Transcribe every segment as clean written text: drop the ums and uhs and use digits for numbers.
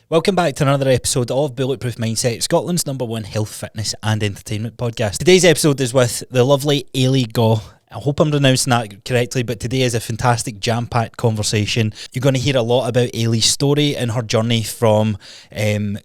Welcome back to another episode of Bulletproof Mindset, Scotland's #1 health, fitness and entertainment podcast. Today's episode is with the lovely Eilidh Gough. I hope I'm pronouncing that correctly, but today is a fantastic jam-packed conversation. You're going to hear a lot about Eilidh's story and her journey from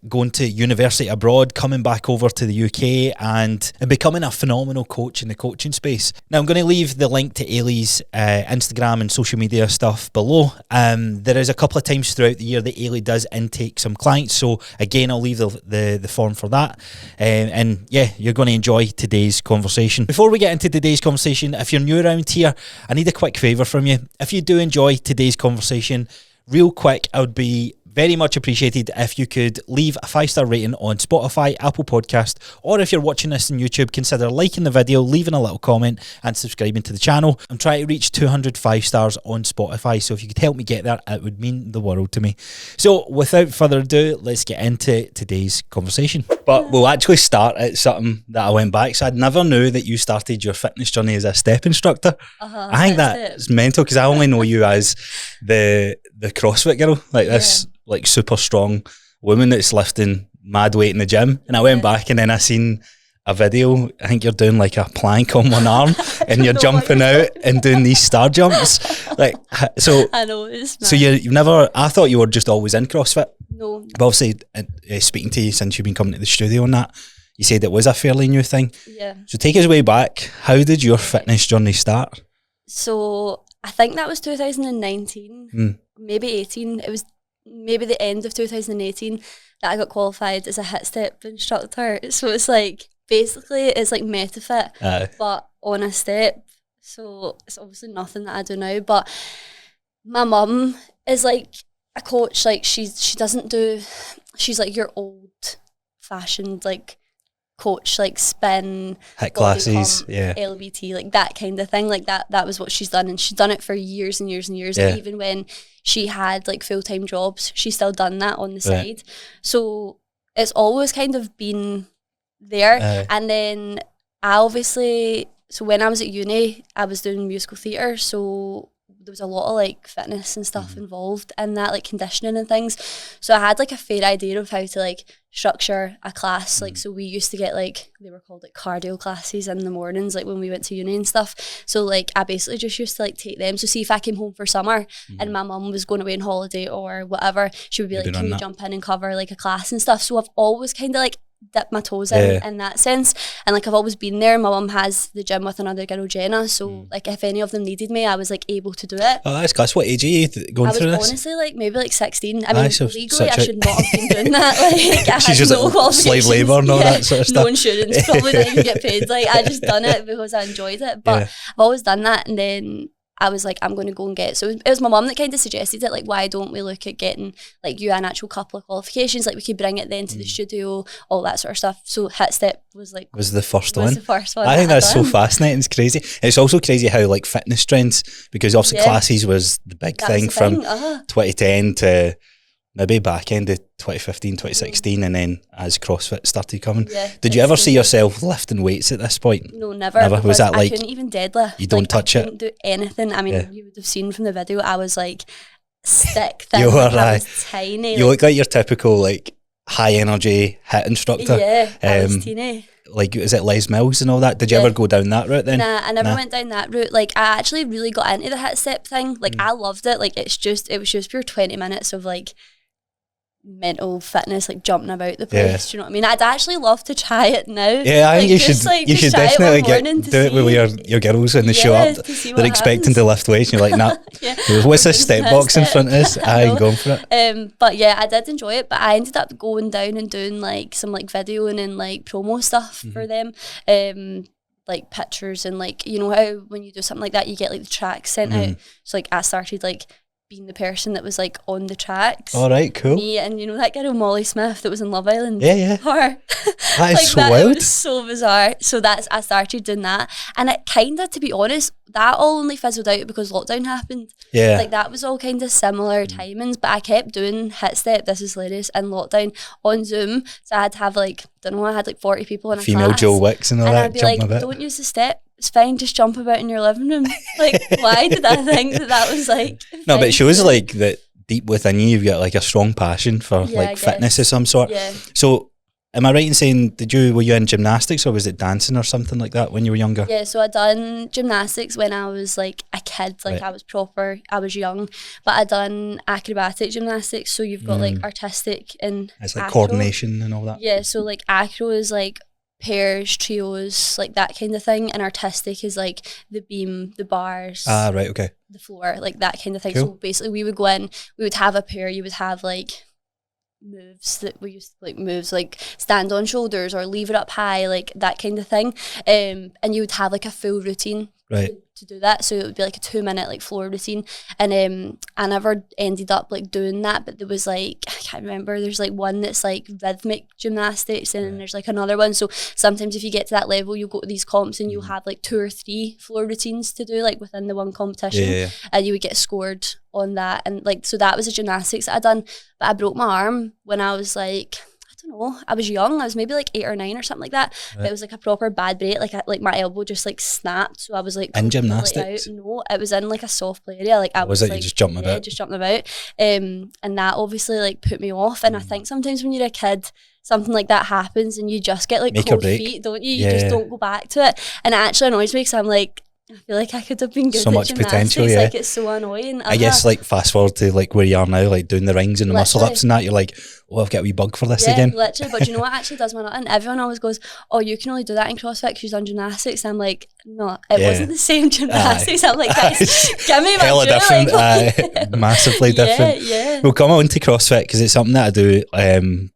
going to university abroad, coming back over to the UK and becoming a phenomenal coach in the coaching space. Now, I'm going to leave the link to Eilidh's Instagram and social media stuff below. There is a couple of times throughout the year that Eilidh does intake some clients, so again, I'll leave the form for that. And yeah, you're going to enjoy today's conversation. Before we get into today's conversation, if you're new around here, I need a quick favour from you. If you do enjoy today's conversation, real quick, I would be very much appreciated if you could leave a 5-star rating on Spotify, Apple Podcast, or if you're watching this on YouTube, consider liking the video, leaving a little comment and subscribing to the channel. I'm trying to reach 205 stars on Spotify, so if you could help me get there, it would mean the world to me. So without further ado, let's get into today's conversation. But we'll actually start at something that I went back. So I never knew that you started your fitness journey as a step instructor. I think that's mental, because I only know you as the CrossFit girl, like this like super strong woman that's lifting mad weight in the gym. And I went back and then I seen a video. I think you're doing like a plank on one arm and you're jumping out and doing these star jumps. Like, so I know, it's mad. So you've never, I thought you were just always in CrossFit. No. But obviously, speaking to you since you've been coming to the studio and that, you said it was a fairly new thing. Yeah. So take us way back. How did your fitness journey start? So I think that was 2019, maybe 18. It was maybe the end of 2018 that I got qualified as a HIIT step instructor. So it's like, basically it's like MetaFit, but on a step. So it's obviously nothing that I do now, but my mum is like a coach. Like she's like your old fashioned like coach, like spin, HIIT classes, LBT, like that kind of thing. Like that was what she's done, and she's done it for years and years and years. And even when she had like full-time jobs, she's still done that on the side. So it's always kind of been there. And then I obviously, so when I was at uni, I was doing musical theatre, so there was a lot of like fitness and stuff involved in that, like conditioning and things. So I had like a fair idea of how to like structure a class. Like, so we used to get like, they were called like cardio classes in the mornings, like when we went to uni and stuff. So like I basically just used to like take them. So see if I came home for summer and my mum was going away on holiday or whatever, she would be like, can you jump in and cover like a class and stuff? So I've always kind of like dip my toes in that sense, and like I've always been there. My mum has the gym with another girl, Jenna, so like if any of them needed me, I was like able to do it. Oh, that's class. What age are you going through this? I was honestly like maybe like 16. I mean, legally I should not have been doing that. Like I had no qualifications, slave labour and all that sort of stuff. No insurance, probably didn't even get paid. Like I just done it because I enjoyed it. But I've always done that, and then I was like, I'm going to go and get it. So it was my mum that kind of suggested it, like, why don't we look at getting like you an actual couple of qualifications, like we could bring it then to the studio, all that sort of stuff. So HIIT step was the first one. The first one. I think that's so fascinating. It's crazy. It's also crazy how like fitness trends, because obviously classes was the big thing from 2010 to maybe back end of 2015, 2016, and then as CrossFit started coming. Did you ever see yourself lifting weights at this point? No, never. Was that like, I couldn't even deadlift. You don't touch I it? couldn't do anything. I mean, you would have seen from the video, I was like stick thin. You were I was tiny. You look like your typical like high energy HIIT instructor. Yeah, I was teeny. Like, is it Les Mills and all that? Did you ever go down that route then? Nah, I never went down that route. Like, I actually really got into the HIIT step thing. Like, I loved it. Like, it was just pure 20 minutes of like mental fitness, like jumping about the place. Do you know what I mean? I'd actually love to try it now. Yeah, I think you should definitely do it with your girls when they show up. They're expecting to lift weights and you're like, nah. What's this step box in front of us? I ain't going for it. But yeah, I did enjoy it, but I ended up going down and doing like some like videoing and like promo stuff for them. Like pictures and like, you know how when you do something like that you get like the tracks sent out. So like I started like being the person that was like on the tracks. All right, cool. Me and you know that girl Molly Smith that was in Love Island. Yeah. Her. That is like, so wild. It was so bizarre. So I started doing that, and it kind of, to be honest, that all only fizzled out because lockdown happened. Yeah. Like that was all kind of similar timings, but I kept doing HIIT step, this is hilarious, in lockdown on Zoom. So I had to have like, I had like 40 people in a female class. Joe Wicks and all and that. I'd be like, don't use the step. It's fine, just jump about in your living room. Like, why did I think that was like no, but it shows like that deep within you, you've got like a strong passion for like fitness of some sort. Yeah. So am I right in saying, were you in gymnastics or was it dancing or something like that when you were younger? Yeah, so I done gymnastics when I was like a kid, like I was young, but I done acrobatic gymnastics, so you've got like artistic and it's like acro. Coordination and all that. Yeah, so like acro is like pairs, trios, like that kind of thing, and artistic is like the beam, the bars, okay, the floor, like that kind of thing. Cool. So basically we would go in, we would have a pair, you would have like moves that we used to like moves like stand on shoulders or leave it up high, like that kind of thing, and you would have like a full routine to do that. So it would be like a 2-minute like floor routine, and I never ended up like doing that, but there was like, I can't remember, there's like one that's like rhythmic gymnastics, and then there's like another one. So sometimes if you get to that level, you'll go to these comps and you'll have like 2 or 3 floor routines to do like within the one competition, and you would get scored on that. And like, so that was a gymnastics that I done, but I broke my arm when I was like, I don't know, I was young, I was maybe like 8 or 9 or something like that. But it was like a proper bad break, like my elbow just like snapped, so I was like in gymnastics. No, it was in like a soft play area, like I was it like, you just jumping about? Just jumping about, and that obviously like put me off. And I think sometimes when you're a kid, something like that happens and you just get like cold feet, don't you? You just don't go back to it, and it actually annoys me because I'm like, I feel like I could have been good so at much gymnastics. potential, like it's so annoying. I guess like fast forward to like where you are now, like doing the rings and the muscle ups and that, you're like, oh, I've got a wee bug for this again. Literally. But you know what actually does my nut? And everyone always goes, oh, you can only do that in CrossFit because you've done gymnastics. And I'm like, no, it wasn't the same gymnastics. I'm like, guys, give me my hella different, like, massively different. Yeah. We'll come on to CrossFit because it's something that I do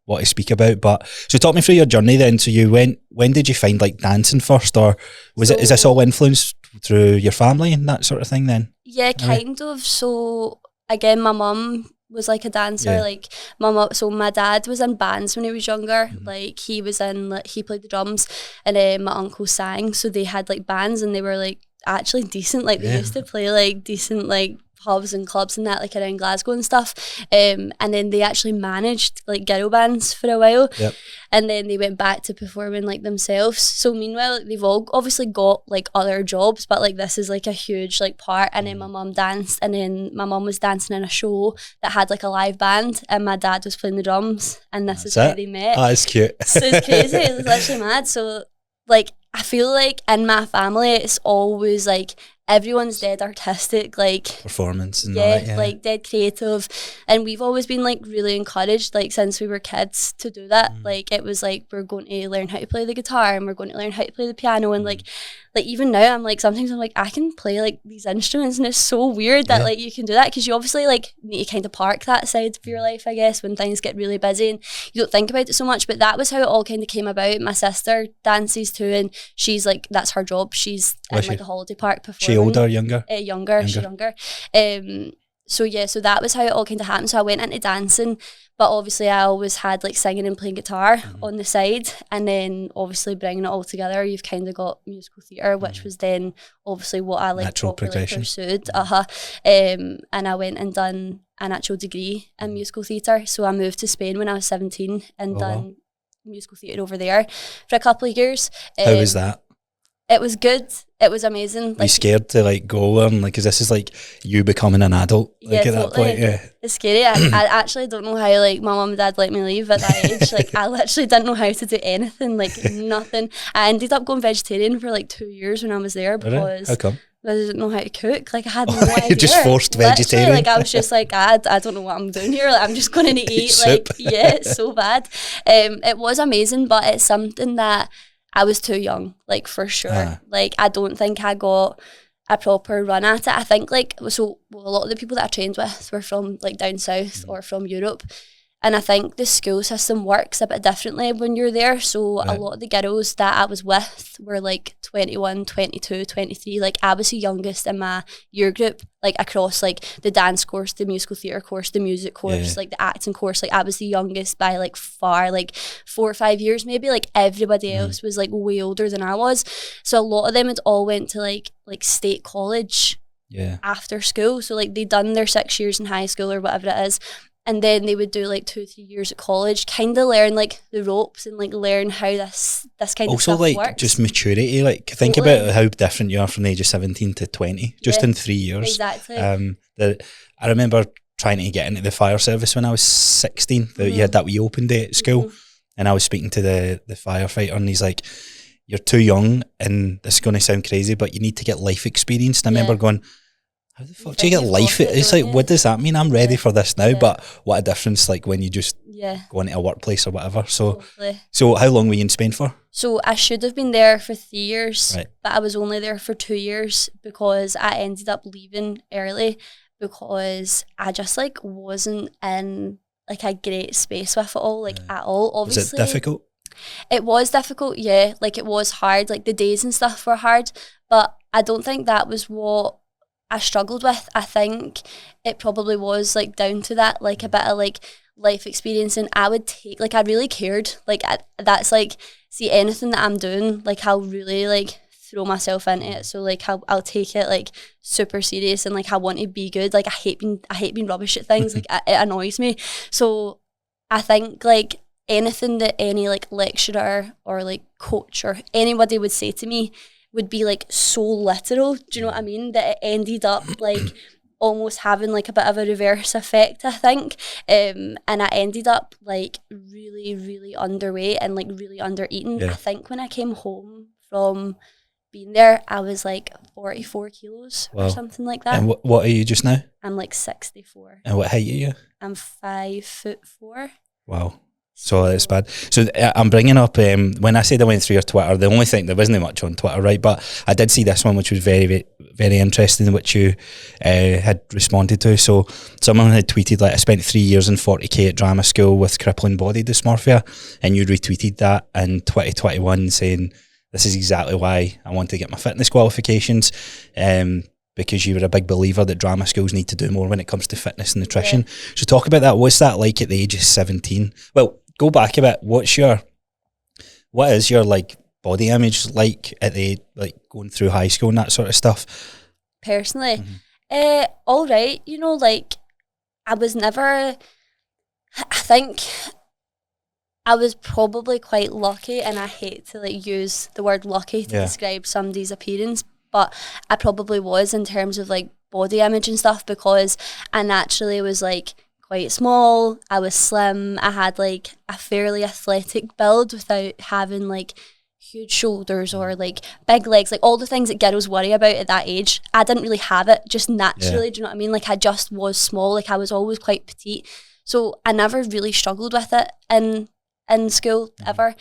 want to speak about. But so talk me through your journey then. So you when did you find like dancing first, or is this all influenced through your family and that sort of thing then? Yeah, kind of. So again, my mum was like a dancer, like so my dad was in bands when he was younger, like he played the drums, and my uncle sang, so they had like bands and they were like actually decent, like they used to play like decent like pubs and clubs and that, like around Glasgow and stuff, and then they actually managed like girl bands for a while, and then they went back to performing like themselves. So meanwhile, they've all obviously got like other jobs, but like this is like a huge like part. And then my mum danced, and then my mum was dancing in a show that had like a live band, and my dad was playing the drums, and this is how they met. Oh, it's cute. So it's crazy. It's literally mad. So like I feel like in my family it's always like everyone's dead artistic, like performance and all that, like dead creative, and we've always been like really encouraged like since we were kids to do that. Like it was like, we're going to learn how to play the guitar and we're going to learn how to play the piano, and like even now I'm like, sometimes I'm like, I can play like these instruments, and it's so weird that like you can do that, because you obviously like need to kind of park that side of your life, I guess, when things get really busy and you don't think about it so much. But that was how it all kind of came about. My sister dances too, and she's like, that's her job, she's in like a holiday park performing. She older, younger? She's younger. So that was how it all kind of happened. So I went into dancing, but obviously I always had like singing and playing guitar on the side, and then obviously bringing it all together, you've kind of got musical theatre, which was then obviously what I like natural progression pursued. And I went and done an actual degree in musical theatre. So I moved to Spain when I was 17 and done musical theatre over there for a couple of years. How was that? It was good. It was amazing. Like, you scared to like go and like, because this is like you becoming an adult, like at that point. It's scary. I actually don't know how like my mum and dad let me leave at that age. Like I literally didn't know how to do anything, like nothing. I ended up going vegetarian for like 2 years when I was there, because how come? I didn't know how to cook. Like I had no idea. You just forced vegetarian. Like I was just like, I don't know what I'm doing here. Like, I'm just going to eat. Soup. Like it's so bad. It was amazing, but it's something that I was too young, like for sure. Like I don't think I got a proper run at it. I think like, a lot of the people that I trained with were from like down south or from Europe. And I think the school system works a bit differently when you're there. So a lot of the girls that I was with were like 21, 22, 23. Like I was the youngest in my year group, like across like the dance course, the musical theatre course, the music course, like the acting course. Like I was the youngest by like far, like 4 or 5 years maybe. Like everybody else was like way older than I was. So a lot of them had all went to like state college after school. So like they'd done their 6 years in high school or whatever it is. And then they would do like 2 or 3 years at college, kind of learn like the ropes and like learn how this kind of stuff like works. Just maturity, like think about how different you are from the age of 17 to 20, just in 3 years. Exactly. I remember trying to get into the fire service when I was 16. You had that wee open day at school, and I was speaking to the firefighter, and he's like, you're too young, and this is going to sound crazy, but you need to get life experience. And I remember going, how the fuck do you get life? It's like, what does that mean? I'm ready for this now, but what a difference, like when you just go into a workplace or whatever. So how long were you in Spain for? So I should have been there for 3 years, but I was only there for 2 years because I ended up leaving early because I just like wasn't in like a great space with it all, like at all. Obviously, was it difficult? It was difficult, yeah. Like it was hard. Like the days and stuff were hard, but I don't think that was what I struggled with. I think it probably was like down to that, like a bit of like life experience, and I would take, like I really cared. Like that's like, see, anything that I'm doing, like I'll really like throw myself into it. So like I'll take it like super serious, and like I want to be good. Like I hate being rubbish at things. Like it annoys me. So I think like anything that any like lecturer or like coach or anybody would say to me would be like so literal, do you know what I mean, that it ended up like almost having like a bit of a reverse effect, I think. And I ended up like really, really underweight and like really under eating. I think when I came home from being there, I was like 44 kilos or something like that. And what are you just now? I'm like 64. And what height are you? I'm 5'4". Wow. So it's bad. So I'm bringing up, when I said I went through your Twitter, the only thing, there wasn't much on Twitter, right? But I did see this one, which was very, very, very interesting, which you had responded to. So someone had tweeted, like, I spent 3 years and 40k at drama school with crippling body dysmorphia. And you retweeted that in 2021 saying, this is exactly why I want to get my fitness qualifications. Because you were a big believer that drama schools need to do more when it comes to fitness and nutrition. So talk about that. What's that like at the age of 17? Well, go back a bit. What is your like body image like at the, like going through high school and that sort of stuff? Personally, all right. You know, like I was never, I think I was probably quite lucky, and I hate to like use the word lucky to describe somebody's appearance, but I probably was in terms of like body image and stuff, because I naturally was like quite small, I was slim, I had like a fairly athletic build without having like huge shoulders or like big legs, like all the things that girls worry about at that age. I didn't really have it just naturally, do you know what I mean? Like I just was small, like I was always quite petite, so I never really struggled with it in school ever.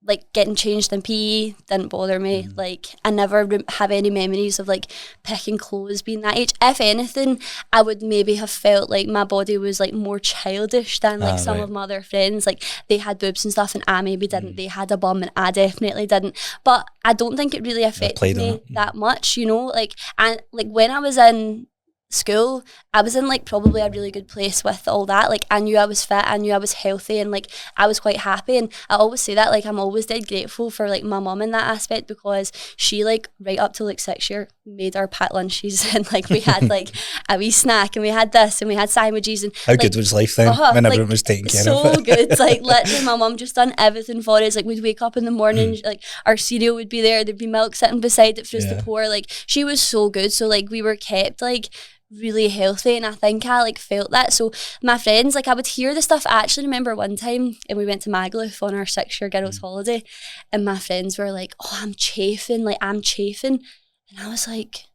Like getting changed in PE didn't bother me. Like I never have any memories of like picking clothes being that age. If anything, I would maybe have felt like my body was like more childish than like some of my other friends. Like they had boobs and stuff and I maybe didn't. They had a bum and I definitely didn't. But I don't think it really affected me that much, you know. Like, and like when I was in school, I was in like probably a really good place with all that. Like I knew I was fit, I knew I was healthy, and like I was quite happy. And I always say that, like I'm always dead grateful for like my mum in that aspect, because she like right up to like 6 year made our packed lunches, and like we had like a wee snack, and we had this, and we had sandwiches, and how good was life then when everyone was taking care of it? So good. Like literally my mum just done everything for us. Like we'd wake up in the morning, like our cereal would be there, there'd be milk sitting beside it for us to pour. Like she was so good. So like we were kept like really healthy, and I think I like felt that. So my friends, like I would hear the stuff. I actually remember one time, and we went to Magaluf on our 6 year girls holiday, and my friends were like, oh, I'm chafing, and I was like,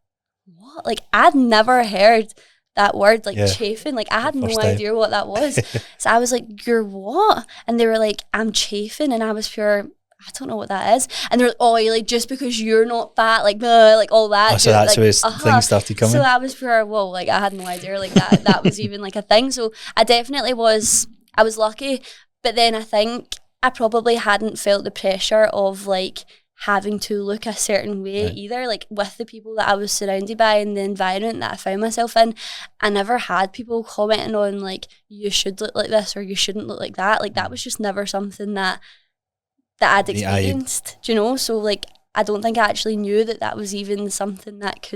what? Like I'd never heard that word, like chafing. Like I had no idea what that was. So I was like, you're what? And they were like, I'm chafing, and I was pure, I don't know what that is. And they're like, oh, like just because you're not fat, like like all that. Oh, so that's like, where things started coming. So I was pure, whoa, like I had no idea like that was even like a thing. So I definitely was lucky. But then I think I probably hadn't felt the pressure of like having to look a certain way either. Like with the people that I was surrounded by and the environment that I found myself in, I never had people commenting on like, you should look like this or you shouldn't look like that. Like that was just never something that I'd experienced, do you know? So like I don't think I actually knew that was even something that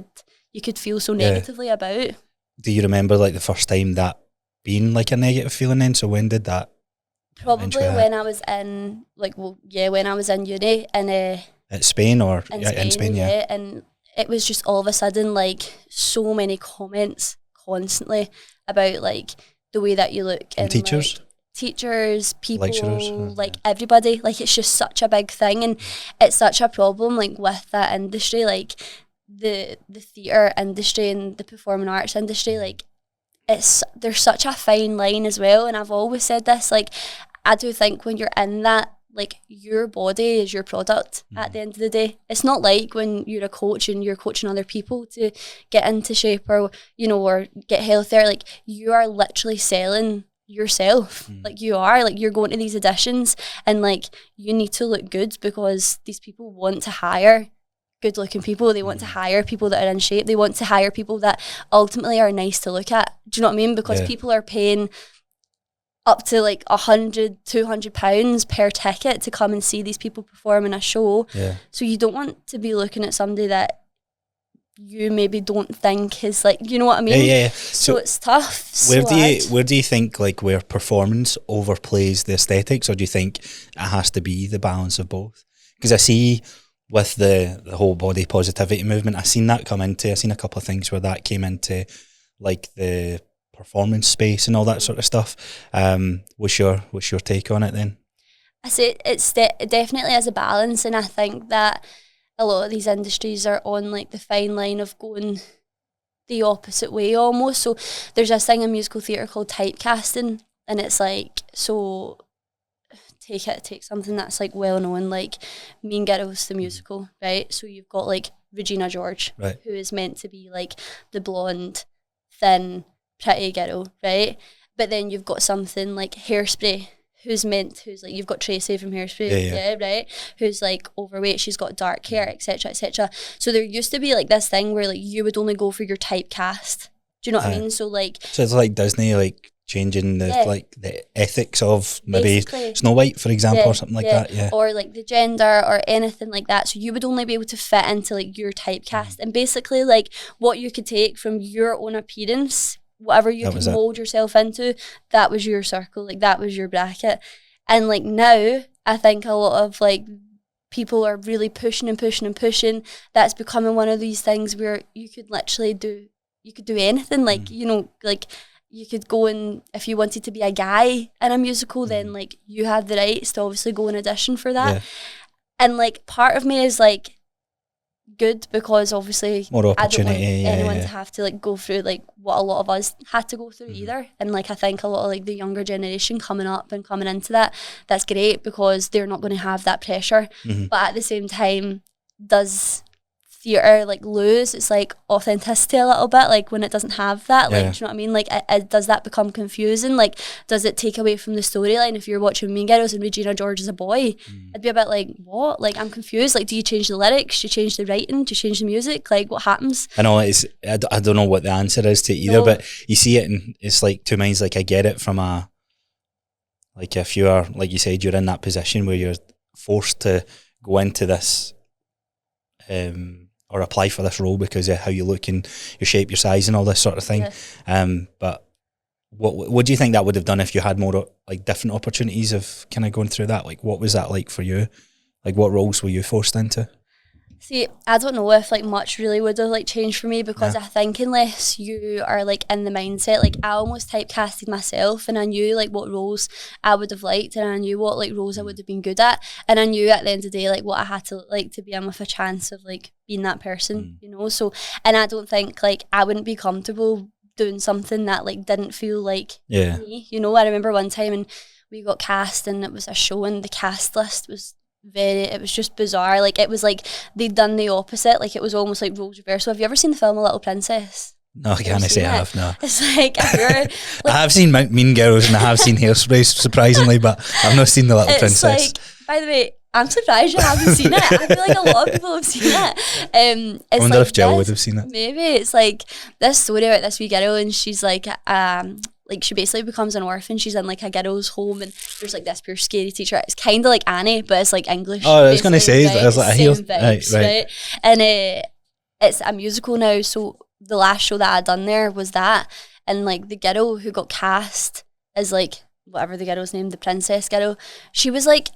you could feel so negatively about. Do you remember like the first time that being like a negative feeling then? So when did that? Probably when I was in when I was in uni and at Spain or in Spain, and it was just all of a sudden like so many comments constantly about like the way that you look. And teachers? Like, teachers, people, lecturers, like everybody. Like it's just such a big thing, and it's such a problem like with that industry, like the theatre industry and the performing arts industry. Like there's such a fine line as well, and I've always said this, like I do think when you're in that, like your body is your product at the end of the day. It's not like when you're a coach and you're coaching other people to get into shape or, you know, or get healthier. Like you are literally selling yourself. Like you are, like you're going to these auditions and like you need to look good because these people want to hire good looking people. They want to hire people that are in shape. They want to hire people that ultimately are nice to look at. Do you know what I mean? Because people are paying up to like £100-200 per ticket to come and see these people perform in a show. So you don't want to be looking at somebody that you maybe don't think is like, you know what I mean? So it's tough. Where do you think like where performance overplays the aesthetics, or do you think it has to be the balance of both? Because I see with the whole body positivity movement, I've seen a couple of things where that came into like the performance space and all that sort of stuff. What's your take on it then? I say it's definitely as a balance, and I think that a lot of these industries are on like the fine line of going the opposite way almost. So there's this thing in musical theatre called typecasting, and it's like, so take something that's like well known, like Mean Girls the musical, right? So you've got like Regina George, who is meant to be like the blonde, thin, pretty girl, right? But then you've got something like Hairspray, who's like, you've got Tracy from Hairspray, right? Who's like overweight, she's got dark hair, etc., etc. So there used to be like this thing where like you would only go for your typecast. Do you know what I mean? So it's like Disney like changing the like the ethics of maybe basically Snow White, for example, or something like that, or like the gender or anything like that. So you would only be able to fit into like your typecast, and basically like what you could take from your own appearance, whatever you can mold yourself into, that was your circle, like that was your bracket. And like now I think a lot of like people are really pushing. That's becoming one of these things where you could literally do anything, like you know, like you could go in, if you wanted to be a guy in a musical, then like you have the rights to obviously go and audition for that. And like part of me is like good, because obviously more opportunity, I don't want anyone to have to like go through like what a lot of us had to go through either. And like I think a lot of like the younger generation coming up and coming into that's great, because they're not going to have that pressure. But at the same time, does theatre like lose its like authenticity a little bit, like when it doesn't have that, like do you know what I mean? Like does that become confusing? Like does it take away from the storyline? If you're watching Mean Girls and Regina George is a boy, I'd be a bit like, what? Like I'm confused. Like do you change the lyrics? Do you change the writing? Do you change the music? Like what happens? I know I don't know what the answer is to either, but you see it and it's like two minds. Like I get it from a, like if you are, like you said, you're in that position where you're forced to go into this or apply for this role because of how you look and your shape, your size and all this sort of thing. But what do you think that would have done if you had more like different opportunities of kind of going through that? Like what was that like for you? Like what roles were you forced into? See, I don't know if like much really would have like changed for me, because I think unless you are like in the mindset, like I almost typecasted myself, and I knew like what roles I would have liked, and I knew what like roles I would have been good at, and I knew at the end of the day like what I had to look like to be in with a chance of like being that person, you know. So, and I don't think like I wouldn't be comfortable doing something that like didn't feel like me, you know. I remember one time and we got cast, and it was a show, and the cast list was it was just bizarre. Like it was like they'd done the opposite. Like it was almost like roles reversal. Have you ever seen the film A Little Princess? No, I can't say I have. No, it's like, if you're, like I have seen Mean Girls and I have seen Hairspray, surprisingly, but I've not seen The Little Princess. Like, by the way, I'm surprised you haven't seen it. I feel like a lot of people have seen it. I wonder if Jill would have seen it. Maybe it's like this story about this wee girl, and she's like she basically becomes an orphan. She's in like a girl's home, and there's like this pure scary teacher. It's kind of like Annie, but it's like English. Oh, I was going to say, right? I was like, right. And it's a musical now. So the last show that I done there was that, and like the girl who got cast as like whatever the girl's name, the princess girl, she was like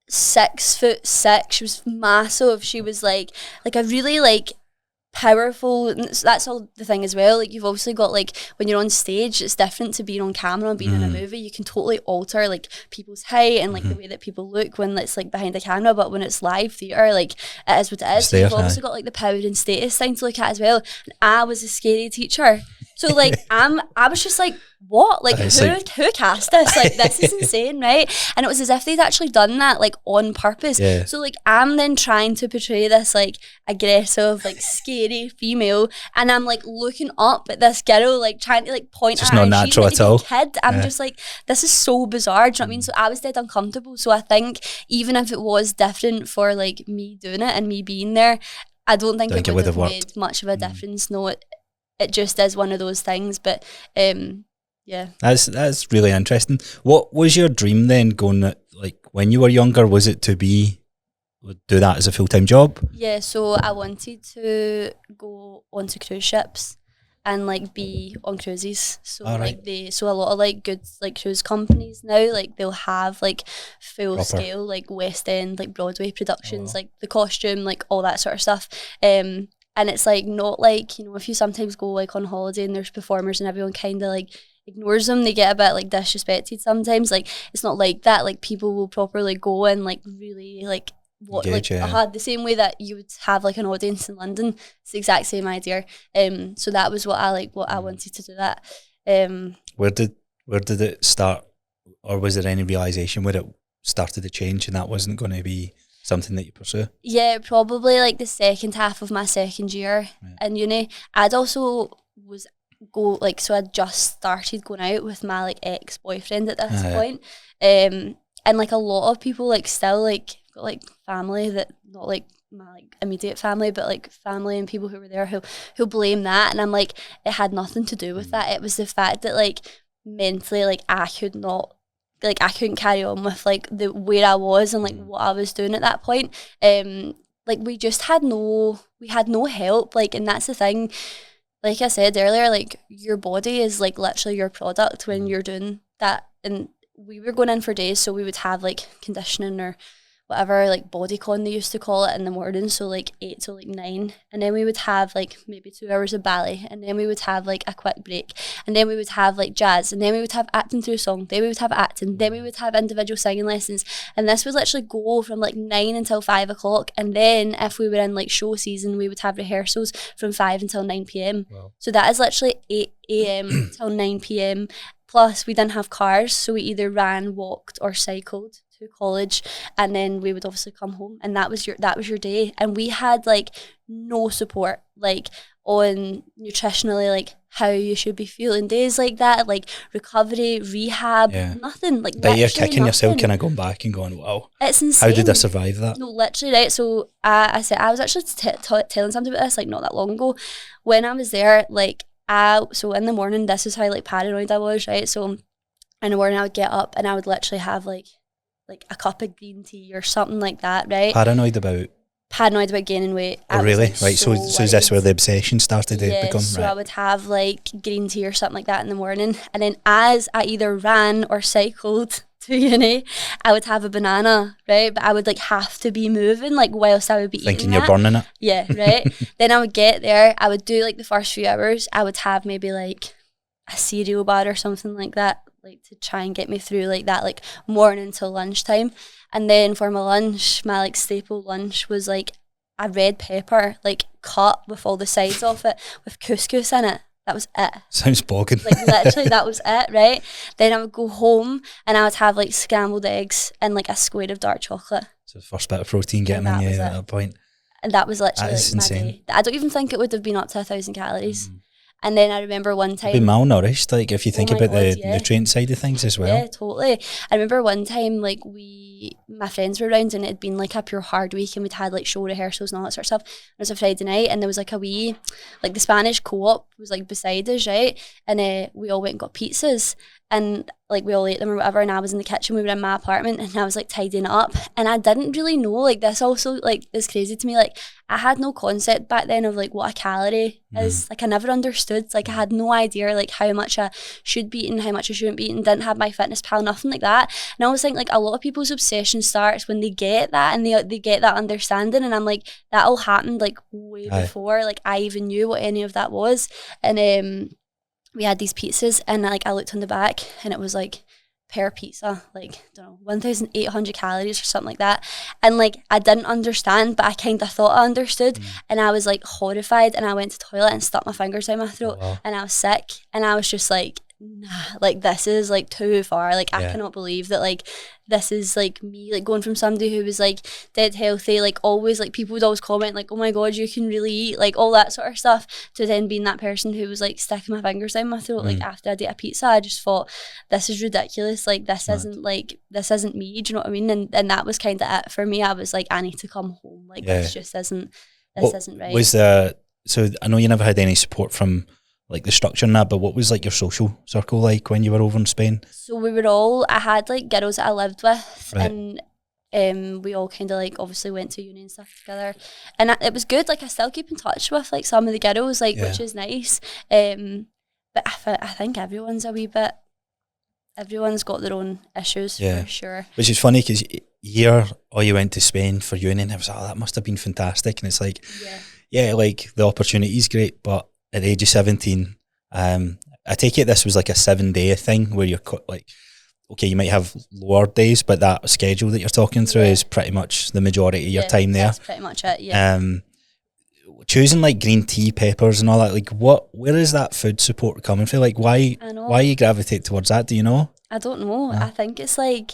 6'6". She was massive. She was like a really like powerful. And that's all the thing as well. Like, you've obviously got, like, when you're on stage, it's different to being on camera and being in a movie. You can totally alter, like, people's height and, like, the way that people look when it's, like, behind the camera. But when it's live theatre, like, it is what it is. So you've obviously got, like, the power and status thing to look at as well. And I was a scary teacher. So, like, I was just like, what? Like, who cast this? Like, this is insane, right? And it was as if they'd actually done that, like, on purpose. Yeah. So, like, I'm then trying to portray this, like, aggressive, like, scary female, and I'm, like, looking up at this girl, like, trying to, like, point just at her. Not natural at all. Kid. I'm just like, this is so bizarre. Do you know what I mean? So I was dead uncomfortable. So I think even if it was different for, like, me doing it and me being there, I don't think it would have made much of a difference. No, it just is one of those things. But yeah, that's really interesting. What was your dream then, going, like, when you were younger? Was it to do that as a full-time job? Yeah, so I wanted to go onto cruise ships and, like, be on cruises. So so a lot of, like, good, like, cruise companies now, like, they'll have, like, full scale, like, West End, like, Broadway productions, like the costume, like, all that sort of stuff. And it's, like, not like, you know, if you sometimes go, like, on holiday and there's performers and everyone kind of, like, ignores them, they get a bit, like, disrespected sometimes. Like, it's not like that. Like, people will properly go and, like, really, like, what, engage, like, the same way that you would have, like, an audience in London. It's the exact same idea. So that was what I wanted to do that. Where did it start, or was there any realisation where it started to change and that wasn't going to be something that you pursue? Yeah, probably, like, the second half of my second year in uni. I'd also so I'd just started going out with my, like, ex-boyfriend at this point. And, like, a lot of people, like, still, like, got, like, family that, not, like, my, like, immediate family, but, like, family and people who were there who blame that. And I'm like, it had nothing to do with that. It was the fact that, like, mentally, like, I couldn't carry on with, like, the where I was and, like, what I was doing at that point. Like, we had no help, like, and that's the thing. Like I said earlier, like, your body is, like, literally your product when you're doing that. And we were going in for days, so we would have, like, conditioning or whatever, like, bodycon they used to call it, in the morning, so, like, 8 to, like, 9, and then we would have, like, maybe 2 hours of ballet, and then we would have, like, a quick break, and then we would have, like, jazz, and then we would have acting through song, then we would have acting, then we would have individual singing lessons, and this would literally go from, like, 9 until 5 o'clock, and then if we were in, like, show season, we would have rehearsals from 5 until 9 p.m. Wow. So that is literally 8 a.m. till 9 p.m. Plus we didn't have cars, so we either ran, walked, or cycled to college, and then we would obviously come home, and that was your day. And we had, like, no support, like, on nutritionally, like, how you should be feeling, days like that, like, recovery, rehab, nothing. Like, but you're kicking yourself, kind of going back and going, wow, it's insane. How did I survive that? No, literally, right? So I said, I was actually telling somebody about this, like, not that long ago, when I was there, like, so in the morning, this is how, like, paranoid I was, right? So in the morning I would get up and I would literally have, like a cup of green tea or something like that, right? Paranoid about gaining weight. Oh, really? Right, so is this where the obsession started to become? So I would have, like, green tea or something like that in the morning, and then as I either ran or cycled to uni, I would have a banana, right? But I would, like, have to be moving, like, whilst I would be thinking eating you're burning it. Yeah, right? Then I would get there, I would do, like, the first few hours, I would have maybe, like, a cereal bar or something like that, like, to try and get me through, like, that, like, morning till lunchtime. And then for my lunch, my, like, staple lunch was, like, a red pepper, like, cut with all the sides off it, with couscous in it. That was it. Sounds bogging. Like, literally, that was it, right? Then I would go home and I would have, like, scrambled eggs and, like, a square of dark chocolate. So the first bit of protein getting in you at that point. And that was literally, like, my day. I don't even think it would have been up to 1,000 calories. And then I remember one time... Be malnourished, like, if you think about the nutrient side of things as well. Yeah, totally. I remember one time, like, my friends were around and it had been, like, a pure hard week and we'd had, like, show rehearsals and all that sort of stuff. And it was a Friday night and there was, like, a wee... Like, the Spanish co-op was, like, beside us, right? And we all went and got pizzas. and like we all ate them or whatever, and I was in the kitchen, we were in my apartment, and I was like tidying it up, and I didn't really know, like this also like is crazy to me, like I had no concept back then of like what a calorie is. Like I never understood, like I had no idea like how much I should be eating, how much I shouldn't be eating, didn't have my fitness pal, nothing like that. And I always think like a lot of people's obsession starts when they get that, and they get that understanding, and I'm like, that all happened like way before like I even knew what any of that was. And we had these pizzas, and like I looked on the back, and it was like per pizza, like, I don't know, 1,800 calories or something like that. And like I didn't understand, but I kind of thought I understood. And I was like horrified, and I went to the toilet and stuck my fingers down my throat. And I was sick, and I was just like, nah, like this is like too far, like I cannot believe that like this is like me, like going from somebody who was like dead healthy, like always, like people would always comment like, oh my god, you can really eat, like all that sort of stuff, to then being that person who was like sticking my fingers down my throat like after I'd ate a pizza. I just thought, this is ridiculous, like this isn't me, do you know what I mean? And that was kind of it for me. I was like, I need to come home, like this just isn't right. Was so I know you never had any support from like the structure and that, but what was like your social circle like when you were over in Spain? So I had like girls that I lived with, and we all kind of like obviously went to uni and stuff together, and it was good. Like I still keep in touch with like some of the girls, like which is nice. But I think everyone's got their own issues for sure. Which is funny because you went to Spain for uni, and I was like, oh, that must have been fantastic. And it's like, like the opportunity's great, but at the age of 17, I take it this was like a 7-day thing where you're like, okay, you might have lower days, but that schedule that you're talking through is pretty much the majority of your time there. That's pretty much it, choosing like green tea, peppers and all that, like where is that food support coming from? Like why you gravitate towards that, do you know? I don't know. I think it's like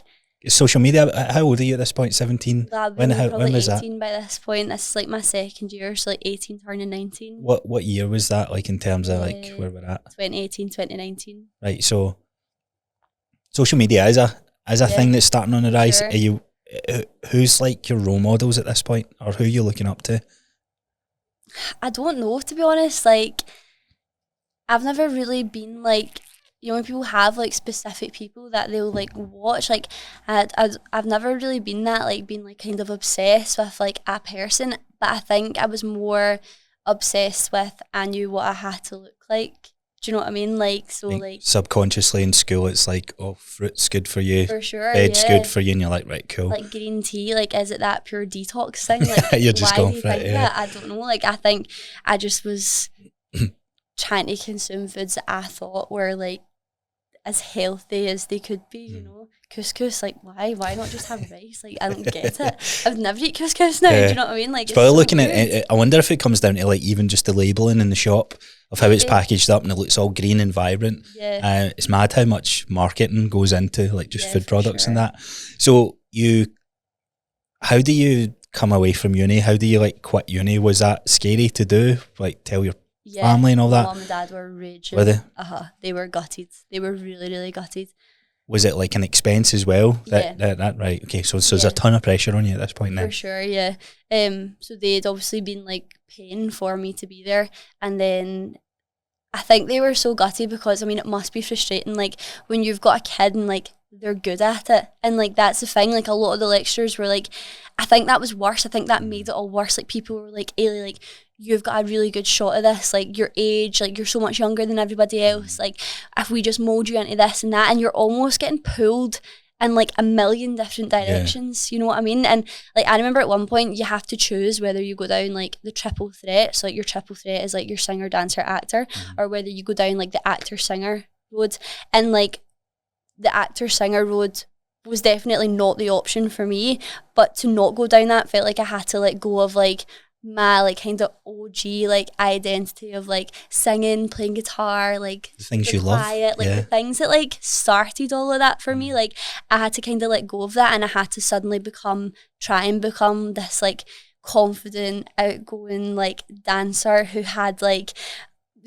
social media. How old are you at this point? 17? When was 18 that? By this point. This is like my second year, so like 18 turning 19. What year was that, like in terms of like where we're at? 2018, 2019. Right, so social media is a thing that's starting on the rise. Sure. Are you who's like your role models at this point, or who are you looking up to? I don't know, to be honest. Like I've never really been like, you know, when people have like specific people that they'll like watch, like I've never really been that, like being like kind of obsessed with like a person, but I think I was more obsessed with, I knew what I had to look like. Do you know what I mean? Like, so like subconsciously in school it's like, oh, fruit's good for you, for sure, bed's good for you, and you're like, right, cool. Like green tea, like is it that pure detox thing? Like you're just why going do you for think it, that? I don't know. Like I think I just was trying to consume foods that I thought were like as healthy as they could be, you know. Couscous, like why not just have rice? Like I don't get it. I've never eat couscous now, do you know what I mean? Like it's probably so looking good. at it, I wonder if it comes down to like even just the labelling in the shop of how it's packaged up and it looks all green and vibrant. It's mad how much marketing goes into like just food products and that. So how do you come away from uni? How do you like quit uni? Was that scary to do? Like tell your family and all that? Mum and dad were raging. Were they? They were gutted. They were really, really gutted. Was it like an expense as well? That right? Okay, so there's a ton of pressure on you at this point now. For sure, yeah. So they'd obviously been like paying for me to be there, and then I think they were so gutted because I mean it must be frustrating, like when you've got a kid and like they're good at it, and like that's the thing. Like a lot of the lecturers were like, I think that was worse. I think that made it all worse. Like people were like, Eilidh, like you've got a really good shot of this, like your age, like you're so much younger than everybody else, like if we just mould you into this and that, and you're almost getting pulled in like a million different directions, you know what I mean? And like I remember at one point you have to choose whether you go down like the triple threat, so like your triple threat is like your singer, dancer, actor, or whether you go down like the actor, singer road. And like the actor, singer road was definitely not the option for me, but to not go down that felt like I had to let go of like my like kind of OG like identity of like singing, playing guitar, like the things you love, like the things that like started all of that for me. Like I had to kind of let go of that, and I had to suddenly try and become this like confident, outgoing like dancer who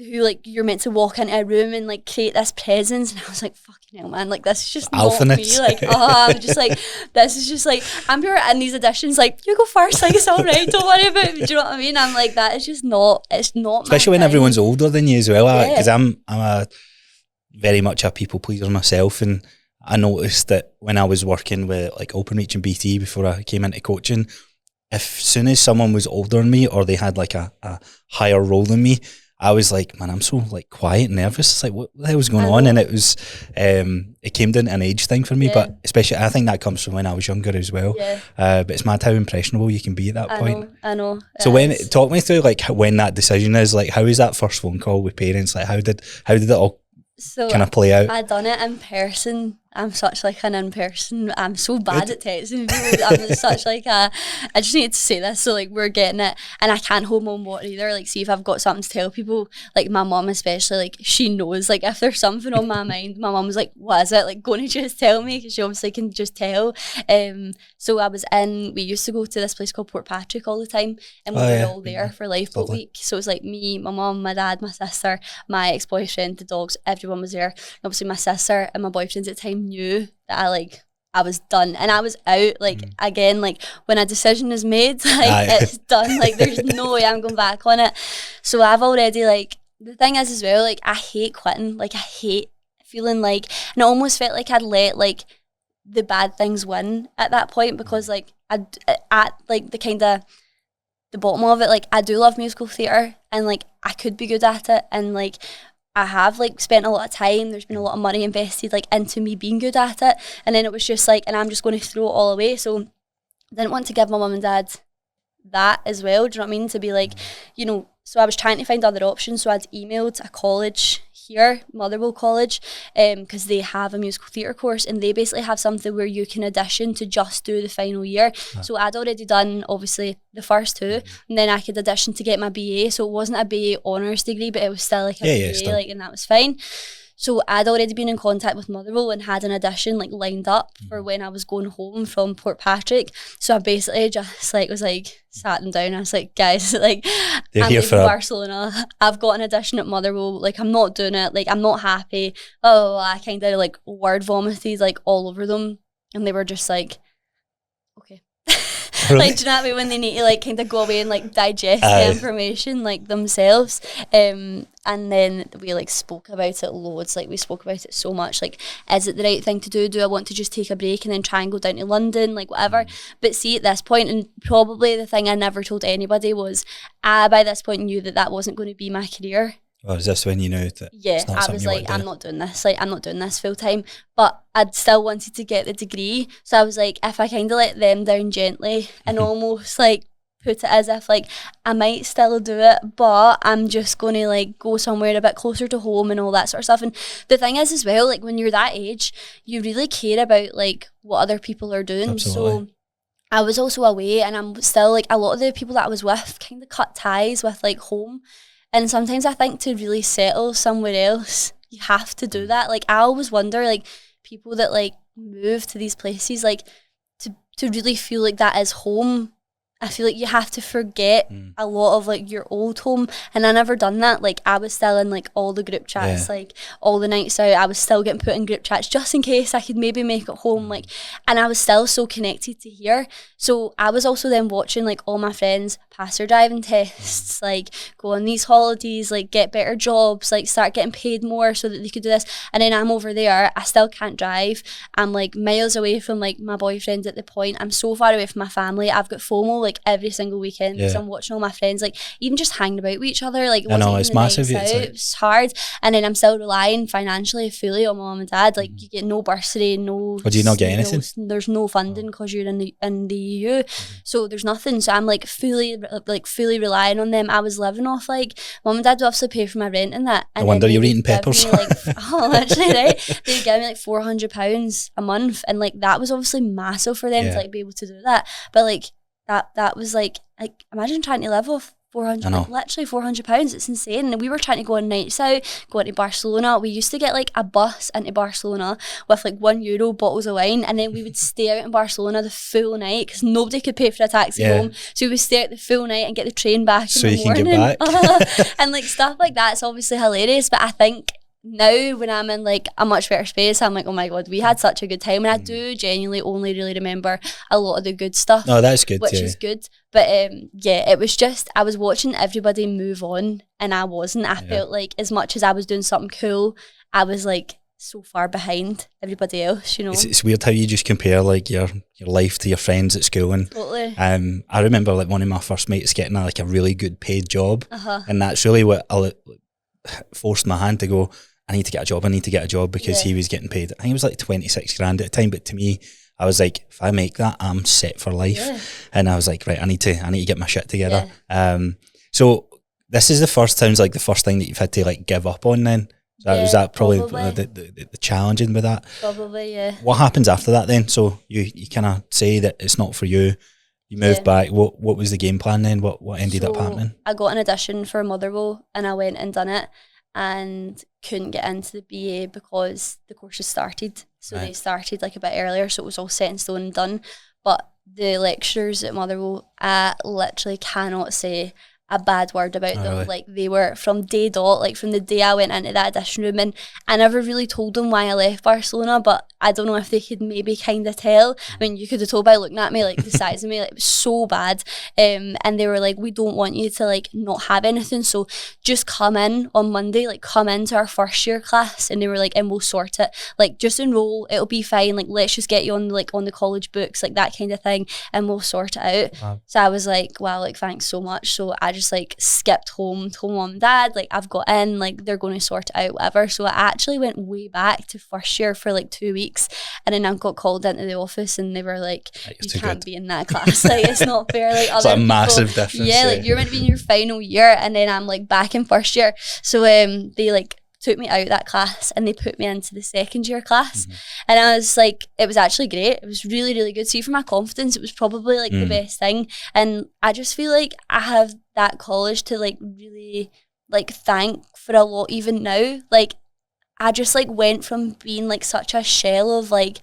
you're meant to walk into a room and like create this presence. And I was like, fucking hell, man, like this is just not me. Like I'm just like, this is just like, I'm here in these auditions like, you go first, like it's all right, don't worry about it. Do you know what I mean? I'm like, that is just not, it's not especially when everyone's older than you as well, because I'm a very much a people pleaser myself, and I noticed that when I was working with like Openreach and BT before I came into coaching, if soon as someone was older than me or they had like a higher role than me, I was like, man, I'm so like quiet and nervous. It's like, what the hell was going on? And it was, it came down to an age thing for me, but especially I think that comes from when I was younger as well. But it's mad how impressionable you can be at that point. I know. So talk me through like when that decision is, like how is that first phone call with parents? Like how did it all kind of play out? I done it in person. I'm such like an in-person. I'm so bad at texting people. I'm such like I just need to say this. So like we're getting it, and I can't hold my own water either. Like see if I've got something to tell people. Like my mum especially, like she knows. Like if there's something on my mind, my mum was like, "What is it? Like going to just tell me?" Because she obviously can just tell. So I was we used to go to this place called Portpatrick all the time, and we were all there for Lifeboat Week. So it was like me, my mum, my dad, my sister, my ex-boyfriend, the dogs. Everyone was there. And obviously my sister and my boyfriend at the time knew that I was done and I was out. Like again, like when a decision is made, like it's done. Like there's no way I'm going back on it. So I've already like, the thing is as well, like I hate quitting. Like I hate feeling like, and I almost felt like I'd let like the bad things win at that point, because like at like the kind of the bottom of it, like I do love musical theatre and like I could be good at it, and like I have like spent a lot of time, there's been a lot of money invested like into me being good at it, and then it was just like, and I'm just going to throw it all away. So I didn't want to give my mum and dad that as well, do you know what I mean, to be like, you know. So I was trying to find other options. So I'd emailed a college here, Motherwell College, because they have a musical theatre course, and they basically have something where you can audition to just do the final year. So I'd already done obviously the first two, and then I could audition to get my BA. So it wasn't a BA honours degree, but it was still like a BA, like, and that was fine. So I'd already been in contact with Motherwell and had an audition like lined up for when I was going home from Portpatrick. So I basically just like was like sat them down. I was like, guys, like I'm leaving Barcelona. I've got an audition at Motherwell. Like I'm not doing it. Like I'm not happy. Oh, I kind of like word vomited like all over them, and they were just like, okay. Really? Like, do you know what I mean? When they need to like kind of go away and like digest the information like themselves. And then we like spoke about it loads. Like we spoke about it so much. Like, is it the right thing to do? Do I want to just take a break and then try and go down to London? Like whatever. But see, at this point, and probably the thing I never told anybody was, I by this point knew that wasn't going to be my career. Oh, is this when you knew that? Yeah, I was like, I'm not doing this. Like, I'm not doing this full time. But I'd still wanted to get the degree. So I was like, if I kind of let them down gently and almost like put it as if like I might still do it, but I'm just going to like go somewhere a bit closer to home and all that sort of stuff. And the thing is as well, like when you're that age, you really care about like what other people are doing. Absolutely. So I was also away, and I'm still like, a lot of the people that I was with kind of cut ties with like home. And sometimes I think to really settle somewhere else, you have to do that. Like I always wonder, like people that like move to these places, like to really feel like that is home, I feel like you have to forget a lot of like your old home, and I never done that. Like I was still in like all the group chats, like all the nights out, I was still getting put in group chats just in case I could maybe make it home, like, and I was still so connected to here. So I was also then watching like all my friends pass their driving tests, like go on these holidays, like get better jobs, like start getting paid more so that they could do this, and then I'm over there, I still can't drive, I'm like miles away from like my boyfriend at the point, I'm so far away from my family, I've got FOMO like every single weekend because I'm watching all my friends like even just hanging about with each other, like I know it's massive, it's hard, and then I'm still relying financially fully on my mum and dad, like you get no bursary, no, do you not get anything? There's no funding because you're in the EU, so there's nothing, so I'm like fully relying on them. I was living off like mum and dad would obviously pay for my rent and that, and I wonder you're eating peppers. Literally, right? They give me like £400 a month, and like that was obviously massive for them to like be able to do that, but like that was like imagine trying to live off 400, like literally £400. It's insane. And we were trying to go on nights out, going to Barcelona. We used to get like a bus into Barcelona with like €1 bottles of wine, and then we would stay out in Barcelona the full night because nobody could pay for a taxi home. So we would stay out the full night and get the train back in the morning. So you can get back. And like stuff like that, it's obviously hilarious, but I think now when I'm in like a much better space, I'm like, oh my god, we had such a good time, and I do genuinely only really remember a lot of the good stuff. No, that's good, which is good. But it was just, I was watching everybody move on and I wasn't. I felt like as much as I was doing something cool, I was like so far behind everybody else, you know. It's weird how you just compare like your life to your friends at school, and Totally. I remember like one of my first mates getting a really good paid job, and that's really what forced my hand to go, I need to get a job because he was getting paid, I think it was like 26 grand at the time, but to me I was like, if I make that, I'm set for life. And I was like, right, I need to get my shit together. So this is the first thing that you've had to like give up on then. Was that probably the challenging with that? Probably, yeah. What happens after that then? So you kind of say that it's not for you. You moved back. What was the game plan then? What ended up happening? I got an audition for Motherwell and I went and done it and couldn't get into the BA because the courses started. So they started like a bit earlier, so it was all set in stone and done. But the lecturers at Motherwell, I literally cannot say a bad word about them. Really? Like they were from day dot, like from the day I went into that audition room, and I never really told them why I left Barcelona, but I don't know if they could maybe kind of tell. I mean, you could have told by looking at me, like the size of me, like it was so bad. And they were like, we don't want you to like not have anything, so just come in on Monday, like come into our first year class. And they were like, and we'll sort it, like just enroll, it'll be fine, like let's just get you on the college books, like that kind of thing, and we'll sort it out. Wow. So I was like, wow, like thanks so much. So I just like skipped home, told mom and dad, like I've got in, like they're going to sort it out, whatever. So I actually went way back to first year for like 2 weeks, and then I got called into the office and they were like, you can't be in that class, like it's not fair, like it's other a massive difference. Yeah, like you're meant to be in your final year, and then I'm like back in first year. So they like took me out of that class and they put me into the second year class. And I was like, it was actually great. It was really, really good. See, for my confidence, it was probably like the best thing. And I just feel like I have that college to like really like thank for a lot even now. Like I just like went from being like such a shell of like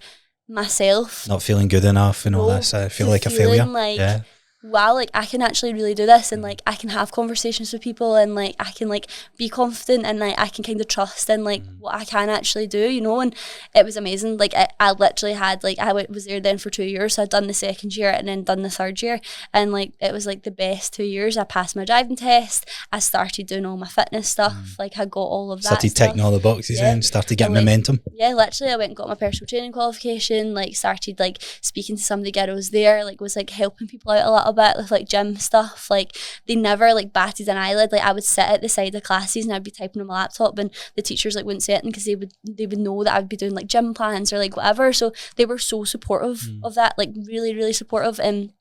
myself, not feeling good enough and all this, I feel like a failure. Like, wow, like I can actually really do this, and like I can have conversations with people, and like I can like be confident, and like I can kind of trust in like what I can actually do, you know. And it was amazing. Like I literally had like was there then for 2 years, so I'd done the second year and then done the third year, and like it was like the best 2 years. I passed my driving test, I started doing all my fitness stuff, like I got all of that started stuff. ticking all the boxes and started getting momentum. Literally I went and got my personal training qualification, like started like speaking to some of the girls there, like was like helping people out a little bit with like gym stuff. Like they never like batted an eyelid. Like I would sit at the side of classes and I'd be typing on my laptop, and the teachers like wouldn't say anything because they would know that I would be doing like gym plans or like whatever. So they were so supportive of that, like really, really supportive. And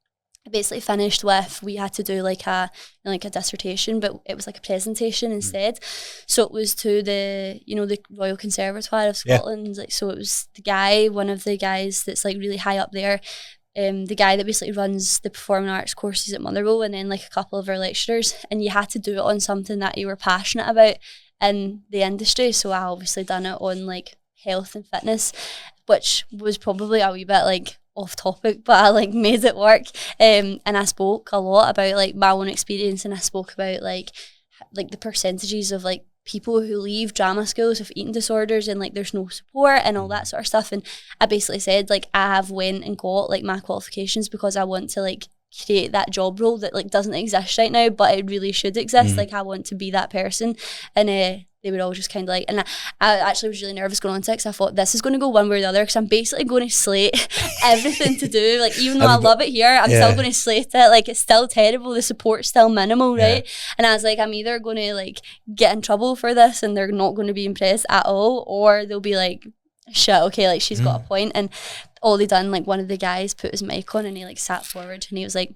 I basically finished with, we had to do like a dissertation, but it was like a presentation instead. So it was to the Royal Conservatoire of Scotland. Like, so it was one of the guys that's like really high up there, the guy that basically runs the performing arts courses at Motherwell, and then like a couple of our lecturers, and you had to do it on something that you were passionate about in the industry. So I obviously done it on like health and fitness, which was probably a wee bit like off topic, but I like made it work. And I spoke a lot about like my own experience, and I spoke about like the percentages of like people who leave drama schools with eating disorders, and like there's no support and all that sort of stuff. And I basically said like I have went and got like my qualifications because I want to like create that job role that like doesn't exist right now, but it really should exist. Like I want to be that person. And they would all just kind of like, and I actually was really nervous going on to it because I thought this is going to go one way or the other, because I'm basically going to slate everything to do, like even though I love it here, I'm still going to slate it. Like it's still terrible, the support's still minimal, right? And I was like, I'm either going to like get in trouble for this and they're not going to be impressed at all, or they'll be like, shit, okay, like she's got a point. And all they done, like one of the guys put his mic on and he like sat forward and he was like,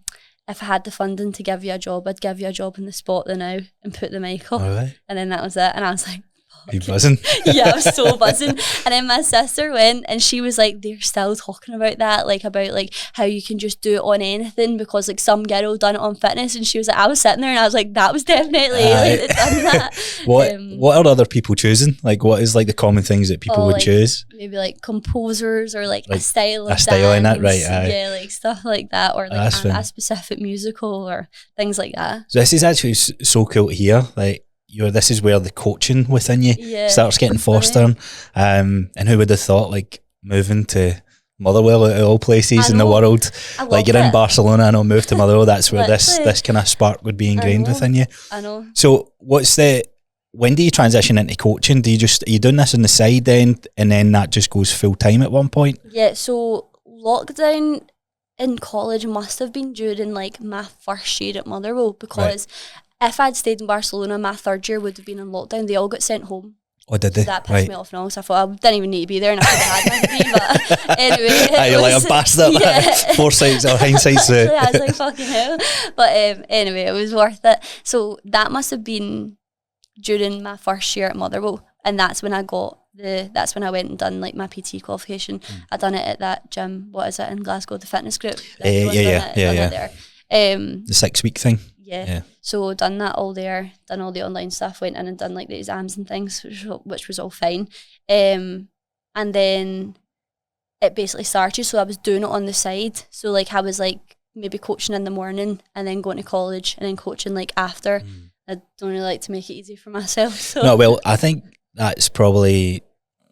if I had the funding to give you a job, I'd give you a job in the spot there now, and put the mic on. Really? And then that was it. And I was like, are you buzzing? Yeah, I was so buzzing. And then my sister went and she was like, they're still talking about that, like about like how you can just do it on anything, because like some girl done it on fitness, and she was like, I was sitting there and I was like, that was definitely like, done that. What are other people choosing? Like what is like the common things that people would choose? Maybe like composers, or like a style in that, right? Yeah, like stuff like that, or like a specific musical or things like that. So this is actually so cool to hear. Like this is where the coaching within you starts getting fostered. And who would have thought, like moving to Motherwell out of all places in the world, like you're in Barcelona and I'll move to Motherwell, that's where this kind of spark would be ingrained within you. I know. So what's the when do you transition into coaching? Are you doing this on the side then, and then that just goes full time at one point? Yeah, so lockdown in college must have been during like my first year at Motherwell, because if I'd stayed in Barcelona, my third year would have been in lockdown. They all got sent home. Oh, did they? So that pissed me off and all. So I thought I didn't even need to be there, and I could have had my degree. But anyway, you're like a bastard. Yeah. Foresight or hindsight's. I was like, fucking hell. But anyway, it was worth it. So that must have been during my first year at Motherwell, and that's when I went and done like my PT qualification. I done it at that gym. What is it in Glasgow? The fitness group. Yeah. The 6 week thing. Yeah. So done that all there, done all the online stuff, went in and done like the exams and things, which was all fine. And then it basically started. So I was doing it on the side. So like I was like maybe coaching in the morning and then going to college and then coaching like after. I don't really like to make it easy for myself. So. No, well, I think that's probably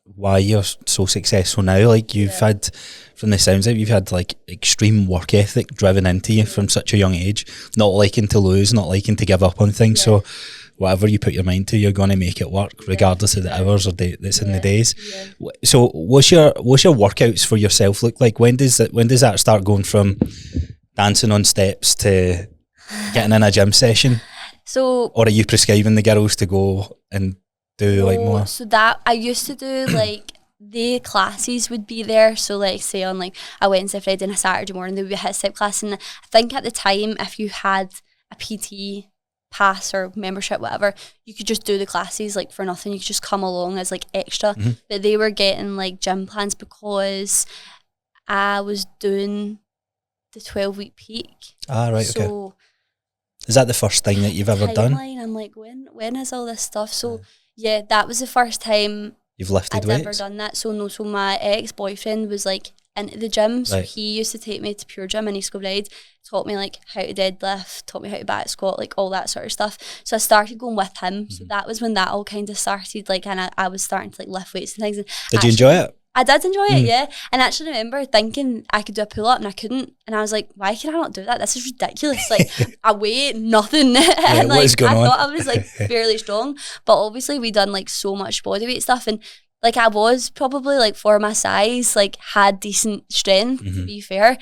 why you're so successful now. Like you've had, from the sounds of it, you've had like extreme work ethic driven into you from such a young age, not liking to lose, not liking to give up on things. So whatever you put your mind to, you're going to make it work regardless of the hours or that's in the days. So what's your workouts for yourself look like? When does that start going from dancing on steps to getting in a gym session? So, or are you prescribing the girls to go and do like more? So that I used to do like the classes would be there. So like say on like a Wednesday, Friday and a Saturday morning there would be a hit step class, and I think at the time if you had a PT pass or membership, whatever, you could just do the classes like for nothing. You could just come along as like extra. But they were getting like gym plans because I was doing the 12-week peak. Right, so okay. Is that the first thing that you've ever done? I'm like, when is all this stuff? So yeah, that was the first time you've lifted weights. I'd ever done that. So no, so my ex-boyfriend was like into the gym, so he used to take me to Pure Gym in East Kilbride, taught me like how to deadlift, taught me how to back squat, like all that sort of stuff. So I started going with him. So that was when that all kind of started, like, and I was starting to like lift weights and things. And did you enjoy it? I did enjoy it, yeah. And I actually remember thinking I could do a pull-up and I couldn't. And I was like, why can I not do that? This is ridiculous. Like, I weigh nothing. And like, I thought I was like fairly strong. But obviously we done like so much bodyweight stuff. And like I was probably like for my size, like had decent strength, to be fair.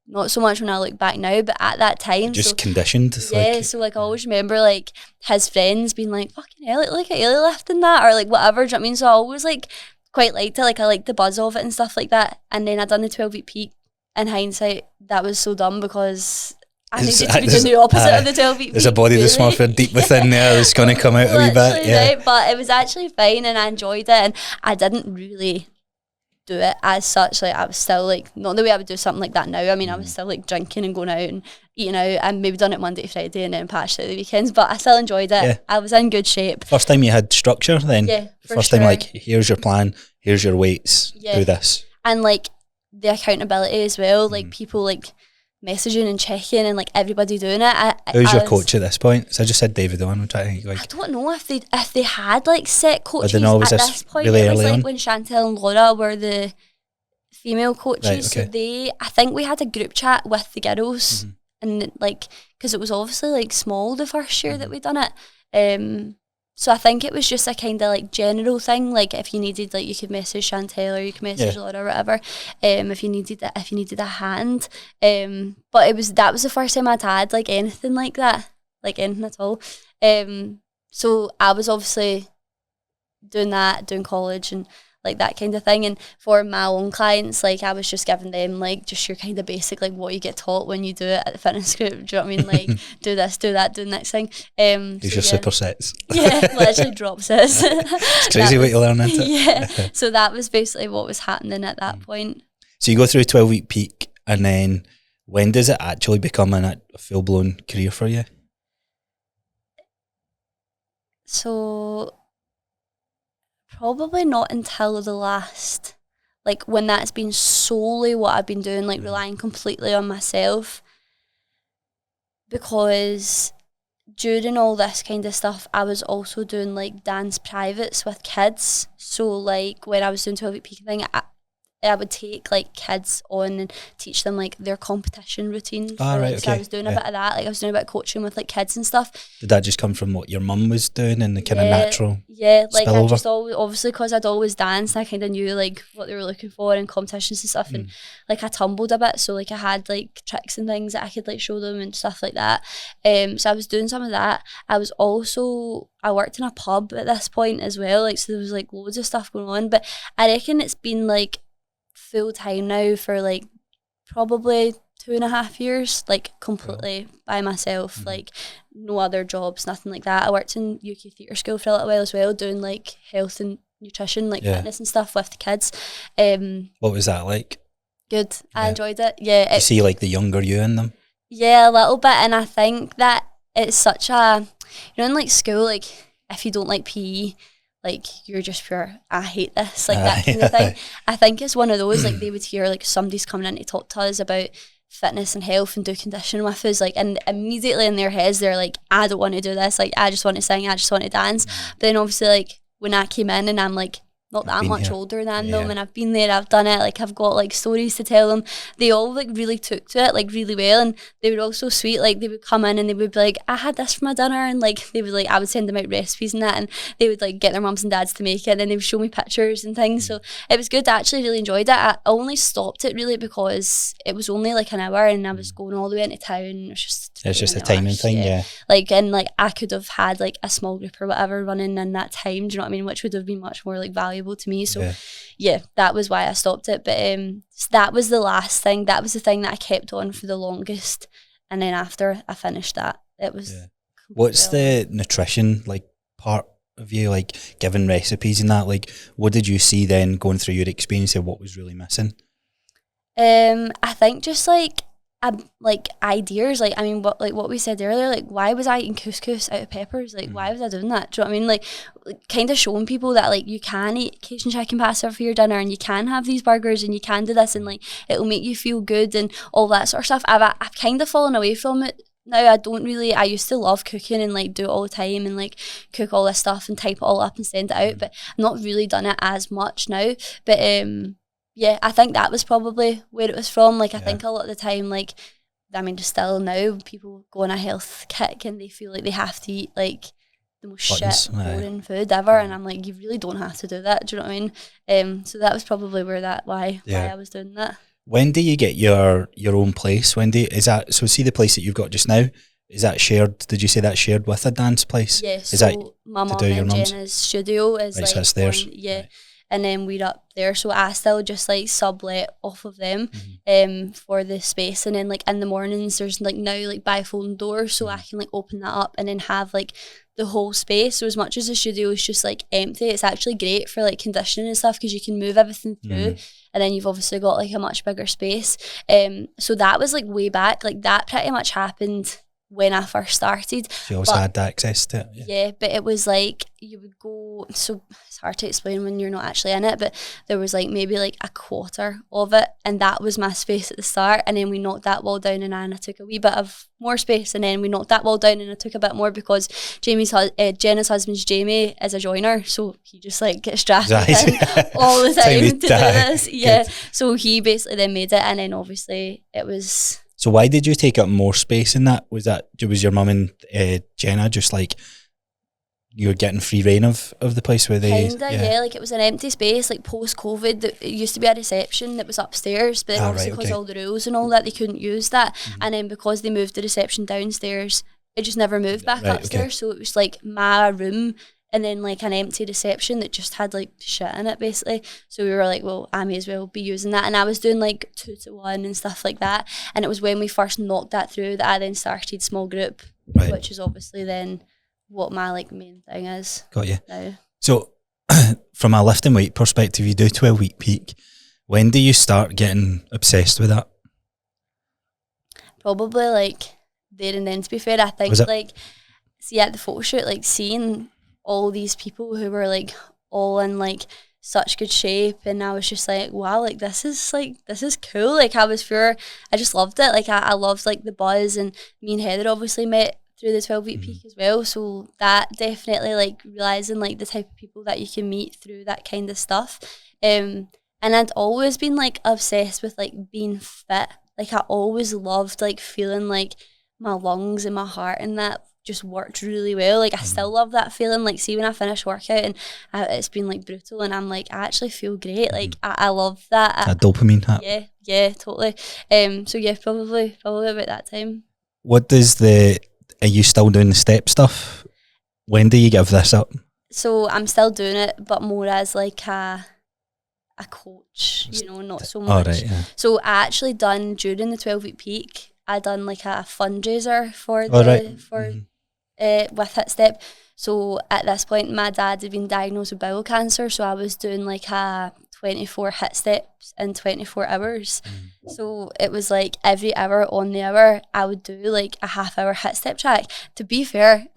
Not so much when I look back now, but at that time. Just conditioned. Yeah, so like I always remember like his friends being like, fucking hell, like Eilidh lifting that or like whatever, do you know what I mean? So I always like quite liked it, like I liked the buzz of it and stuff like that. And then I done the 12-week peak. In hindsight, that was so dumb because I think it should be doing the opposite of the 12-week peak. There's a body dysmorphia deep within there that's going to come out a wee bit. Yeah. Right, but it was actually fine and I enjoyed it, and I didn't really do it as such. Like I was still like, not the way I would do something like that now. I mean, I was still like drinking and going out and eating out, and maybe done it Monday to Friday and then patched out the weekends, but I still enjoyed it. Yeah. I was in good shape. First time you had structure then? Yeah, First time like, here's your plan, here's your weights, do this. And like the accountability as well, like people like messaging and checking and like everybody doing it. Who's your coach at this point? So I just said David Owen. I'm trying to think, like, I don't know if they had like set coaches at this point. Really it was like on? When Chantel and Laura were the female coaches. Right, okay. So I think we had a group chat with the girls, and like because it was obviously like small the first year that we done it. So I think it was just a kind of like general thing. Like if you needed, like you could message Chantel or you could message Laura or whatever. If you needed a hand. But that was the first time I'd had like anything like that, like anything at all. So I was obviously doing college and like that kind of thing. And for my own clients, like I was just giving them like just your kind of basic, like what you get taught when you do it at the fitness group. Do you know what I mean? Like do this, do that, do the next thing. These are supersets. Yeah, literally drop sets. It's crazy what you learn, isn't it? Yeah. So that was basically what was happening at that point. So you go through a 12-week peak, and then when does it actually become a full-blown career for you? So probably not until the last, like when that's been solely what I've been doing, like relying completely on myself. Because during all this kind of stuff, I was also doing like dance privates with kids. So like when I was doing 12-week peak thing, I would take like kids on and teach them like their competition routine. Oh, right, So I was doing a bit of that. Like I was doing a bit of coaching with like kids and stuff. Did that just come from what your mum was doing and the kind of natural? Yeah, like spillover? I just always, obviously because I'd always danced, I kind of knew like what they were looking for in competitions and stuff. And like I tumbled a bit, so like I had like tricks and things that I could like show them and stuff like that. So I was doing some of that. I worked in a pub at this point as well, like so there was like loads of stuff going on. But I reckon it's been like full time now for like probably 2.5 years, like completely by myself, like no other jobs, nothing like that. I worked in UK theatre school for a little while as well, doing like health and nutrition, like fitness and stuff with the kids. What was that like? Good. I enjoyed it. Yeah. You see like the younger you in them? Yeah, a little bit. And I think that it's such a, in like school, like if you don't like PE, like you're just pure, I hate this, like that kind of thing. I think it's one of those, like they would hear like somebody's coming in to talk to us about fitness and health and do conditioning with us, like, and immediately in their heads they're like, I don't want to do this, like I just want to sing, I just want to dance. But then obviously like when I came in and I'm like not that much older than them, and I've been there, I've done it, like I've got like stories to tell them, they all like really took to it like really well. And they were all so sweet, like they would come in and they would be like, I had this for my dinner, and like they would like, I would send them out recipes and that, and they would like get their mums and dads to make it, and then they would show me pictures and things. So it was good. I actually really enjoyed it. I only stopped it really because it was only like an hour and I was going all the way into town. It's just a timing thing, like, and like I could have had like a small group or whatever running in that time, do you know what I mean, which would have been much more like valuable to me. So yeah, that was why I stopped it. But that was the last thing, that was the thing that I kept on for the longest. And then after I finished that, it was what's the nutrition like part of you, like giving recipes and that, like what did you see then going through your experience of what was really missing? I think just like ideas, like I mean what we said earlier, like why was I eating couscous out of peppers, like why was I doing that, do you know what I mean, like kind of showing people that like you can eat Cajun chicken pasta for your dinner and you can have these burgers and you can do this and like it'll make you feel good and all that sort of stuff. I've kind of fallen away from it now. I used to love cooking and like do it all the time and like cook all this stuff and type it all up and send it out, but I've not really done it as much now. But yeah, I think that was probably where it was from. Like, I think a lot of the time, like, I mean, just still now, people go on a health kick and they feel like they have to eat, like, the most shit, boring food ever. And I'm like, you really don't have to do that. Do you know what I mean? So that was probably why I was doing that. When do you get your own place? Is that, so see the place that you've got just now, is that shared, did you say that's shared with a dance place? Yes. Is so that my mum and Jenna's studio is right, like, so that's theirs. Right. And then we're up there, so I still just like sublet off of them for the space. And then like in the mornings there's like now like bifolding doors, so I can like open that up and then have like the whole space. So as much as the studio is just like empty, it's actually great for like conditioning and stuff because you can move everything through, and then you've obviously got like a much bigger space. So that was like way back, like that pretty much happened when I first started. So you also had access to it? Yeah, but it was like you would go, so it's hard to explain when you're not actually in it, but there was like maybe like a quarter of it, and that was my space at the start, and then we knocked that wall down and I took a wee bit of more space, and then we knocked that wall down and I took a bit more because Jenna's husband's Jamie is a joiner, so he just like gets drafted in all the time to do this. Yeah, so he basically then made it, and then obviously it was... So why did you take up more space in that? Was your mum and Jenna just like you were getting free reign of the place where they... Kinda, yeah, like it was an empty space, like post-COVID. It used to be a reception that was upstairs, but then obviously because all the rules and all that, they couldn't use that. And then because they moved the reception downstairs, it just never moved back upstairs. So it was like my room and then like an empty reception that just had like shit in it basically. So we were like, well, I may as well be using that. And I was doing like 2-to-1 and stuff like that. And it was when we first knocked that through that I then started small group, which is obviously then what my like main thing is. Got you. Now. So from a lifting weight perspective, you do 12-week peak. When do you start getting obsessed with that? Probably like there and then, to be fair. I think like, see at the photo shoot, like seeing all these people who were like all in like such good shape, and I was just like, wow, like this is cool. Like I just loved it. Like I loved like the buzz, and me and Heather obviously met through the 12-week peak as well, so that definitely like realising like the type of people that you can meet through that kind of stuff. And And I'd always been like obsessed with like being fit. Like I always loved like feeling like my lungs and my heart and that just worked really well. Like I still love that feeling. Like see when I finish workout and it's been like brutal and I'm like, I actually feel great. Like I love that. A dopamine hit. Yeah, totally. So yeah, probably about that time. What does are you still doing the step stuff? When do you give this up? So I'm still doing it, but more as like a coach, you know, not so much. Right, yeah. So I actually done during the 12-week peak, I done like a fundraiser for with HitStep. So at this point, my dad had been diagnosed with bowel cancer, so I was doing like a 24 hit steps in 24 hours. So it was like every hour on the hour, I would do like a half-hour hit step track. To be fair,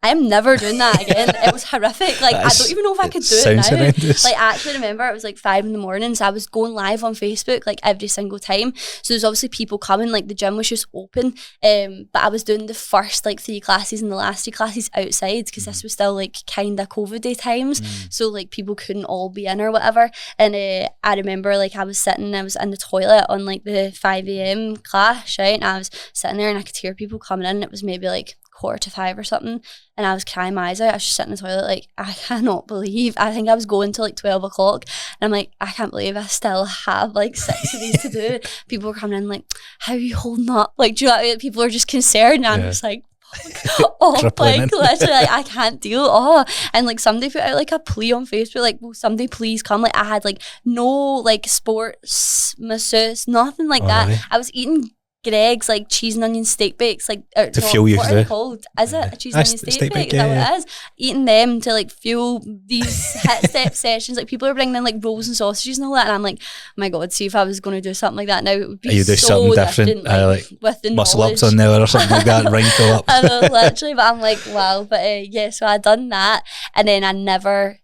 I'm never doing that again. It was horrific. Like I don't even know if I could do it now. Horrendous. Like I actually remember it was like 5 a.m, so I was going live on Facebook like every single time. So there's obviously people coming, like the gym was just open. But I was doing the first like 3 classes and the last 3 classes outside because this was still like kind of COVID-y times. So like people couldn't all be in or whatever. And I remember like I was in the toilet on like the 5 a.m. class, right? And I was sitting there and I could hear people coming in. It was maybe like 4:45 or something, and I was crying my eyes out. I was just sitting in the toilet like, I cannot believe, I think I was going till like 12 o'clock and I'm like, I can't believe I still have like 6 of these to do. People were coming in like, how are you holding up? Like, do you know what I mean? People are just concerned and I'm just like, oh, like literally like I can't deal. And like somebody put out like a plea on Facebook, like, will somebody please come? Like I had like no like sports masseuse, nothing like that. Really? I was eating Greg's like cheese and onion steak bakes, like to fuel you. What are they called? Is it a cheese and onion steak bake? Is that what it is? Eating them to like fuel these hit step sessions. Like people are bringing in like rolls and sausages and all that, and I'm like, oh my god, see if I was going to do something like that now, it would be you do so something different, like with the muscle knowledge. ups on there or something like that, wrinkle up. I know, literally, but I'm like, wow. But yeah, so I done that, and then I never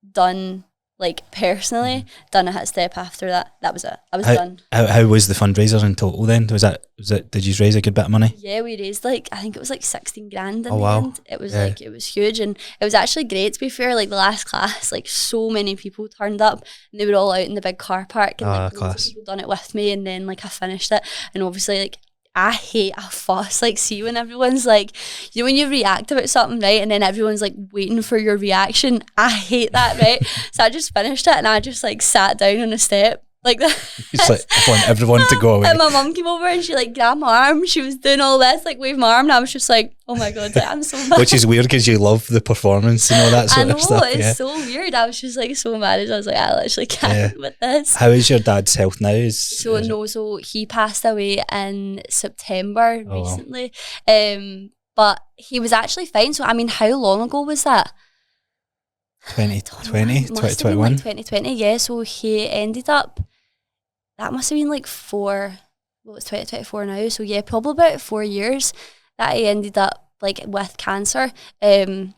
done like personally done a hit step after that. That was it. I was done. How was the fundraiser in total then? Was it did you raise a good bit of money? Yeah, we raised like, I think it was like 16 grand in the end. It was like, it was huge, and it was actually great to be fair. Like the last class, like so many people turned up and they were all out in the big car park and like loads of people done it with me, and then like I finished it, and obviously like I hate a fuss. Like, see when everyone's like, you know, when you react about something, right, and then everyone's like waiting for your reaction. I hate that, right? So I just finished it and I just like sat down on a step like that. It's like I want everyone to go away. And my mum came over and she like grabbed my arm. She was doing all this, like wave my arm, and I was just like, oh my god, like, I'm so mad. Which is weird because you love the performance and all that sort of stuff. It's so weird. I was just like so mad. I was like, I literally can't with this. How is your dad's health now? So he passed away in September recently. But he was actually fine. So I mean, how long ago was that? 2020, 2021? Like 2020, yeah. So he ended up, that must have been like it's 2024 now. So yeah, probably about 4 years that he ended up like with cancer. He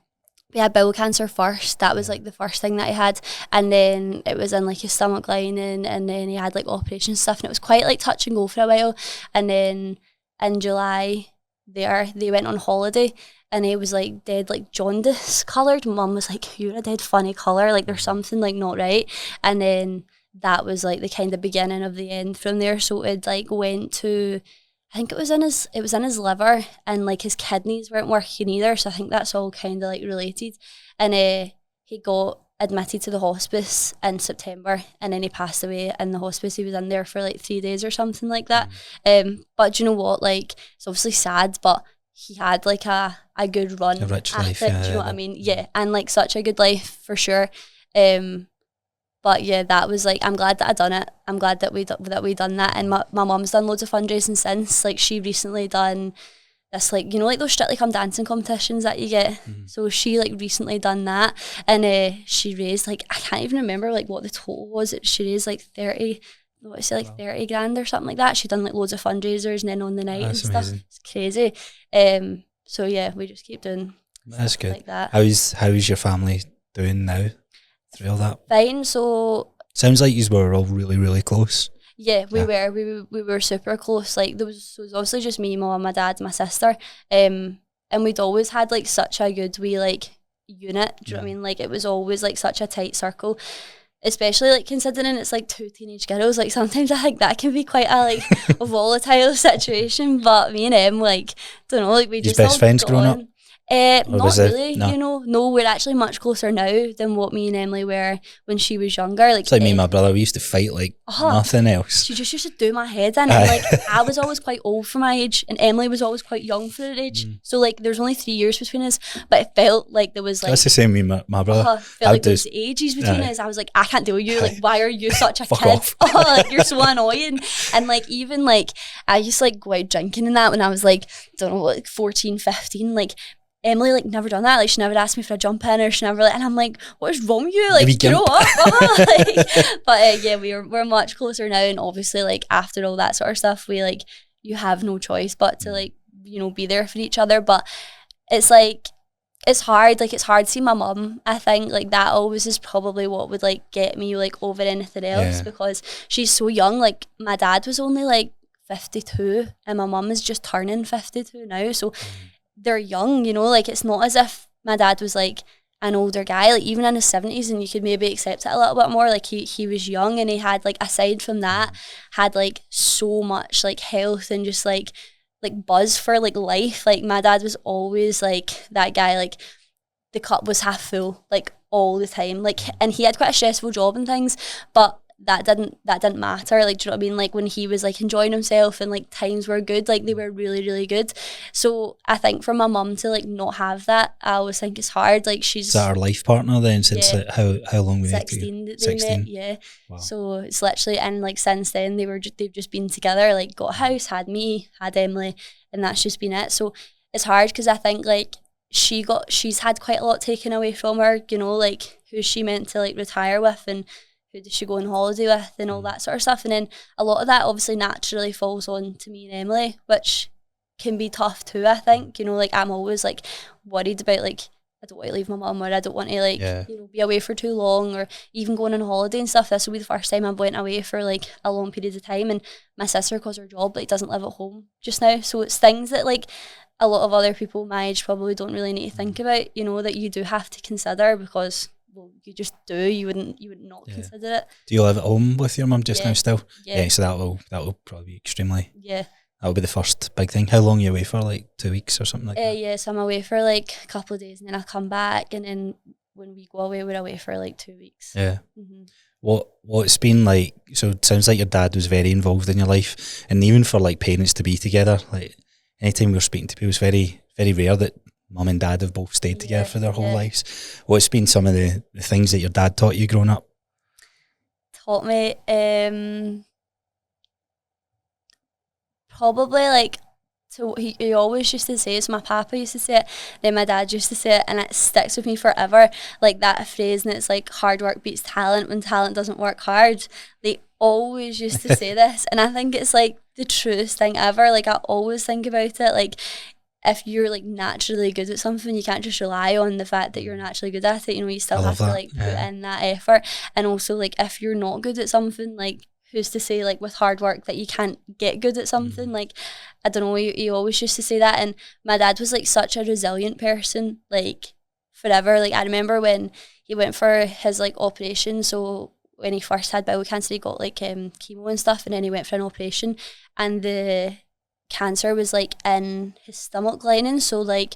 had bowel cancer first. That was like the first thing that he had, and then it was in like his stomach lining, and then he had like operation stuff, and it was quite like touch and go for a while. And then in July they went on holiday, and he was like dead like jaundice coloured. Mum was like, you're a dead funny colour, like there's something like not right. And then that was like the kind of beginning of the end from there. So it like went to, I think it was in his liver, and like his kidneys weren't working either. So I think that's all kind of like related. And he got admitted to the hospice in September, and then he passed away in the hospice. He was in there for like 3 days or something like that. But do you know what? Like, it's obviously sad, but he had like a good run. A rich life, do you know what I mean? Yeah, and like such a good life for sure. But yeah, that was like, I'm glad that I done it. I'm glad that we done that. And my mum's done loads of fundraising since. Like she recently done this, like, you know, like those Strictly Come Dancing competitions that you get. So she like recently done that, and she raised like, I can't even remember like what the total was. She raised like 30 grand or something like that. She done like loads of fundraisers and then on the night and stuff. It's crazy. So yeah, we just keep doing that's good like that. How's your family doing now through all that? Fine. So sounds like you were all really, really close. Yeah, we were super close. Like there was obviously just me, my mum, my dad, my sister, and we'd always had like such a good wee like unit. Do you know what I mean? Like it was always like such a tight circle. especially like considering it's like 2 teenage girls, like sometimes I think that can be quite a like a volatile situation. But me and em, like, don't know, like we just best friends growing up? Not really, you know. No, we're actually much closer now than what me and Emily were when she was younger. Like, it's like me and my brother, we used to fight like nothing else. She just used to do my head in. And like, I was always quite old for my age, and Emily was always quite young for her age. So like, there's only 3 years between us, but it felt like there was like, that's the same with my brother. Felt like there was ages between us. I was like, I can't deal with you. Like, why are you such a kid? Like, you're so annoying. And like, even like, I used to like go out drinking and that when I was like, don't know, like 14, 15, like. Emily like never done that. Like, she never asked me for a jump in, or she never like, and I'm like, what is wrong with you? Like, grow up. Like, but yeah, we're much closer now, and obviously like after all that sort of stuff, we like, you have no choice but to like, you know, be there for each other. But it's like, it's hard. Like, it's hard seeing my mum. I think like that always is probably what would like get me like over anything else, because she's so young. Like, my dad was only like 52, and my mum is just turning 52 now. So they're young, you know, like it's not as if my dad was like an older guy, like even in his 70s, and you could maybe accept it a little bit more. Like he was young, and he had like, aside from that, had like so much like health and just like buzz for like life. Like, my dad was always like that guy, like the cup was half full like all the time. Like, and he had quite a stressful job and things, but that didn't matter. Like, do you know what I mean? Like, when he was like enjoying himself and like times were good, like they were really, really good. So I think for my mum to like not have that, I always think it's hard. Like, she's... Is that our life partner then since like how long we 16 that they met, yeah. Wow. So it's literally, and like since then they've just been together, like got a house, had me, had Emily, and that's just been it. So it's hard because I think like she's had quite a lot taken away from her, you know, like who's she meant to like retire with, and who does she go on holiday with, and all that sort of stuff. And then a lot of that obviously naturally falls on to me and Emily, which can be tough too, I think. You know, like I'm always like worried about like, I don't want to leave my mum, or I don't want to like, you know, be away for too long, or even going on holiday and stuff. This will be the first time I went away for like a long period of time, and my sister, because her job like doesn't live at home just now. So it's things that like a lot of other people my age probably don't really need to think about, you know, that you do have to consider, because well, you just do. You would not consider it. Do you live at home with your mum just now still? Yeah. So that will probably be extremely. Yeah. That will be the first big thing. How long are you away for? Like 2 weeks or something like that? Yeah. So I'm away for like a couple of days, and then I come back, and then when we go away, we're away for like 2 weeks. Yeah. Mm-hmm. What's been like? So it sounds like your dad was very involved in your life, and even for like parents to be together, like anytime we're speaking to people, it's very, very rare that mum and dad have both stayed together for their whole lives. What's been some of the things that your dad taught you growing up? Taught me probably like, so he always used to say, so my papa used to say it, then my dad used to say it, and it sticks with me forever, like that phrase, and it's like, hard work beats talent when talent doesn't work hard. They always used to say this, and I think it's like the truest thing ever. Like, I always think about it, like if you're like naturally good at something, you can't just rely on the fact that you're naturally good at it. You know, you still have to like put in that effort. And also, like, if you're not good at something, like, who's to say like with hard work that you can't get good at something? Like, I don't know, he always used to say that. And my dad was like such a resilient person, like forever. Like, I remember when he went for his like operation, so when he first had bowel cancer, he got like chemo and stuff, and then he went for an operation, and the cancer was like in his stomach lining. So like,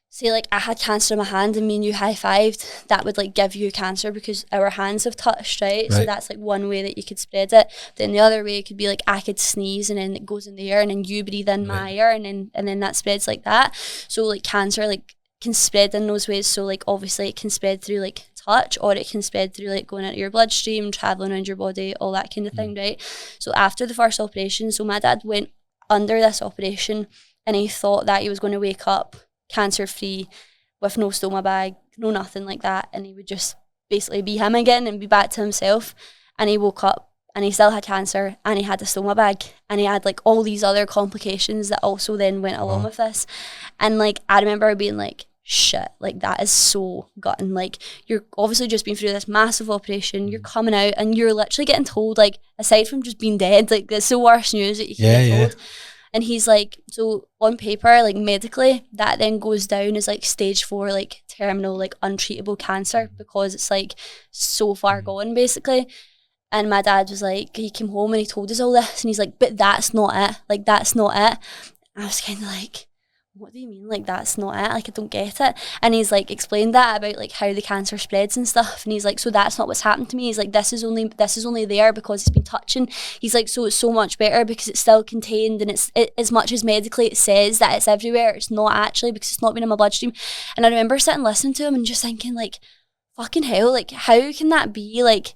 say like I had cancer in my hand and me and you high-fived, that would like give you cancer because our hands have touched, right? So that's like one way that you could spread it. Then the other way could be like, I could sneeze and then it goes in the air, and then you breathe in my air, and then that spreads like that. So like cancer like can spread in those ways. So like obviously it can spread through like touch, or it can spread through like going into your bloodstream, traveling around your body, all that kind of thing, right? So after the first operation, so my dad went under this operation, and he thought that he was going to wake up cancer free with no stoma bag, no nothing like that, and he would just basically be him again and be back to himself. And he woke up and he still had cancer, and he had a stoma bag, and he had like all these other complications that also then went along with this. And like, I remember being like, shit, like that is so gutting. Like, you're obviously just been through this massive operation, you're coming out and you're literally getting told, like, aside from just being dead, like that's the worst news that you can get told. And he's like, so on paper, like medically, that then goes down as like stage 4, like terminal, like untreatable cancer because it's like so far gone basically. And my dad was like, he came home and he told us all this and he's like, but that's not it. Like, that's not it. And I was kind of like, what do you mean? Like, that's not it? Like, I don't get it. And he's like explained that about like how the cancer spreads and stuff. And he's like, so that's not what's happened to me. He's like, this is only there because it's been touching. He's like, so it's so much better because it's still contained and as much as medically it says that it's everywhere, it's not actually because it's not been in my bloodstream. And I remember sitting listening to him and just thinking like, fucking hell, like how can that be like,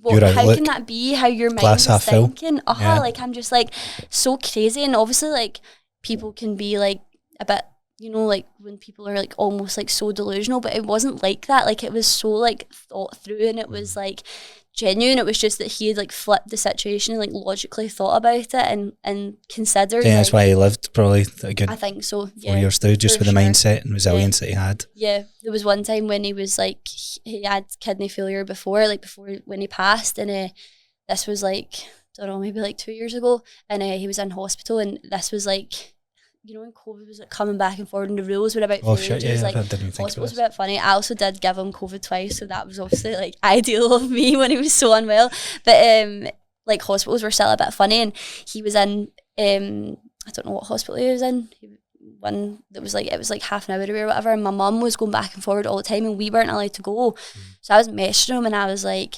how can that be how your mind is thinking? Like I'm just like so crazy. And obviously like people can be like a bit, you know, like when people are like almost like so delusional, but it wasn't like that. Like it was so like thought through and it was like genuine. It was just that he had like flipped the situation and like logically thought about it and considered. Yeah, that's why he lived probably a good, I think so, 4 years through, just with the mindset and resilience that he had. Yeah, there was one time when he was like, he had kidney failure before when he passed, and this was like, I don't know, maybe like 2 years ago, and he was in hospital, and this was like, you know, when COVID was like coming back and forward and the rules were about ages, like hospital was a bit funny. I also did give him COVID twice, so that was obviously like ideal of me when he was so unwell. But like hospitals were still a bit funny, and he was in I don't know what hospital he was in. One that was like, it was like half an hour away or whatever, and my mum was going back and forward all the time and we weren't allowed to go. So I was messaging him and I was like,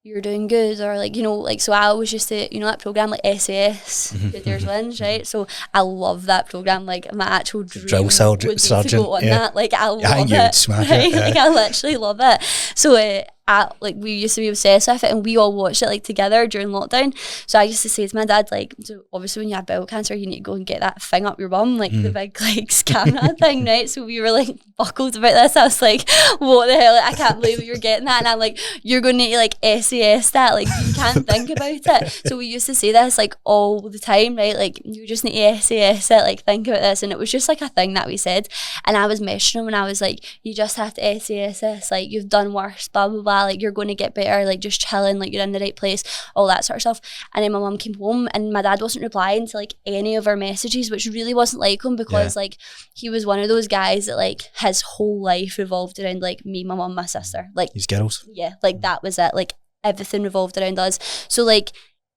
you're doing good, or like, you know, like, so I always used to, you know, that program like SAS, Good Years Wins, right? So I love that program. Like my actual dream drill would be to go on that. Like I love it. Smash right? it. Like I literally love it. So like we used to be obsessed with it and we all watched it like together during lockdown. So I used to say to my dad, like, so obviously when you have bowel cancer you need to go and get that thing up your bum, like the big like scanner thing, right? So we were like buckled about this. I was like, what the hell, like, I can't believe you're getting that. And I'm like, you're going to need to like SAS that, like you can't think about it. So we used to say this like all the time, right? Like you just need to SAS it, like think about this. And it was just like a thing that we said. And I was messaging him and I was like, you just have to SAS this, like you've done worse, blah blah blah, like you're going to get better, like just chilling, like you're in the right place, all that sort of stuff. And then my mum came home and my dad wasn't replying to like any of our messages, which really wasn't like him because like he was one of those guys that like his whole life revolved around like me, my mum, my sister, like these girls. Yeah, like that was it, like everything revolved around us. So like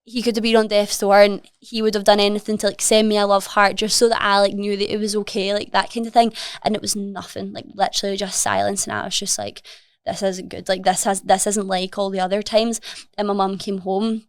he could have been on death's door and he would have done anything to like send me a love heart just so that I like knew that it was okay, like that kind of thing. And it was nothing, like literally just silence. And I was just like, this isn't good, like this isn't like all the other times. And my mum came home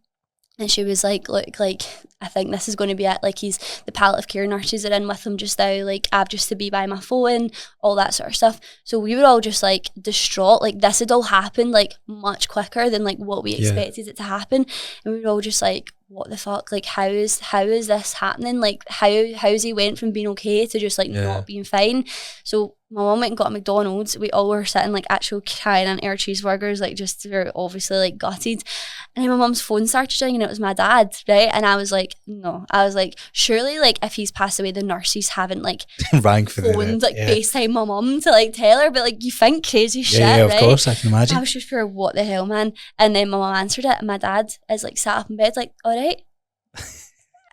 and she was like, look, like I think this is going to be it, like the palliative care nurses are in with him just now, like I've just to be by my phone, all that sort of stuff. So we were all just like distraught, like this had all happened like much quicker than like what we expected it to happen. And we were all just like, what the fuck, like how is this happening, like how's he went from being okay to just like not being fine. So my mum went and got a McDonald's. We all were sitting like actual crying on our cheeseburgers, like just we're obviously like gutted. And then my mum's phone started ringing and it was my dad, right? And I was like, no, I was like, surely like if he's passed away the nurses haven't like rang for phoned like FaceTime my mum to like tell her, but like you think crazy shit, of right? course, I can imagine. I was just for what the hell, man. And then my mum answered it and my dad is like sat up in bed like, all right.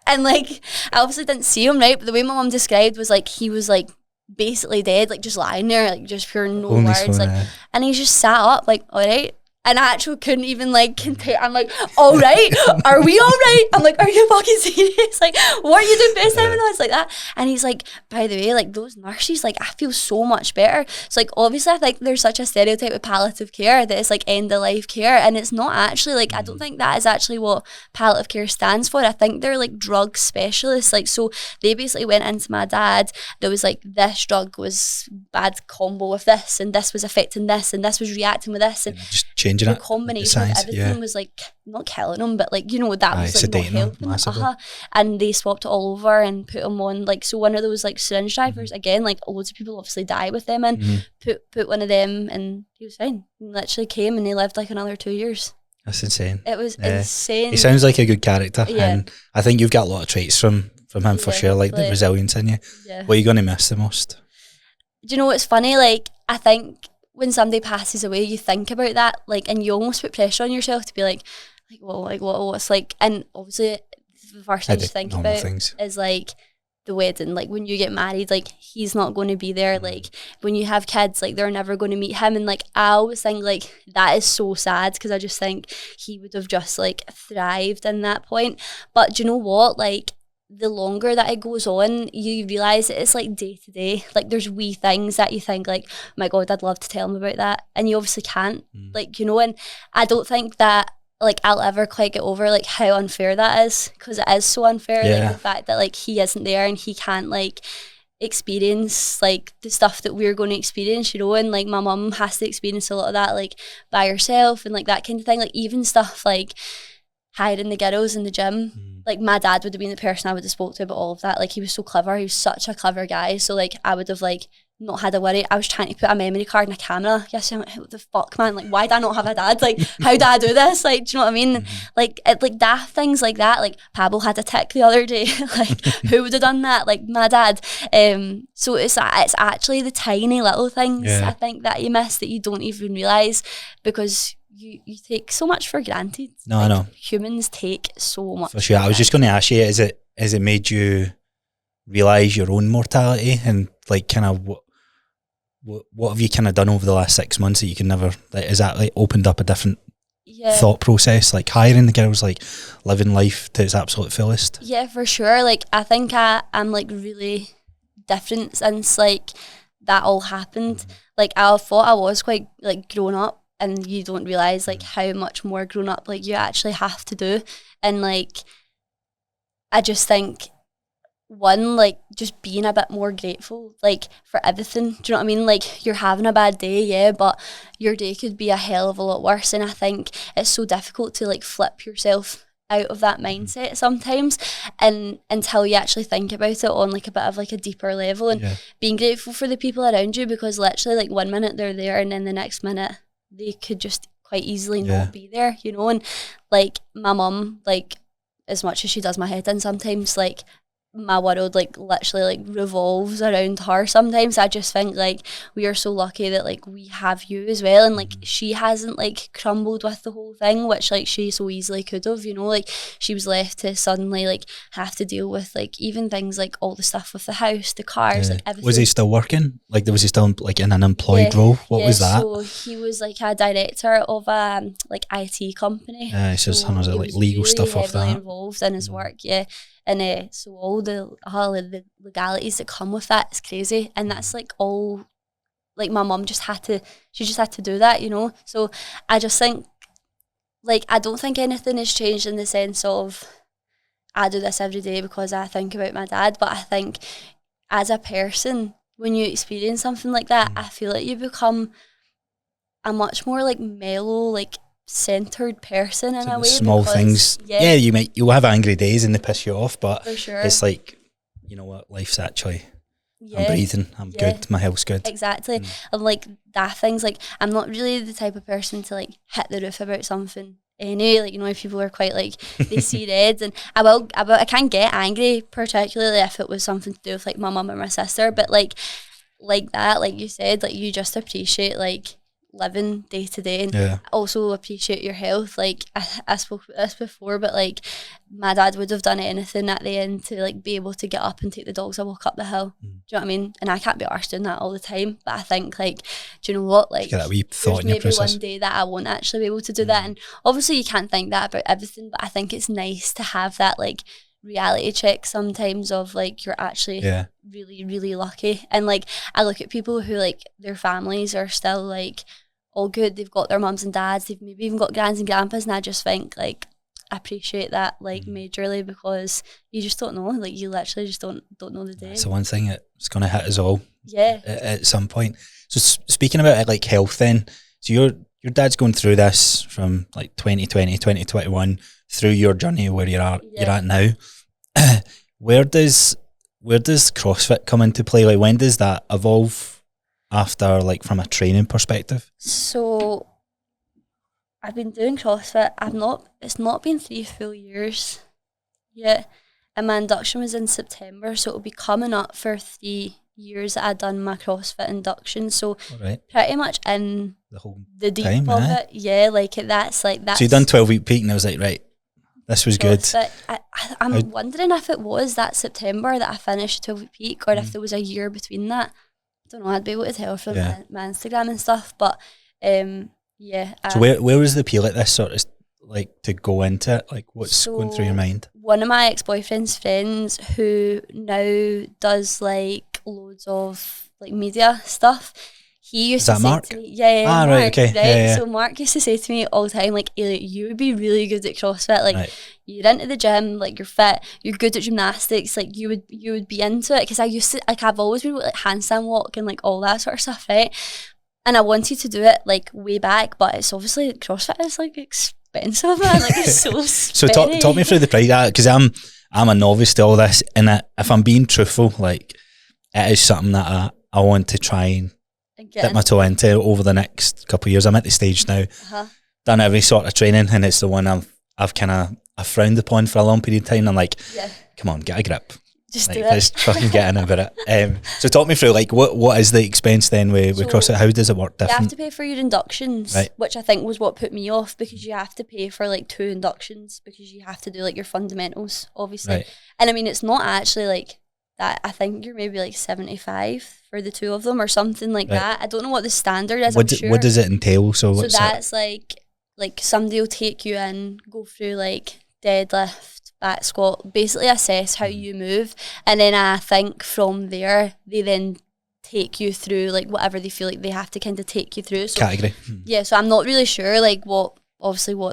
And like I obviously didn't see him, right? But the way my mum described was like he was like basically dead, like just lying there, like just pure no Only words, like, and he just sat up like, all right. And I actually couldn't even like contain. I'm like, all right, are we all right? I'm like, are you fucking serious? Like, what are you doing best time? And I was like that. And he's like, by the way, like those nurses, like I feel so much better. It's like, obviously I think there's such a stereotype with palliative care that it's like end of life care. And it's not actually, like, I don't think that is actually what palliative care stands for. I think they're like drug specialists. Like, so they basically went into my dad. There was like, this drug was bad combo with this and this was affecting this and this was reacting with this. And just changing the combination of everything was like not killing him, but like, you know, that was like not helping. And they swapped it all over and put him on like, so one of those like syringe drivers, again, like loads of people obviously die with them, and put one of them and he was fine. He literally came and he lived like another 2 years. That's insane. It was insane. He sounds like a good character, and I think you've got a lot of traits from him for sure, like the resilience in you. What are you going to miss the most? Do you know what's funny? Like I think when somebody passes away, you think about that, like, and you almost put pressure on yourself to be like, well, like what's like, and obviously the first thing to think about is like, the wedding, like when you get married, like he's not going to be there. Like when you have kids, like they're never going to meet him. And like I always think like that is so sad, because I just think he would have just like thrived in that point. But do you know what, like the longer that it goes on, you realise that it's like day to day. Like there's wee things that you think like, oh my God, I'd love to tell him about that, and you obviously can't. Like, you know, and I don't think that like I'll ever quite get over like how unfair that is, because it is so unfair. Like the fact that like he isn't there and he can't like experience like the stuff that we're going to experience, you know, and like my mum has to experience a lot of that like by herself and like that kind of thing. Like even stuff like hiring the girls in the gym, like my dad would have been the person I would have spoke to about all of that. Like he was so clever, he was such a clever guy, so like I would have like not had a worry. I was trying to put a memory card in a camera yesterday. I'm like, what the fuck, man? Like, why do I not have a dad? Like, how do I do this? Like, do you know what I mean? Like, like daft things like that. Like, Pablo had a tick the other day. Like, who would have done that? Like, my dad. So it's actually the tiny little things I think that you miss, that you don't even realise, because you take so much for granted. No, like, I know. Humans take so much for sure. I was just going to ask you, has it made you realise your own mortality, and like kind of what have you kind of done over the last 6 months that you can never, like, is that like opened up a different thought process, like hiring the girls, like living life to its absolute fullest? Yeah, for sure. Like I think I'm like really different since like that all happened. Like I thought I was quite like grown up, and you don't realise like how much more grown up like you actually have to do. And like I just think, one, like just being a bit more grateful like for everything. Do you know what I mean? Like you're having a bad day, but your day could be a hell of a lot worse, and I think it's so difficult to like flip yourself out of that mindset sometimes, and until you actually think about it on like a bit of like a deeper level, and being grateful for the people around you, because literally like 1 minute they're there and then the next minute they could just quite easily not be there, you know. And like my mum, like as much as she does my head in sometimes, like my world like literally like revolves around her sometimes. I just think like we are so lucky that like we have you as well, and like she hasn't like crumbled with the whole thing, which like she so easily could have, you know. Like she was left to suddenly like have to deal with like even things like all the stuff with the house, the cars, like everything. Was he still working? Like was he still like in an employed role? What was that? So he was like a director of a like IT company. So some of the like legal really stuff off that. Involved in his work, and so all the legalities that come with that is crazy, and that's like all like my mum just had to do that, you know. So I just think like I don't think anything has changed in the sense of I do this every day because I think about my dad, but I think as a person, when you experience something like that, I feel like you become a much more like mellow, like centered person in a way. Small things, you'll have angry days and they piss you off, but for sure, it's like, you know what, life's actually, I'm breathing, I'm good, my health's good. Exactly. And like that things, like I'm not really the type of person to like hit the roof about something anyway. Like, you know, if people are quite like they see red, and I can get angry, particularly if it was something to do with like my mum or my sister, but like that, like you said, like you just appreciate like living day to day, and also appreciate your health. Like I spoke about this before, but like my dad would have done anything at the end to like be able to get up and take the dogs a walk up the hill. Do you know what I mean? And I can't be arsed doing that all the time, but I think like, do you know what, like that wee thought in your maybe one day that I won't actually be able to do that. And obviously you can't think that about everything, but I think it's nice to have that like reality check sometimes of like you're actually really, really lucky. And like I look at people who like their families are still like all good, they've got their mums and dads, they've maybe even got grands and grandpas, and I just think like I appreciate that like majorly, because you just don't know, like you literally just don't know the day. It's the one thing that's going to hit us all at some point. So speaking about it, like health then, so your dad's going through this from like 2020 2021 through your journey where you're at now. Where does CrossFit come into play? Like when does that evolve after, like from a training perspective? So I've been doing CrossFit. It's not been 3 full years yet, and my induction was in September, so it'll be coming up for 3 years that I've done my CrossFit induction. So pretty much in the deep time, of it. Yeah, like that's like that. So you done 12-week peak, and I was like, right, This was good. I'm wondering if it was that September that I finished 12-week peak, or if there was a year between that. I don't know. I'd be able to tell from my Instagram and stuff, but So where was the appeal at this sort of like to go into it? Like what's going through your mind? One of my ex-boyfriend's friends who now does like loads of like media stuff, he used to say Mark? to me, Mark, right, okay. right? Yeah. So Mark used to say to me all the time, like, Eilidh, you would be really good at CrossFit. Like, you're into the gym, like, you're fit, you're good at gymnastics, like, you would be into it. Because I used to, like, I've always been like handstand walk and like all that sort of stuff, right? And I wanted to do it like way back, but it's obviously CrossFit is like expensive, man. Like, it's so So talk me through the price, because I'm a novice to all this, and if I'm being truthful, like, it is something that I want to try and dip my toe into over the next couple of years. I'm at the stage now, done every sort of training, and it's the one I've kind of frowned upon for a long period of time. I'm like, come on, get a grip. Just like, do it. Just fucking get in about it. So talk me through, like, what is the expense then with CrossFit? How does it work different? You have to pay for your inductions, which I think was what put me off, because you have to pay for like 2 inductions, because you have to do like your fundamentals, obviously. And I mean, it's not actually like that. I think you're maybe like 75 for the 2 of them or something like that. I don't know what the standard is. What does it entail? So that's like somebody will take you in, go through like deadlift, back squat, basically assess how you move, and then I think from there they then take you through like whatever they feel like they have to kind of take you through. So, category. Yeah, so I'm not really sure like what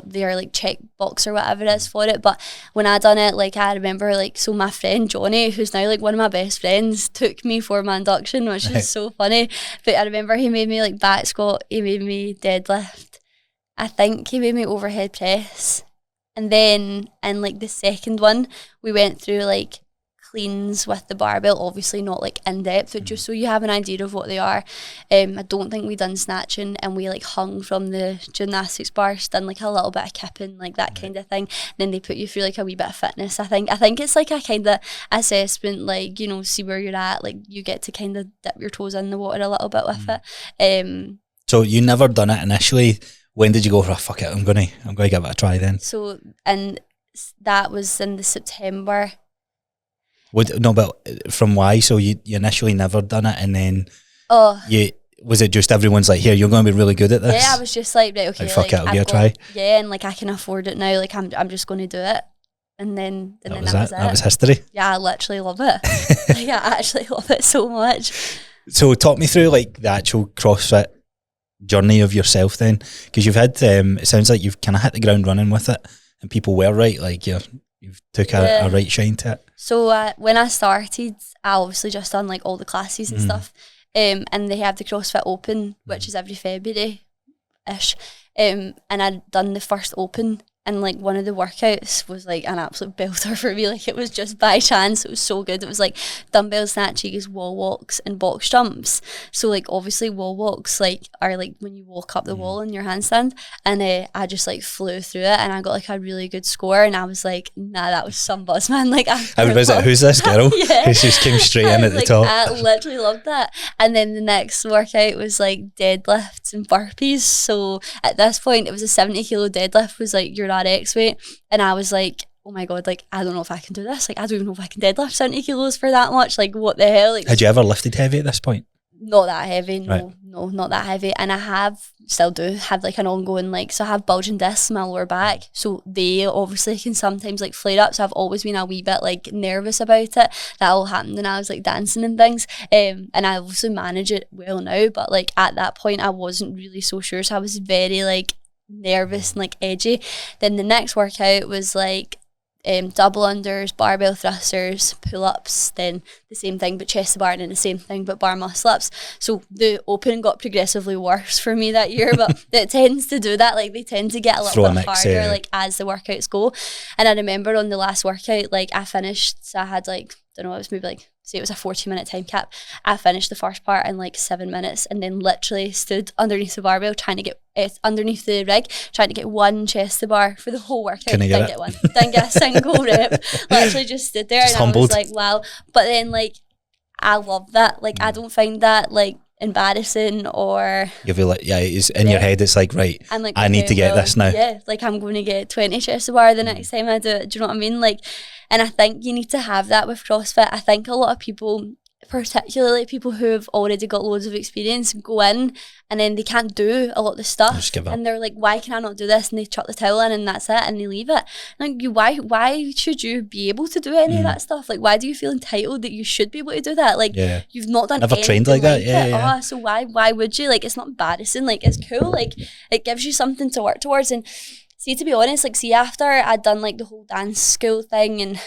their like check box or whatever it is for it, but when I done it, like I remember like, so my friend Johnny, who's now like one of my best friends, took me for my induction, which is so funny. But I remember he made me like back squat, he made me deadlift, I think he made me overhead press, and then in like the second one we went through like cleans with the barbell, obviously not like in depth, but just so you have an idea of what they are. I don't think we done snatching, and we like hung from the gymnastics bars, done like a little bit of kipping, like that kind of thing. And then they put you through like a wee bit of fitness. I think it's like a kind of assessment, like, you know, see where you're at, like you get to kind of dip your toes in the water a little bit with it. So you never done it initially. When did you go for fuck it, I'm gonna give it a try then? So, and that was in the September. But from why? So you initially never done it, and then was it just everyone's like, here, you're going to be really good at this? Yeah, I was just like, right, okay, like, fuck it, I'll give it a try. Yeah, and like I can afford it now. Like I'm just going to do it, and then that was it. That was history. Yeah, I literally love it. Like, I actually love it so much. So talk me through like the actual CrossFit journey of yourself then, because you've had it sounds like you've kind of hit the ground running with it, and people were right, like you've took a right shine to it. So when I started, I obviously just done like all the classes and stuff, and they have the CrossFit Open, which is every February ish, and I'd done the first Open, and like one of the workouts was like an absolute belter for me. Like it was just by chance. It was so good. It was like dumbbell snatches, wall walks, and box jumps. So like obviously wall walks like are like when you walk up the wall in your handstand, and I just like flew through it, and I got like a really good score, and I was like, nah, that was some buzz, man. Like I was like, who's this girl? Who just came straight in at the top. I literally loved that. And then the next workout was like deadlifts and burpees. So at this point, it was a 70 kilo deadlift was like your RX weight, and I was like, oh my god, like I don't know if I can do this, like I don't even know if I can deadlift 70 kilos for that much, like what the hell. Like, had you ever lifted heavy at this point? Not that heavy, no, right. No, not that heavy. And I still do have like an ongoing, like, so I have bulging discs in my lower back, so they obviously can sometimes like flare up, so I've always been a wee bit like nervous about it. That all happened when I was like dancing and things, and I obviously manage it well now, but like at that point I wasn't really so sure, so I was very like nervous and like edgy. Then the next workout was like double unders, barbell thrusters, pull-ups, then the same thing but chest to bar, and the same thing but bar muscle ups. So the Open got progressively worse for me that year, but it tends to do that, like they tend to get a little bit harder like as the workouts go. And I remember on the last workout, like I finished, so I had like, I don't know, it was maybe like, say it was a 40-minute time cap. I finished the first part in like 7 minutes, and then literally stood underneath the barbell trying to get underneath the rig, trying to get one chest to bar for the whole workout. Didn't get one. Didn't get a single rep. Literally just stood there, just and humbled. I was like, wow. But then like I love that. Like I don't find that like embarrassing or you feel like it's in your head, it's like, right, I'm like, I need to get this now. Yeah, like I'm going to get 20 chest to bar the next time I do it. Do you know what I mean? Like, and I think you need to have that with CrossFit. I think a lot of people, particularly people who have already got loads of experience, go in and then they can't do a lot of the stuff, just give up. And they're like, why can I not do this? And they chuck the towel in and that's it, and they leave it. Like, why should you be able to do any of that stuff? Like, why do you feel entitled that you should be able to do that? Like, you've not done never trained like that. Oh, so why would you? Like, it's not embarrassing. Like, it's cool. Like, it gives you something to work towards. And see, to be honest, like, see, after I'd done like the whole dance school thing and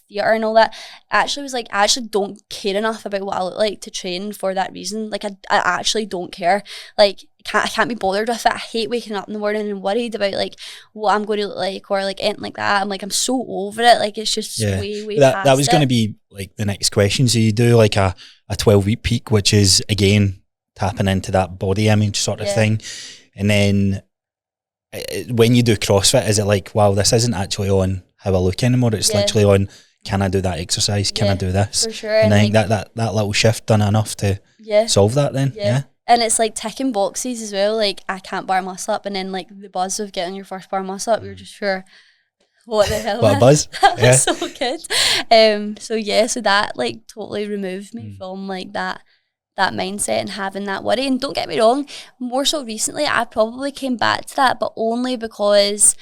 theatre and all that, I actually don't care enough about what I look like to train for that reason. Like, I actually don't care. Like, I can't be bothered with it. I hate waking up in the morning and worried about like what I'm going to look like or like anything like that. I'm so over it. Like, it's just way past that was going to it. be like the next question. So you do like a 12-week peak, which is again tapping into that body image sort of thing, and then when you do CrossFit, is it like, wow, this isn't actually on how I look anymore? It's literally on, can I do that exercise? Can I do this? For sure. And I think that little shift done enough to solve that then. Yeah. And it's like ticking boxes as well. Like, I can't bar muscle up, and then like the buzz of getting your first bar muscle up, you're just sure, what the hell? What a buzz. That was so good. So that like totally removed me from like that mindset and having that worry. And don't get me wrong, more so recently I probably came back to that, but only because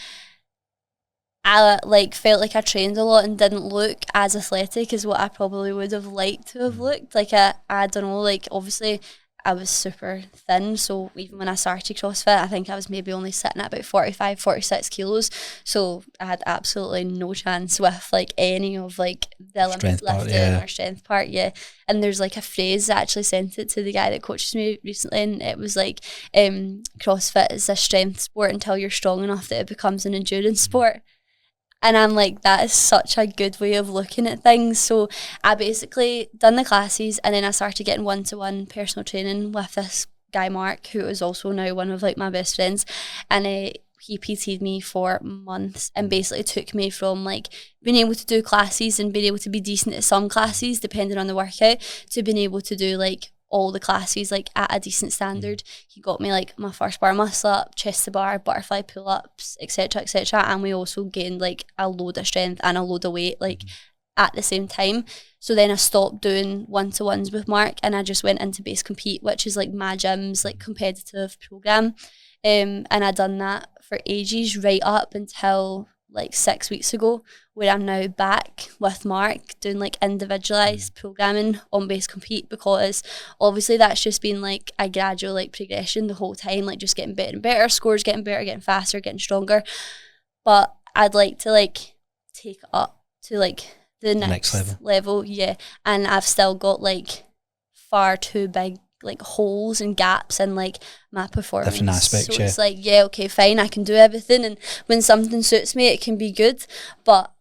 I like felt like I trained a lot and didn't look as athletic as what I probably would have liked to have looked. Like, I don't know, like, obviously I was super thin, so even when I started CrossFit, I think I was maybe only sitting at about 45, 46 kilos, so I had absolutely no chance with like any of like the Olympic lifting or strength part. And there's like a phrase, I actually sent it to the guy that coaches me recently, and it was like, CrossFit is a strength sport until you're strong enough that it becomes an endurance sport. And I'm like, that is such a good way of looking at things. So I basically done the classes, and then I started getting one-to-one personal training with this guy, Mark, who is also now one of like my best friends. And he PT'd me for months and basically took me from like being able to do classes and being able to be decent at some classes depending on the workout to being able to do like all the classes like at a decent standard. He got me like my first bar muscle up, chest to bar, butterfly pull-ups, etc., and we also gained like a load of strength and a load of weight like at the same time. So then I stopped doing one-to-ones with Mark, and I just went into Base Compete, which is like my gym's like competitive program, and I done that for ages right up until like 6 weeks ago, where I'm now back with Mark doing like individualized programming on Base Compete, because obviously that's just been like a gradual like progression the whole time, like just getting better and better, scores getting better, getting faster, getting stronger. But I'd like to like take it up to like the next level. And I've still got like far too big like holes and gaps in like my performance. Different aspects, so it's like, okay, fine, I can do everything, and when something suits me it can be good, but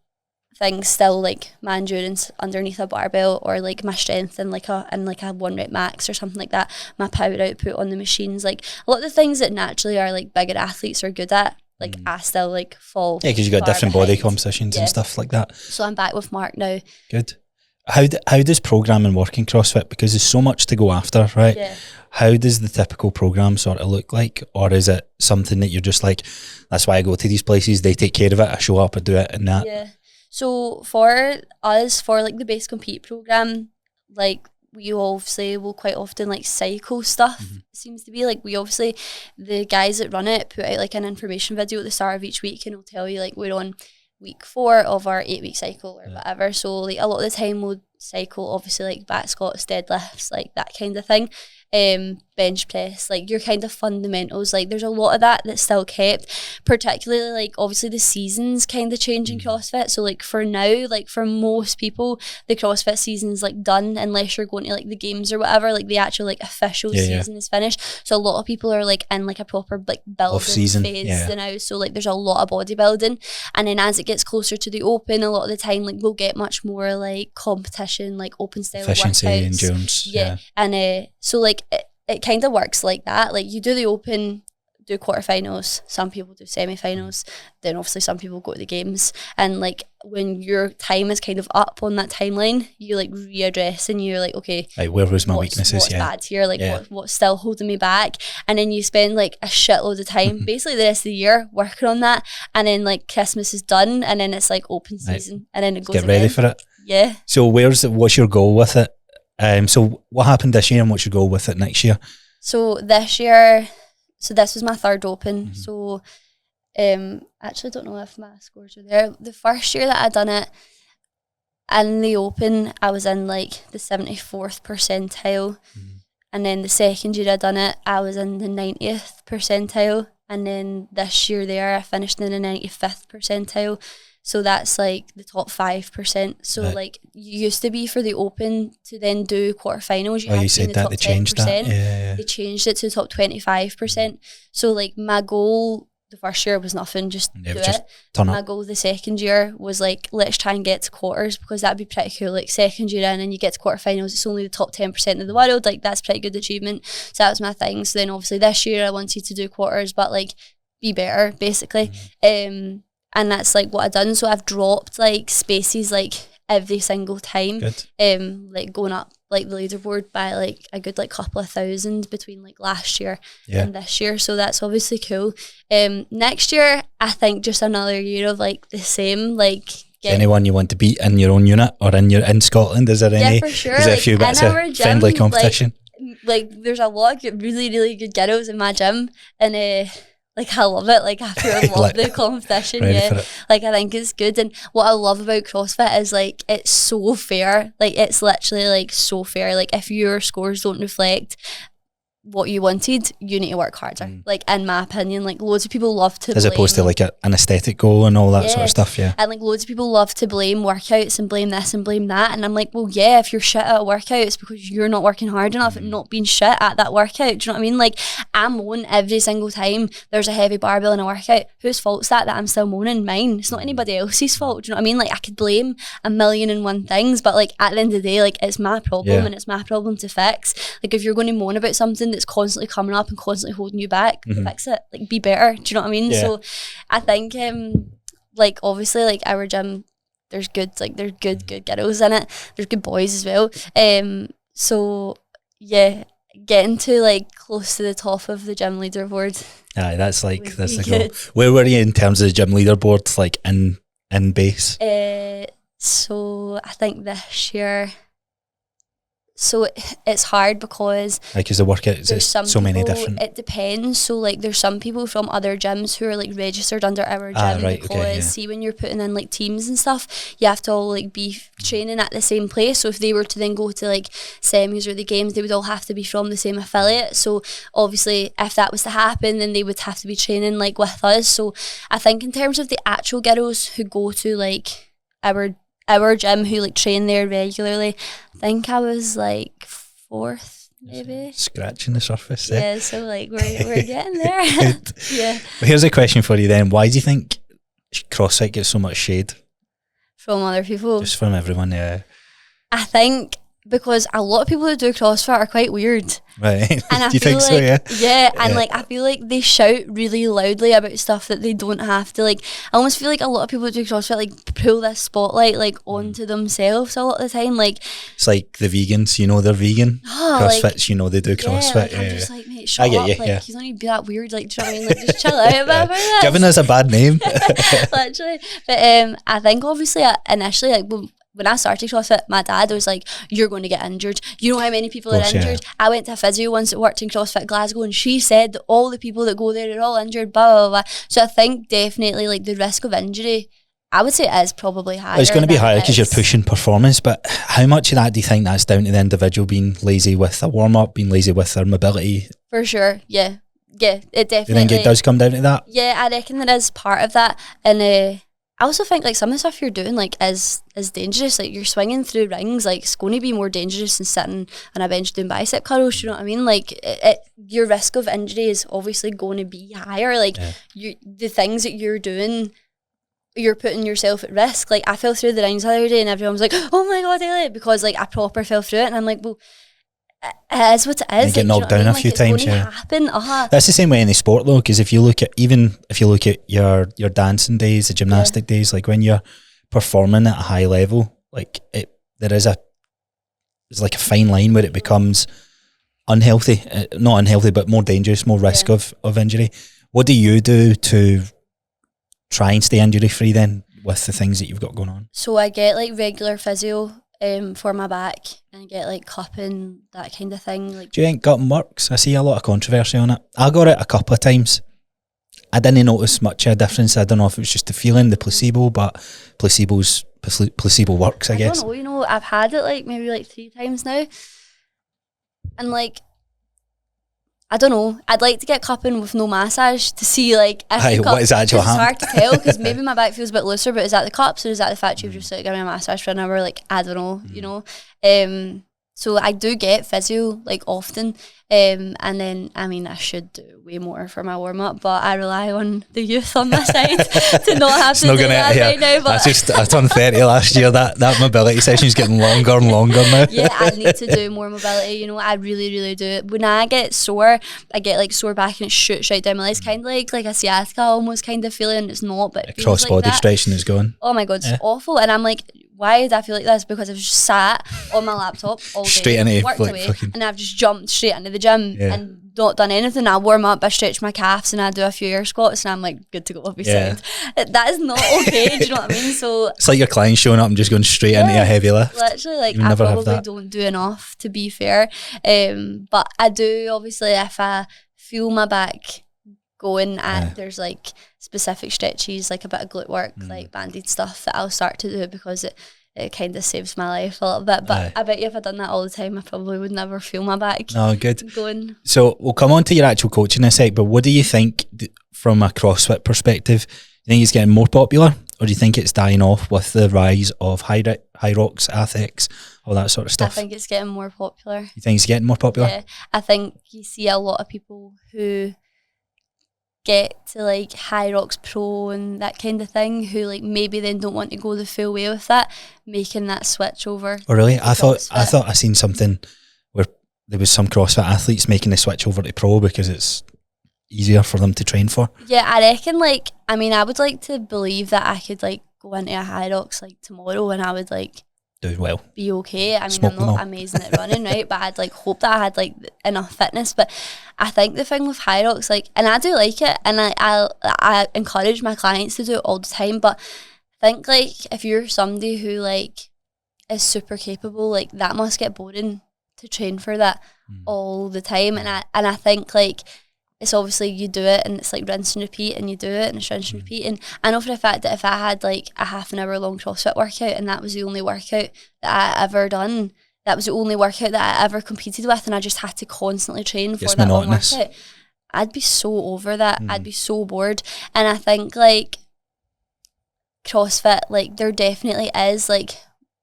things still like my endurance underneath a barbell, or like my strength in like a 1 rep max or something like that, my power output on the machines, like a lot of the things that naturally are like bigger athletes are good at, like I still like fall because you got different body compositions and stuff like that. So I'm back with Mark now. Good. How does programming work in CrossFit? Because there's so much to go after, right? Yeah. How does the typical program sort of look like? Or is it something that you're just like, that's why I go to these places, they take care of it, I show up, I do it and that? Yeah. So for us, for like the Base Compete program, like we obviously will quite often like cycle stuff. Seems to be like, we obviously, the guys that run it put out like an information video at the start of each week, and it'll tell you like we're on week 4 of our 8-week cycle or whatever. So like a lot of the time we'll cycle obviously like back squats, deadlifts, like that kind of thing. Bench press, like your kind of fundamentals, like there's a lot of that that's still kept, particularly like obviously the seasons kind of change in CrossFit. So like for now, like for most people the CrossFit season's like done, unless you're going to like the games or whatever, like the actual like official season is finished. So a lot of people are like in like a proper like building phase now, so like there's a lot of bodybuilding, and then as it gets closer to the open, a lot of the time like we'll get much more like competition, like open style efficiency, workouts, endurance, and so like it kind of works like that. Like you do the open, do quarterfinals, some people do semi-finals, then obviously some people go to the games, and like when your time is kind of up on that timeline, you like readdress and you're like, okay, like where was my weaknesses? What's bad here? Like what's still holding me back? And then you spend like a shitload of time, basically the rest of the year, working on that, and then like Christmas is done, and then it's like open season, and then it goes. Get ready for it. Yeah. So what's your goal with it? So what happened this year, and what's your goal with it next year? So this year. So this was my third open. So actually don't know if my scores are there. The first year that I done it in the open, I was in like the 74th percentile. And then the second year I done it, I was in the 90th percentile. And then this year there, I finished in the 95th percentile. So that's like the top 5%. So like you used to be for the open to then do quarterfinals. You had you to be in said the that top they 10%. changed that. Yeah. They changed it to the top 25%. So like my goal the first year was nothing, just do it. My goal the second year was like, let's try and get to quarters, because that'd be pretty cool. Like second year in and you get to quarterfinals, it's only the top 10% of the world. Like that's pretty good achievement. So that was my thing. So then obviously this year I wanted to do quarters, but like be better basically. And that's like what I've done. So I've dropped like spaces like every single time. Good. Like going up like the leaderboard by like a good like couple of thousand between like last year and this year. So that's obviously cool. Next year I think just another year of like the same, like anyone you want to beat in your own unit or in Scotland? Is there any? Yeah, for sure. Is there like, a few bits of friendly competition? Like there's a lot of really, really good girls in my gym, and like I love it. Like I love the competition. Like I think it's good. And what I love about CrossFit is like it's so fair. Like it's literally like so fair. Like if your scores don't reflect what you wanted, you need to work harder. Like in my opinion, like loads of people love to as opposed to like an aesthetic goal and all that sort of stuff. And like loads of people love to blame workouts and blame this and blame that, and I'm like, well yeah, if you're shit at a workout, it's because you're not working hard enough and not being shit at that workout. Do you know what I mean? Like I moan every single time there's a heavy barbell in a workout. Whose fault's that I'm still moaning? Mine. It's not anybody else's fault. Do you know what I mean? Like I could blame a million and one things, but like at the end of the day, like it's my problem and it's my problem to fix. Like if you're going to moan about something that's constantly coming up and constantly holding you back, fix it. Like be better. Do you know what I mean? So I think like obviously like our gym, there's good girls in it, there's good boys as well, so yeah, getting to like close to the top of the gym leaderboard, that's the goal. Where were you in terms of the gym leaderboard, like in base? So I think this year, so it's hard because like is the workout there's so many different. It depends. So like there's some people from other gyms who are like registered under our gym, because see when you're putting in like teams and stuff, you have to all like be training at the same place. So if they were to then go to like semis or the games, they would all have to be from the same affiliate. So obviously if that was to happen, then they would have to be training like with us. So I think in terms of the actual girls who go to like our gym, who like train there regularly, I think I was like 4th maybe. Scratching the surface. Yeah, so like we're getting there. Yeah. Well, here's a question for you then. Why do you think CrossFit gets so much shade? From other people? Just from everyone, yeah. I think because a lot of people who do CrossFit are quite weird. Right. And I do you feel think like, so, yeah? And like I feel like they shout really loudly about stuff that they don't have to. Like I almost feel like a lot of people who do CrossFit like pull this spotlight like onto themselves a lot of the time. Like it's like the vegans, you know they're vegan. CrossFit's, like, you know they do CrossFit. Like, I'm just like, mate, shut up. Like you don't need to be that weird. Like, do you know what I mean? Like just chill out about this. Giving us a bad name. Literally. But I think obviously initially like when I started CrossFit, my dad was like, you're going to get injured. You know how many people are injured? Yeah. I went to a physio once that worked in CrossFit Glasgow, and she said that all the people that go there are all injured, blah, blah, blah. So I think definitely like the risk of injury, I would say it is probably higher. Well, it's going to be higher because you're pushing performance, but how much of that do you think that's down to the individual being lazy with a warm-up, being lazy with their mobility? For sure, yeah. Yeah, it definitely... Do you think it does come down to that? Yeah, I reckon there is part of that. And I also think like some of the stuff you're doing like is dangerous. Like you're swinging through rings, like it's going to be more dangerous than sitting on a bench doing bicep curls. You know what I mean? Like your risk of injury is obviously going to be higher. Like the things that you're doing, you're putting yourself at risk. Like I fell through the rings the other day and everyone was like, oh my god, Eilidh, because like I proper fell through it, and I'm like, well, It is what it is. You get knocked down a few times. Yeah, happen. That's the same way in the sport though, because if you look at your dancing days, the gymnastic days, like when you're performing at a high level, like there's like a fine line where it becomes unhealthy, not unhealthy, but more dangerous, more risk of injury. What do you do to try and stay injury free then with the things that you've got going on? So I get like regular physio for my back, and I get like cupping, that kind of thing. Like, do you think gutting works? I see a lot of controversy on it. I got it a couple of times. I didn't notice much of a difference. I don't know if it was just the feeling, the placebo, but placebo works, I guess. I don't know, I've had it like maybe like 3 times now. And like, I don't know, I'd like to get cupping with no massage to see like if what is actually happening. It's hard to tell because maybe my back feels a bit looser, but is that the cups or is that the fact you've just like given me a massage for an hour? Like, I don't know, you know. So I do get physio like often, and then I mean I should do way more for my warm up, but I rely on the youth on my side to not have to do that right now. But I turned 30 last year. That mobility session's getting longer and longer now. Yeah, I need to do more mobility. You know, I really, really do. When I get sore, I get like sore back and it shoots right down my legs, kind of like a sciatica almost kind of feeling. It's not, but it cross like body that. stretching is going. Oh my god, it's awful. And I'm like, why did I feel like this? Because I was just sat on my laptop all day, straight into worked away, and I've just jumped straight into the gym and not done anything. I warm up, I stretch my calves, and I do a few air squats, and I'm like good to go. That is not okay. Do you know what I mean? So it's like your client showing up and just going straight into a heavy lift. Literally, like I probably don't do enough, to be fair. But I do, obviously, if I feel my back going and there's like specific stretches, like a bit of glute work, like banded stuff that I'll start to do because it kind of saves my life a little bit. But I bet you if I'd done that all the time, I probably would never feel my back. No, good. Going. So we'll come on to your actual coaching in a sec, but what do you think from a CrossFit perspective? Do you think it's getting more popular, or do you think it's dying off with the rise of high rocks, Athex, all that sort of stuff? I think it's getting more popular. You think it's getting more popular? Yeah, I think you see a lot of people who get to like High Rocks Pro and that kind of thing, who like maybe then don't want to go the full way with that, making that switch over. Oh really? I thought I seen something where there was some CrossFit athletes making the switch over to Pro because it's easier for them to train for. Yeah, I reckon like, I mean, I would like to believe that I could like go into a High Rocks like tomorrow and I would like do well, be okay. I mean, I'm not amazing at running, right? But I'd like hope that I had like enough fitness. But I think the thing with High Rocks, like, and I do like it, and I encourage my clients to do it all the time. But I think like if you're somebody who like is super capable, like that must get boring to train for that all the time. And I think like it's obviously you do it and it's like rinse and repeat, and you do it and it's rinse and repeat. And I know for a fact that if I had like a half an hour long CrossFit workout and that was the only workout that I ever done, that was the only workout that I ever competed with, and I just had to constantly train for that one workout, I'd be so over that. I'd be so bored. And I think like CrossFit, like there definitely is like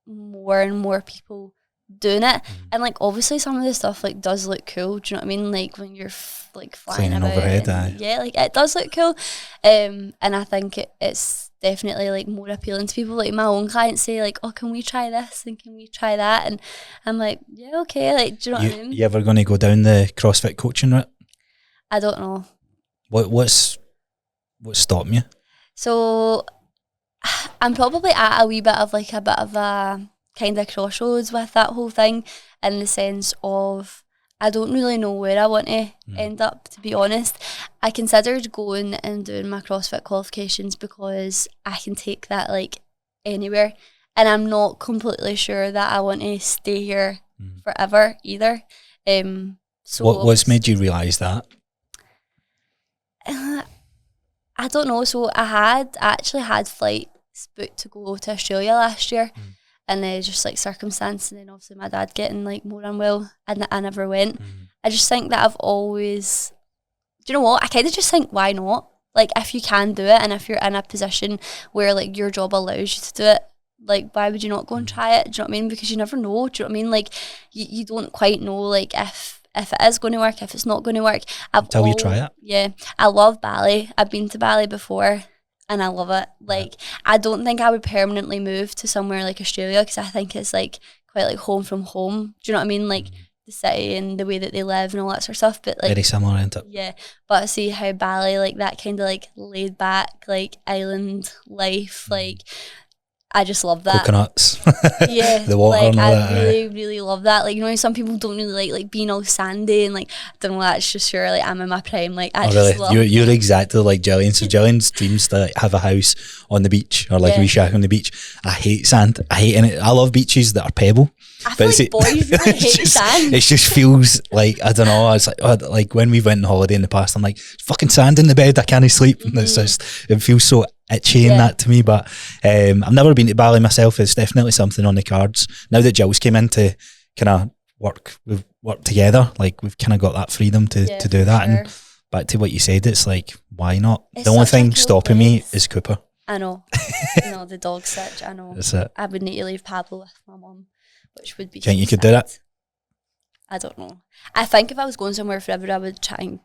more and more people doing it, and like obviously some of the stuff like does look cool. Do you know what I mean? Like when you're like flying about overhead, yeah, like it does look cool. And I think it's definitely like more appealing to people. Like my own clients say like, oh, can we try this and can we try that? And I'm like, yeah, okay. Like, do you know what I mean? You ever going to go down the CrossFit coaching route? I don't know. What's stopping you? So I'm probably at a bit of a kind of crossroads with that whole thing, in the sense of I don't really know where I want to end up, to be honest. I considered going and doing my CrossFit qualifications because I can take that like anywhere, and I'm not completely sure that I want to stay here forever either. So what's made you realise that? I don't know. So I actually had flights booked to go to Australia last year. And then just like circumstance, and then obviously my dad getting like more unwell, and I never went. I just think that I've always, do you know what? I kind of just think, why not? Like if you can do it, and if you're in a position where like your job allows you to do it, like why would you not go and try it? Do you know what I mean? Because you never know. Do you know what I mean? Like you don't quite know like if it is going to work, if it's not going to work. Until you try it. Yeah, I love Bali. I've been to Bali before. And I love it. Like, I don't think I would permanently move to somewhere like Australia, because I think it's like quite like home from home. Do you know what I mean? Like, the city and the way that they live and all that sort of stuff. But like very similar, isn't it? Yeah, but I see how Bali, like that kind of like laid back, like island life, like I just love that. Coconuts. Yeah, the water like and all I that. really love that. Like, you know, some people don't really like being all sandy and like, I don't know, that's just sure, like I'm in my prime. Like I just love You're exactly like Gillian. So Gillian's dreams to like, have a house on the beach or like a wee shack on the beach. I hate sand. I hate it. I love beaches that are pebble. I feel like boys really hate sand. It just feels like, I don't know, it's like when we went on holiday in the past, I'm like, fucking sand in the bed, I can't sleep. And it's just, it feels so itchy and that to me. But I've never been to Bali myself. It's definitely something on the cards. Now that Jill's came in to kind of we've worked together, like we've kind of got that freedom to do that. Sure. And back to what you said, it's like, why not? The only thing stopping me is Cooper. I know. No, the dog's such, I know. That's it. I would need to leave Pablo with my mum, which would be Think you could do that? I don't know. I think if I was going somewhere forever, I would try and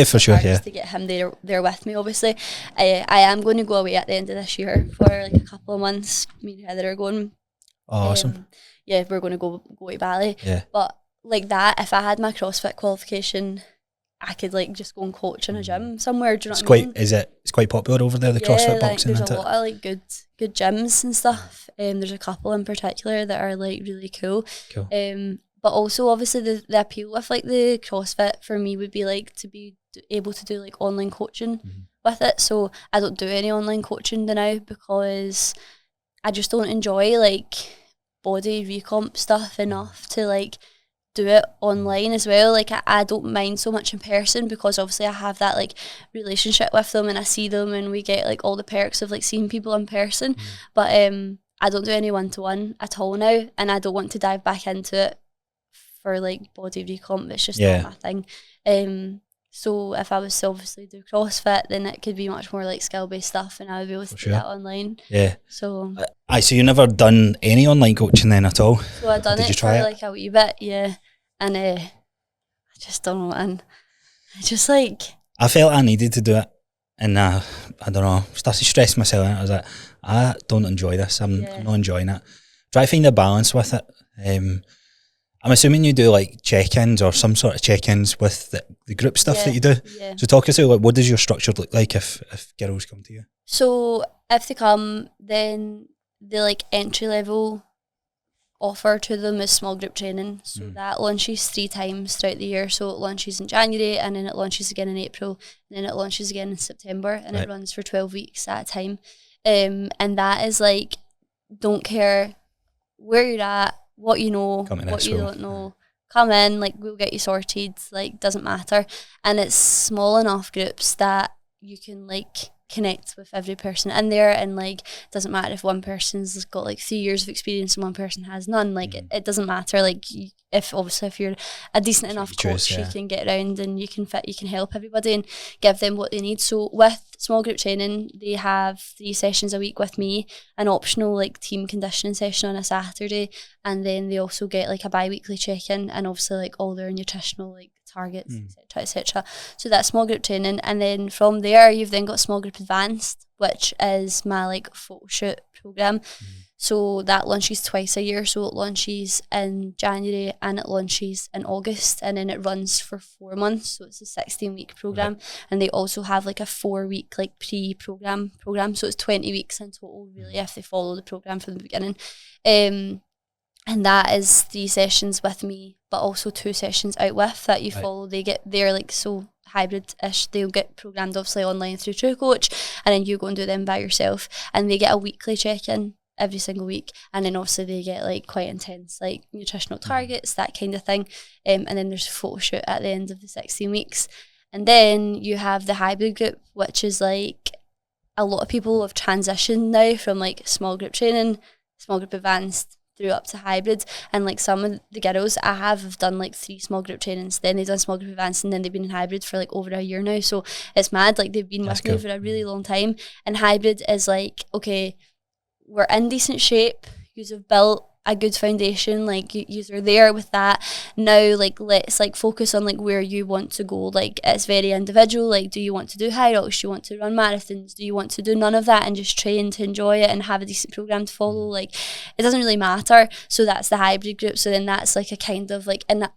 for sure, to get him there with me. Obviously, I am going to go away at the end of this year for like a couple of months. Me and Heather are going. Oh, awesome. Yeah, we're going to go to Bali. Yeah. But like that, if I had my CrossFit qualification, I could like just go and coach in a gym somewhere. Do you know what I mean? It's quite popular over there, the CrossFit boxing, there's a lot of like good gyms and stuff. There's a couple in particular that are like really cool. But also obviously the appeal with like the CrossFit for me would be like to be able to do like online coaching with it. So I don't do any online coaching now because I just don't enjoy like body recomp stuff enough to like do it online as well. Like I don't mind so much in person because obviously I have that like relationship with them and I see them and we get like all the perks of like seeing people in person. But I don't do any one-to-one at all now, and I don't want to dive back into it for like body recomp. It's just not my thing. So if I was to obviously do CrossFit, then it could be much more like skill-based stuff and I would be able to do that online. Yeah. So so you never done any online coaching then at all? So I done it for like a wee bit, and I just don't know, and I just like I felt I needed to do it, and I don't know, started stressing myself out. I was like, I don't enjoy this. I'm not enjoying it. Try to find a balance with it. I'm assuming you do like check-ins or some sort of check-ins with the group stuff that you do. Yeah. So talk us through, like, what does your structure look like if girls come to you? So if they come, then the like entry level offer to them is small group training. So that launches 3 times throughout the year. So it launches in January and then it launches again in April and then it launches again in September and it runs for 12 weeks at a time. And that is like, don't care where you're at, what you know, what you don't know, come in, like we'll get you sorted, like doesn't matter. And it's small enough groups that you can like connect with every person in there, and like doesn't matter if one person's got like 3 years of experience and one person has none, like it doesn't matter. Like if you're a decent enough coach, you can get around and you can help everybody and give them what they need. So with small group training, they have 3 sessions a week with me, an optional like team conditioning session on a Saturday, and then they also get like a bi-weekly check-in and obviously like all their nutritional like targets, etc. So that's small group training, and then from there you've then got small group advanced, which is my like photo shoot program. So that launches twice a year. So it launches in January and it launches in August, and then it runs for 4 months. So it's a 16-week program, and they also have like a 4-week like pre-program. So it's 20 weeks in total, really, if they follow the program from the beginning. And that is 3 sessions with me, but also 2 sessions out with that you follow. They're like so hybrid-ish. They'll get programmed obviously online through TrueCoach, and then you go and do them by yourself, and they get a weekly check-in every single week, and then obviously they get like quite intense like nutritional targets, that kind of thing, and then there's a photo shoot at the end of the 16 weeks. And then you have the hybrid group, which is like a lot of people have transitioned now from like small group training, small group advanced through up to hybrid. And like some of the girls I have done like 3 small group trainings, then they've done small group advanced, and then they've been in hybrid for like over a year now. So it's mad, like they've been with me for a really long time. And hybrid is like, okay, we're in decent shape, you've built a good foundation, like you're there with that. Now like let's like focus on like where you want to go. Like it's very individual, like do you want to do high rocks, do you want to run marathons, do you want to do none of that and just train to enjoy it and have a decent program to follow? Like it doesn't really matter. So that's the hybrid group. So then that's like a kind of like, and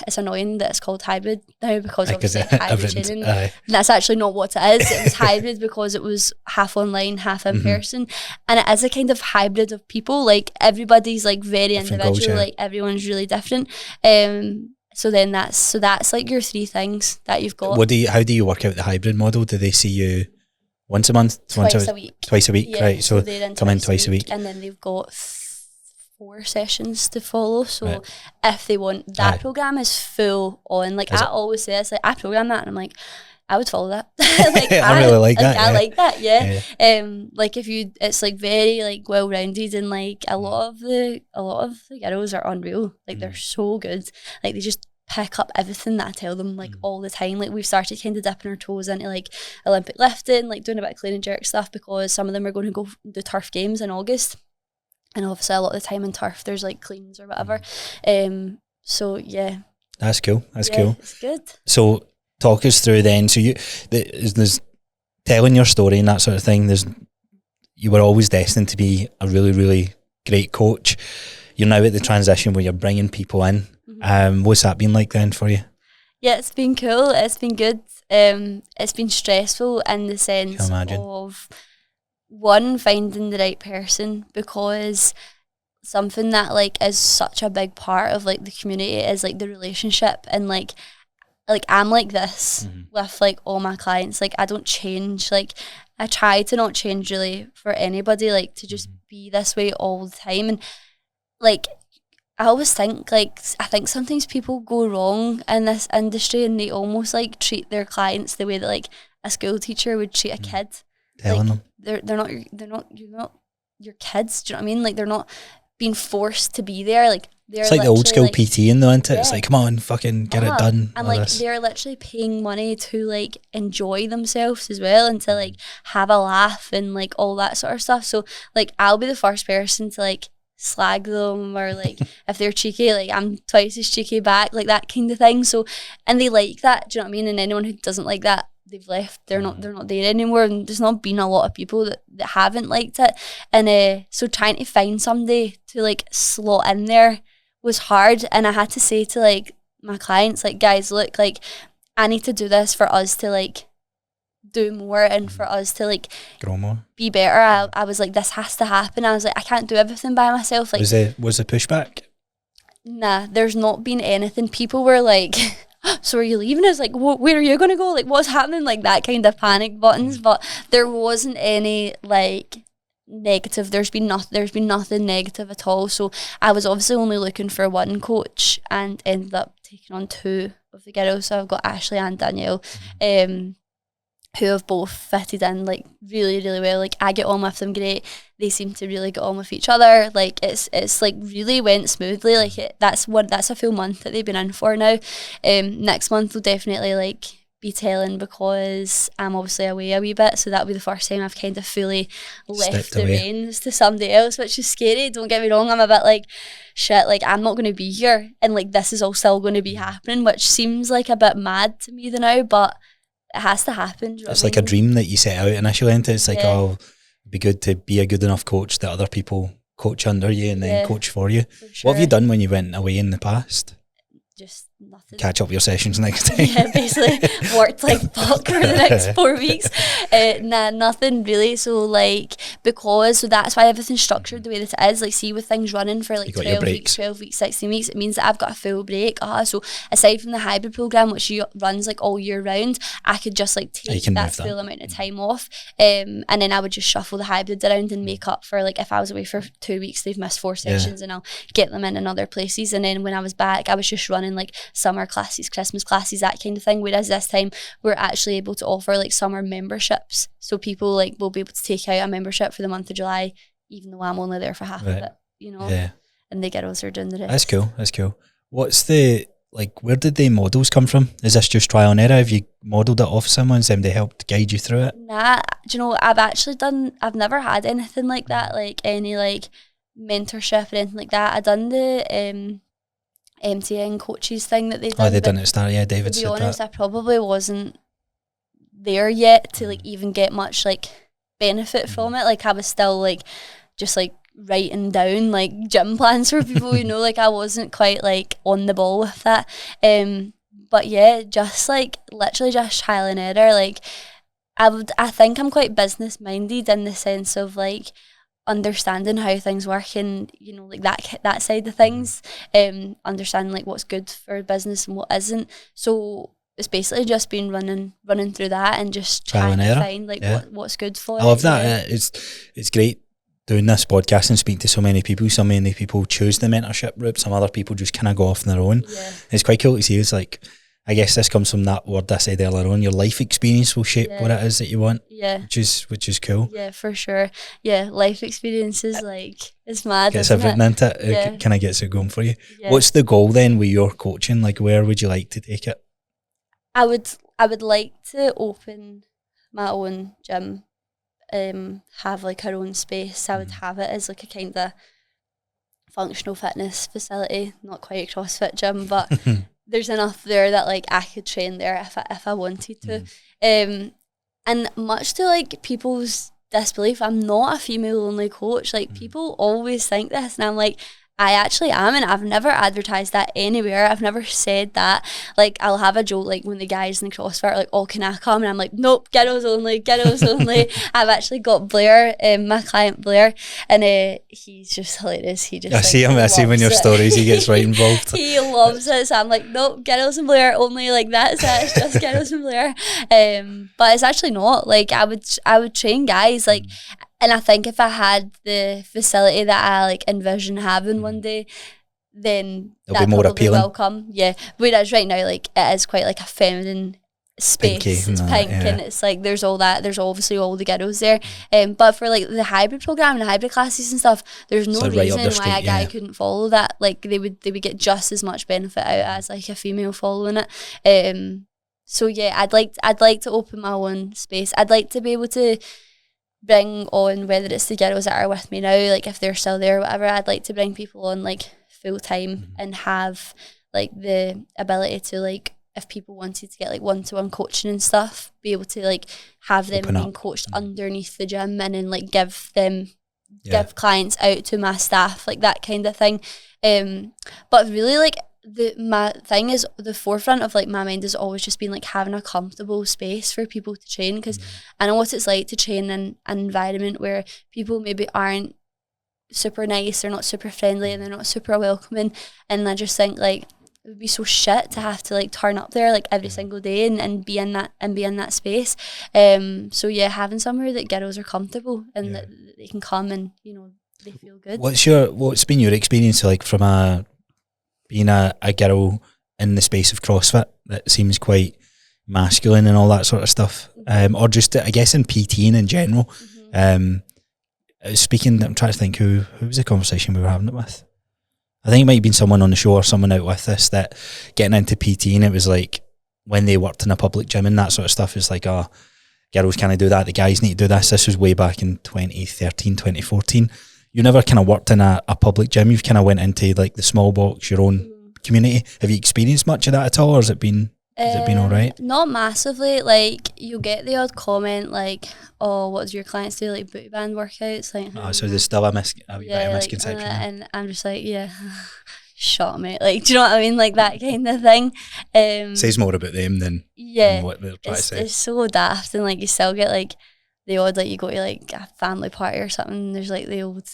it's annoying that it's called hybrid now because obviously hybrid training, and that's actually not what it is. It was hybrid because it was half online, half in person, and it is a kind of hybrid of people. Like everybody's like very different individual, like everyone's really different. So then that's like your three things that you've got. How do you work out the hybrid model? Do they see you once a month, twice a week? Twice a week, yeah, right? So come in twice a week, and then they've got 4 sessions to follow. So if they want that program is full on. Like I always say, it's like I program that, and I'm like, I would follow that. Like I really like that. I like that. Yeah. Like if you, it's like very like well rounded, and like a lot of the girls are unreal. Like they're so good. Like they just pick up everything that I tell them like all the time. Like we've started kind of dipping our toes into like Olympic lifting, like doing a bit of clean and jerk stuff because some of them are going to go do turf games in August. And obviously a lot of the time in turf there's like cleans or whatever. So yeah. That's cool. That's cool. It's good. So talk us through then. So there's telling your story and that sort of thing. You were always destined to be a really, really great coach. You're now at the transition where you're bringing people in. What's that been like then for you? Yeah, it's been cool. It's been good. It's been stressful in the sense of one, finding the right person, because something that like is such a big part of like the community is like the relationship, and like I'm like this with like all my clients. Like I don't change. Like I try to not change really for anybody, like to just be this way all the time. And like I always think like, I think sometimes people go wrong in this industry and they almost like treat their clients the way that like a school teacher would treat a kid. Telling like, them you're not your kids. Do you know what I mean? Like they're not being forced to be there. Like it's like the old school like, PT in though, isn't it? Yeah. It's like, come on, fucking get it done. And like they're literally paying money to like enjoy themselves as well, and to like have a laugh and like all that sort of stuff. So like I'll be the first person to like slag them, or like if they're cheeky, like I'm twice as cheeky back, like that kind of thing. So, and they like that, do you know what I mean? And anyone who doesn't like that, they've left. They're not there anymore. And there's not been a lot of people that haven't liked it. And so trying to find somebody to like slot in there was hard. And I had to say to like my clients, like, guys, look, like I need to do this for us to like do more and for us to like grow more, be better. I was like, this has to happen. I was like, I can't do everything by myself. Like, was the pushback? Nah, there's not been anything. People were like, so are you leaving us? Like, where are you going to go? Like, what's happening? Like that kind of panic buttons. But there wasn't any like negative. There's been nothing negative at all. So I was obviously only looking for one coach and ended up taking on 2 of the girls. So I've got Ashley and Danielle, who have both fitted in like really, really well. Like I get on with them great. They seem to really get on with each other. Like it's like really went smoothly. Like that's a full month that they've been in for now. Next month will definitely like be telling, because I'm obviously away a wee bit, so that'll be the first time I've kind of fully left the reins to somebody else, which is scary. Don't get me wrong, I'm a bit like, shit, like I'm not going to be here, and like this is all still going to be happening, which seems like a bit mad to me now, but it has to happen. It's like a dream that you set out initially into. It's like, oh, it'd be good to be a good enough coach that other people coach under you and then coach for you. For sure. What have you done when you went away in the past? Just nothing. Catch up your sessions next time. Yeah, basically worked like fuck for the next 4 weeks. Nah, nothing really. So like, so that's why everything's structured the way that it is. Like, see, with things running for like 12 weeks, 16 weeks, it means that I've got a full break. So aside from the hybrid program, which runs like all year round, I could just like take that full amount of time off, and then I would just shuffle the hybrid around and make up for like if I was away for 2 weeks, they've missed 4 sessions, and I'll get them in other places. And then when I was back, I was just running like summer classes, Christmas classes, that kind of thing. Whereas this time we're actually able to offer like summer memberships, so people like will be able to take out a membership for the month of July, even though I'm only there for half of it, you know. And the girls are doing the rest. That's cool. What's the where did the models come from? Is this just trial and error? Have you modelled it off someone, they helped guide you through it? Nah, do you know, I've never had anything like that, like any like mentorship or anything like that. I done the MTN coaches thing that they done. Oh, they done it at the start, yeah, David to be said honest, that. I probably wasn't there yet to like even get much like benefit from it. Like I was still like just like writing down like gym plans for people, you know, like I wasn't quite like on the ball with that. But yeah, just like literally just trial and error. Like I think I'm quite business minded in the sense of like understanding how things work and, you know, like that side of things, understanding like what's good for business and what isn't. So it's basically just been running through that and just trying to find like what's good for it. I love that. It's great doing this podcast and speaking to so many people. So many people choose the mentorship route, some other people just kind of go off on their own. It's quite cool to see. It's like, I guess this comes from that word I said earlier on, your life experience will shape what it is that you want, which is cool. Yeah, for sure. Yeah, life experiences, like, it's mad, gets everything into it. It kind of gets it going for you. What's the goal then with your coaching? Like, where would you like to take it? I would like to open my own gym, have like our own space. I would have it as like a kind of functional fitness facility, not quite a CrossFit gym, but there's enough there that like I could train there if I wanted to. And much to like people's disbelief, I'm not a female only coach. Like people always think this, and I'm like, I actually am, and I've never advertised that anywhere. I've never said that. Like, I'll have a joke, like, when the guys in the CrossFit are like, oh, can I come? And I'm like, nope, girls only, girls only. I've actually got Blair, my client Blair, and he's just hilarious. He just I see him in your stories, he gets right involved. He loves it, so I'm like, nope, girls and Blair only, like, that's it, it's just girls and Blair. But it's actually not. Like, I would train guys, like, and I think if I had the facility that I like envision having one day, then it'll that be more probably appealing. will come. Yeah, whereas right now, like it is quite like a feminine space. Pinky, it's pink and it's like there's all that. There's obviously all the girls there. But for like the hybrid program and the hybrid classes and stuff, there's no reason why a guy couldn't follow that. Like they would get just as much benefit out as like a female following it. So yeah, I'd like to open my own space. I'd like to be able to bring on, whether it's the girls that are with me now, like if they're still there or whatever, I'd like to bring people on like full time and have like the ability to like, if people wanted to get like one-to-one coaching and stuff, be able to like have them being coached underneath the gym and then like give clients out to my staff, like that kind of thing. But really like my thing is, the forefront of like my mind has always just been like having a comfortable space for people to train, because I know what it's like to train in an environment where people maybe aren't super nice, they're not super friendly, and they're not super welcoming, and I just think like it would be so shit to have to like turn up there like every single day and be in that space. So yeah, having somewhere that girls are comfortable and that they can come and, you know, they feel good. What's been your experience like from being a girl in the space of CrossFit that seems quite masculine and all that sort of stuff, or just I guess in PT in general? Speaking, I'm trying to think who was the conversation we were having it with. I think it might have been someone on the show or someone out with us that getting into PT, and it was like when they worked in a public gym and that sort of stuff, it's like, oh, girls can't do that, the guys need to do this. This was way back in 2013, 2014. You never kind of worked in a public gym. You've kind of went into like the small box, your own community. Have you experienced much of that at all, or has it been all right? Not massively. Like you'll get the odd comment like, "Oh, what do your clients do? Like booty band workouts?" Like, so there's still a bit of misconception. And I'm just like, yeah, shut mate. Like, do you know what I mean? Like that kind of thing. Says more about them than what they're trying to say. It's so daft, and like you still get like the odd, like you go to like a family party or something, and there's like the old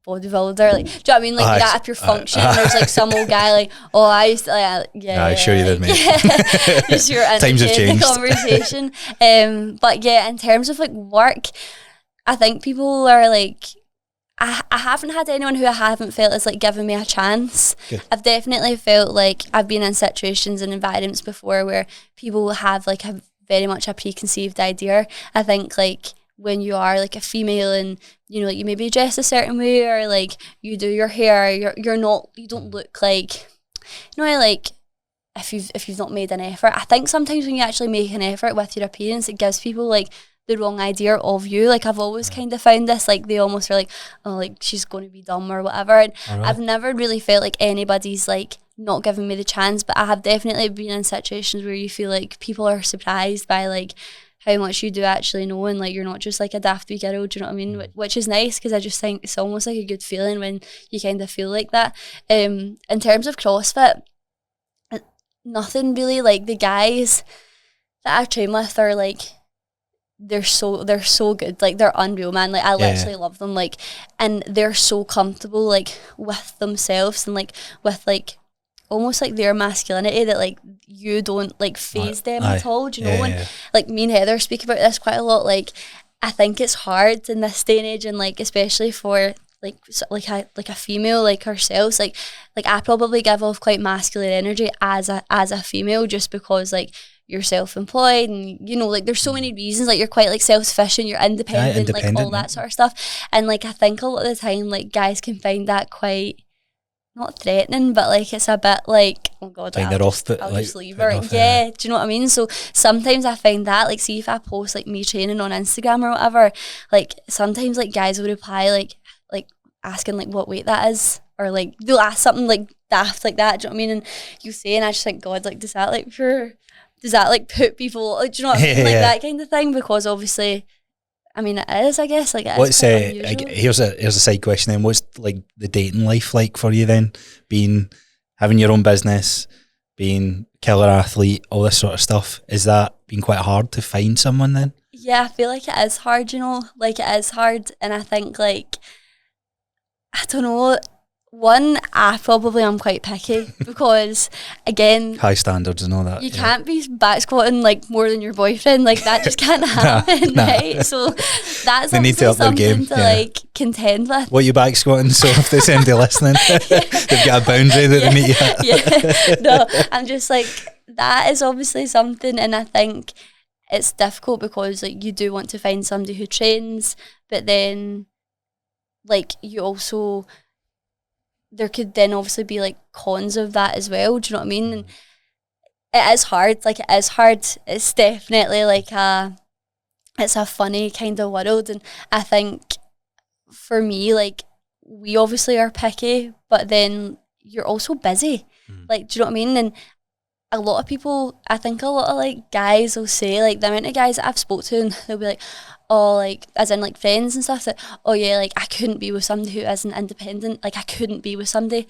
bodybuilder, like, do you know what I mean? Like that, if you're functioning, there's like some old guy like, oh, I used to like, I'm sure you did, mate. Just your times have changed. The conversation. But yeah, in terms of like work, I think people are like, I haven't had anyone who I haven't felt is like giving me a chance. Good. I've definitely felt like I've been in situations and environments before where people have like very much a preconceived idea. I think like when you are like a female and, you know, like you maybe dress a certain way, or like you do your hair, you don't look like, you know, like if you've not made an effort. I think sometimes when you actually make an effort with your appearance, it gives people like the wrong idea of you. Like I've always kind of found this, like they almost are like, oh, like she's going to be dumb or whatever. And I've never really felt like anybody's like not giving me the chance, but I have definitely been in situations where you feel like people are surprised by like how much you do actually know, and like you're not just like a daft wee girl, do you know what I mean? Which is nice, because I just think it's almost like a good feeling when you kind of feel like that. In terms of CrossFit, nothing really. Like the guys that I train with are like, they're so good, like they're unreal, man. Like I literally love them, like, and they're so comfortable like with themselves and like with like almost like their masculinity, that like you don't like phase them at all, do you know? And like me and Heather speak about this quite a lot. Like I think it's hard in this day and age, and like especially for like a female like ourselves, like I probably give off quite masculine energy as a female, just because like you're self-employed and you know, like there's so many reasons, like you're quite like self-sufficient, you're independent, like all that sort of stuff. And like I think a lot of the time like guys can find that quite not threatening, but like it's a bit like, oh god, I'll just leave her. Yeah, do you know what I mean? So sometimes I find that, like, see if I post like me training on Instagram or whatever, like sometimes like guys will reply like asking like what weight that is, or like they'll ask something like daft like that, do you know what I mean? And you say, and I just think, god, like does that like put people, like, do you know what I mean? Like that kind of thing, because obviously, I mean, it is, I guess, like it what's is here's a side question then. What's like the dating life like for you then? Having your own business, being killer athlete, all this sort of stuff. Is that been quite hard to find someone then? Yeah, I feel like it is hard, you know, like it is hard. And I think like, I don't know, one, I probably am quite picky because, again, high standards and all that. You can't be back squatting like more than your boyfriend. Like that just can't happen, right? So that's they need to up their game to like contend with. What are you back squatting? So if there's anybody listening, they've got a boundary that they meet you at. No, I'm just like, that is obviously something, and I think it's difficult because like you do want to find somebody who trains, but then like you also, there could then obviously be like cons of that as well, do you know what I mean? And it is hard, like it is hard. It's definitely like it's a funny kind of world, and I think for me, like we obviously are picky, but then you're also busy, like, do you know what I mean? And a lot of people, I think a lot of like guys will say, like the amount of guys that I've spoke to, and they'll be like, oh, like as in like friends and stuff, that, oh yeah, like I couldn't be with somebody who isn't independent, like I couldn't be with somebody.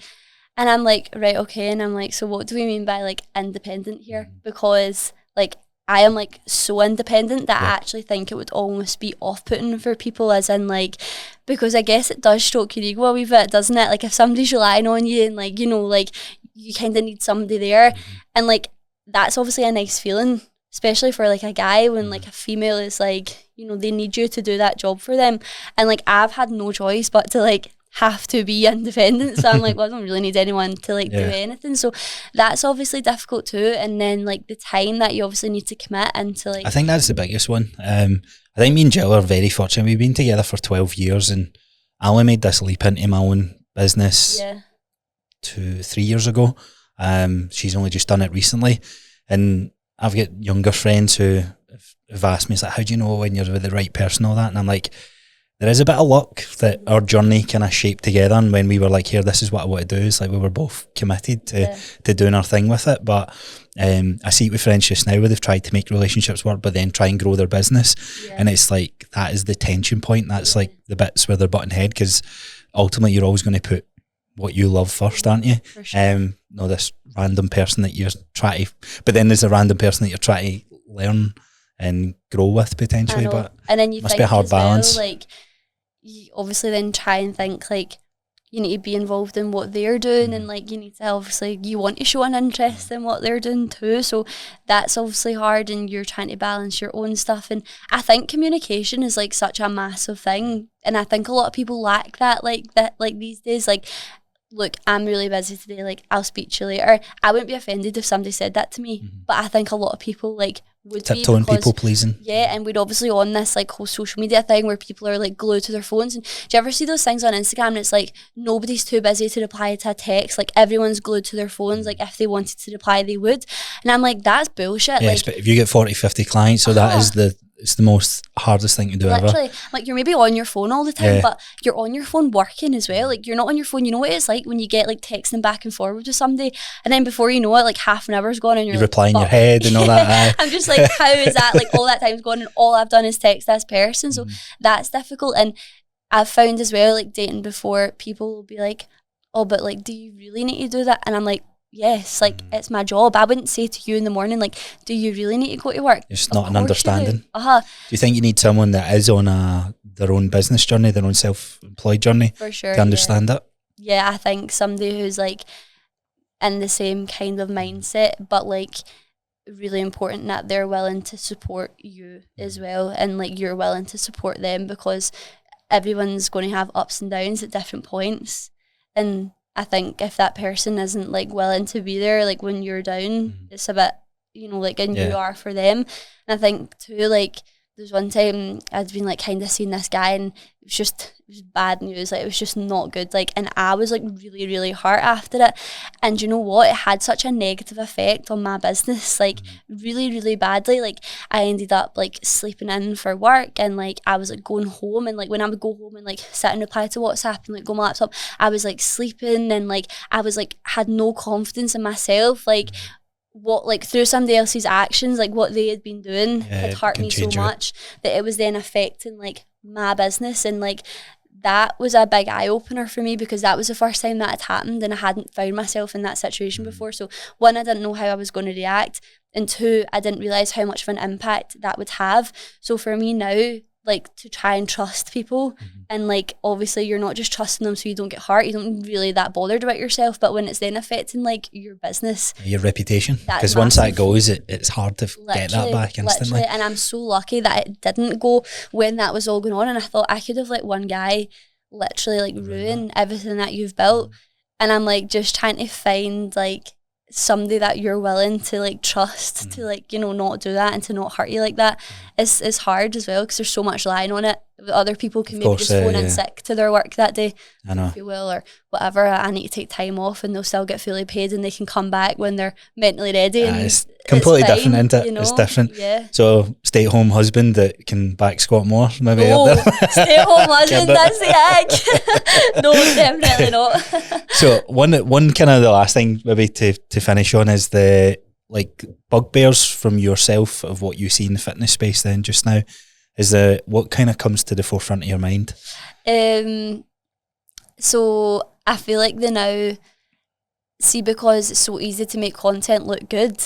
And I'm like, right, okay. And I'm like, so what do we mean by like independent here? Because like I am like so independent that I actually think it would almost be off-putting for people, as in like, because I guess it does stroke your ego a wee bit, doesn't it? Like if somebody's relying on you and like, you know, like you kind of need somebody there, and like that's obviously a nice feeling, especially for like a guy, when like a female is like, you know, they need you to do that job for them. And like I've had no choice but to like have to be independent, so I'm like, well, I don't really need anyone to like do anything. So that's obviously difficult too. And then like the time that you obviously need to commit into, like, I think that's the biggest one. I think me and Jill are very fortunate. We've been together for 12 years, and I only made this leap into my own business 2-3 years ago. She's only just done it recently, and I've got younger friends who have asked me, it's like, how do you know when you're with the right person, all that? And I'm like, there is a bit of luck that our journey kind of shaped together, and when we were like, here, this is what I want to do, it's like we were both committed to doing our thing with it. But I see it with friends just now where they've tried to make relationships work but then try and grow their business, and it's like, that is the tension point. That's like the bits where they're butting head, because ultimately you're always going to put what you love first, aren't you? For sure. No, this random person that you're trying to, but then there's a random person that you're trying to learn and grow with potentially. But and then you must think be a hard balance. Well, like you obviously then try and think like you need to be involved in what they're doing, and like you need to obviously, you want to show an interest in what they're doing too. So that's obviously hard, and you're trying to balance your own stuff. And I think communication is like such a massive thing, and I think a lot of people lack that, like these days. Like, look, I'm really busy today, like I'll speak to you later. I wouldn't be offended if somebody said that to me, but I think a lot of people like would tiptoeing, be, people pleasing. Yeah, and we're obviously on this like whole social media thing where people are like glued to their phones. And do you ever see those things on Instagram, and it's like nobody's too busy to reply to a text, like everyone's glued to their phones, like if they wanted to reply they would. And I'm like, that's bullshit. Yes, like, but if you get 40-50 clients, so that is the it's the most hardest thing to do literally, ever. like you're maybe on your phone all the time, but you're on your phone working as well. Like you're not on your phone. You know what it's like when you get like texting back and forward with somebody, and then before you know it, like half an hour's gone, and you're like, reply in your head and all that. I'm just like, how is that? Like all that time's gone, and all I've done is text this person. So that's difficult. And I've found as well, like dating before, people will be like, oh, but like, do you really need to do that? And I'm like, yes, like it's my job. I wouldn't say to you in the morning, like, do you really need to go to work? It's not an understanding. Do you think you need someone that is on their own business journey, their own self-employed journey, for sure, to understand it? Yeah, I think somebody who's like in the same kind of mindset, but like really important that they're willing to support you as well, and like you're willing to support them, because everyone's going to have ups and downs at different points. And I think if that person isn't like willing to be there, like when you're down, it's a bit, you know, like, and you are for them. And I think too, like there's one time I'd been like kind of seeing this guy, and it was bad news. Like it was just not good. Like, and I was like really, really hurt after it. And you know what? It had such a negative effect on my business, like really, really badly. Like I ended up like sleeping in for work, and like I was like going home, and like when I would go home and like sit and reply to WhatsApp and like go on my laptop, I was like sleeping, and like I was like had no confidence in myself. Like what, like through somebody else's actions, like what they had been doing had hurt me so much that it was then affecting like my business. And like that was a big eye-opener for me, because that was the first time that had happened, and I hadn't found myself in that situation before. So one, I didn't know how I was going to react, and two, I didn't realise how much of an impact that would have. So for me now, like to try and trust people, and like obviously you're not just trusting them so you don't get hurt, you don't really that bothered about yourself, but when it's then affecting like your business, your reputation, because once that goes, it's hard to get that back instantly. And I'm so lucky that it didn't go when that was all going on, and I thought I could have let one guy literally like ruin everything that you've built. And I'm like just trying to find like somebody that you're willing to like trust to like, you know, not do that and to not hurt you like that. It's hard as well, because there's so much lying on it. Other people can maybe just phone in sick to their work that day, I know, if you will, or whatever. I need to take time off, and they'll still get fully paid, and they can come back when they're mentally ready. And it's completely different, isn't it? You know? It's different. Yeah. So stay-at-home husband that can back squat more, maybe no, up there. Stay-at-home husband, that's the egg. No, definitely not. So one kind of the last thing maybe to finish on is the like bugbears from yourself of what you see in the fitness space then just now. Is what kind of comes to the forefront of your mind? So I feel like they now see, because it's so easy to make content look good,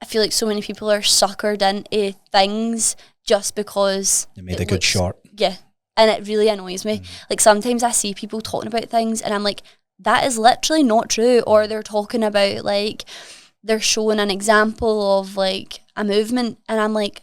I feel like so many people are suckered into things just because they made a good short. Yeah. And it really annoys me. Like sometimes I see people talking about things and I'm like, that is literally not true. Or they're talking about like, they're showing an example of like a movement, and I'm like,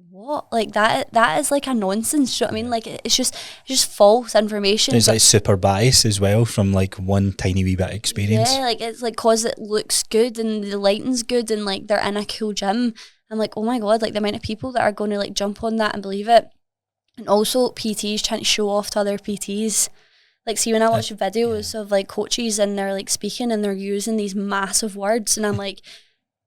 what? Like that is like a nonsense. Do you know what I mean? Like it's just false information. There's like super bias as well from like one tiny wee bit of experience. Yeah, like it's like cause it looks good and the lighting's good and like they're in a cool gym. I'm like, oh my god, like the amount of people that are going to like jump on that and believe it. And also PTs trying to show off to other PTs. Like see when I watch videos of like coaches and they're like speaking and they're using these massive words, and I'm like,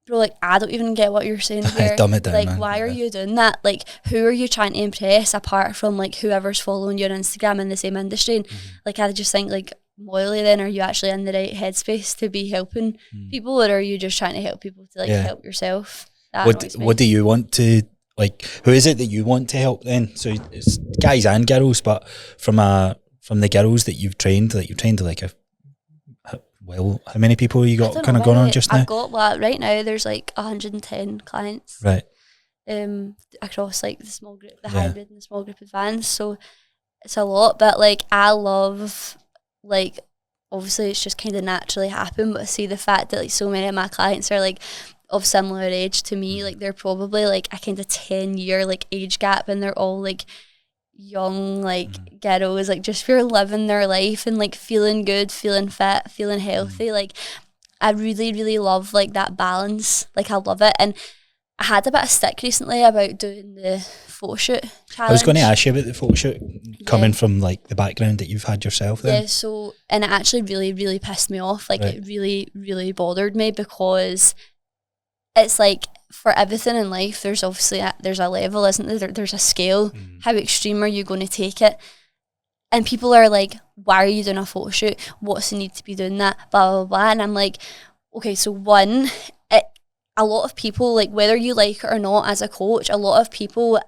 bro, like I don't even get what you're saying here. Dumb it down, like man. why are you doing that? Like who are you trying to impress apart from like whoever's following you on Instagram in the same industry? And like I just think like, Molly, then are you actually in the right headspace to be helping people, or are you just trying to help people to like help yourself? What do you want to, like, who is it that you want to help then? So it's guys and girls, but from the girls that you've trained, like you've trained like well, how many people you got kind of going on just now? I've got, well, right now there's like 110 clients. Right. Across like the small group, the hybrid and the small group advanced. So it's a lot, but like I love, like, obviously it's just kind of naturally happened, but I see the fact that like so many of my clients are like of similar age to me, like they're probably like a kind of 10-year like age gap, and they're all like young like girls, like just for living their life and like feeling good, feeling fit, feeling healthy. Like I really, really love like that balance. Like I love it. And I had a bit of stick recently about doing the photo shoot challenge. I was going to ask you about the photo shoot, coming from like the background that you've had yourself then. Yeah, so, and it actually really, really pissed me off. Like it really, really bothered me, because it's like for everything in life, there's obviously there's a level, isn't there? There's a scale. How extreme are you going to take it? And people are like, why are you doing a photo shoot? What's the need to be doing that? Blah, blah, blah. And I'm like, okay, so one, a lot of people, like whether you like it or not as a coach, a lot of people,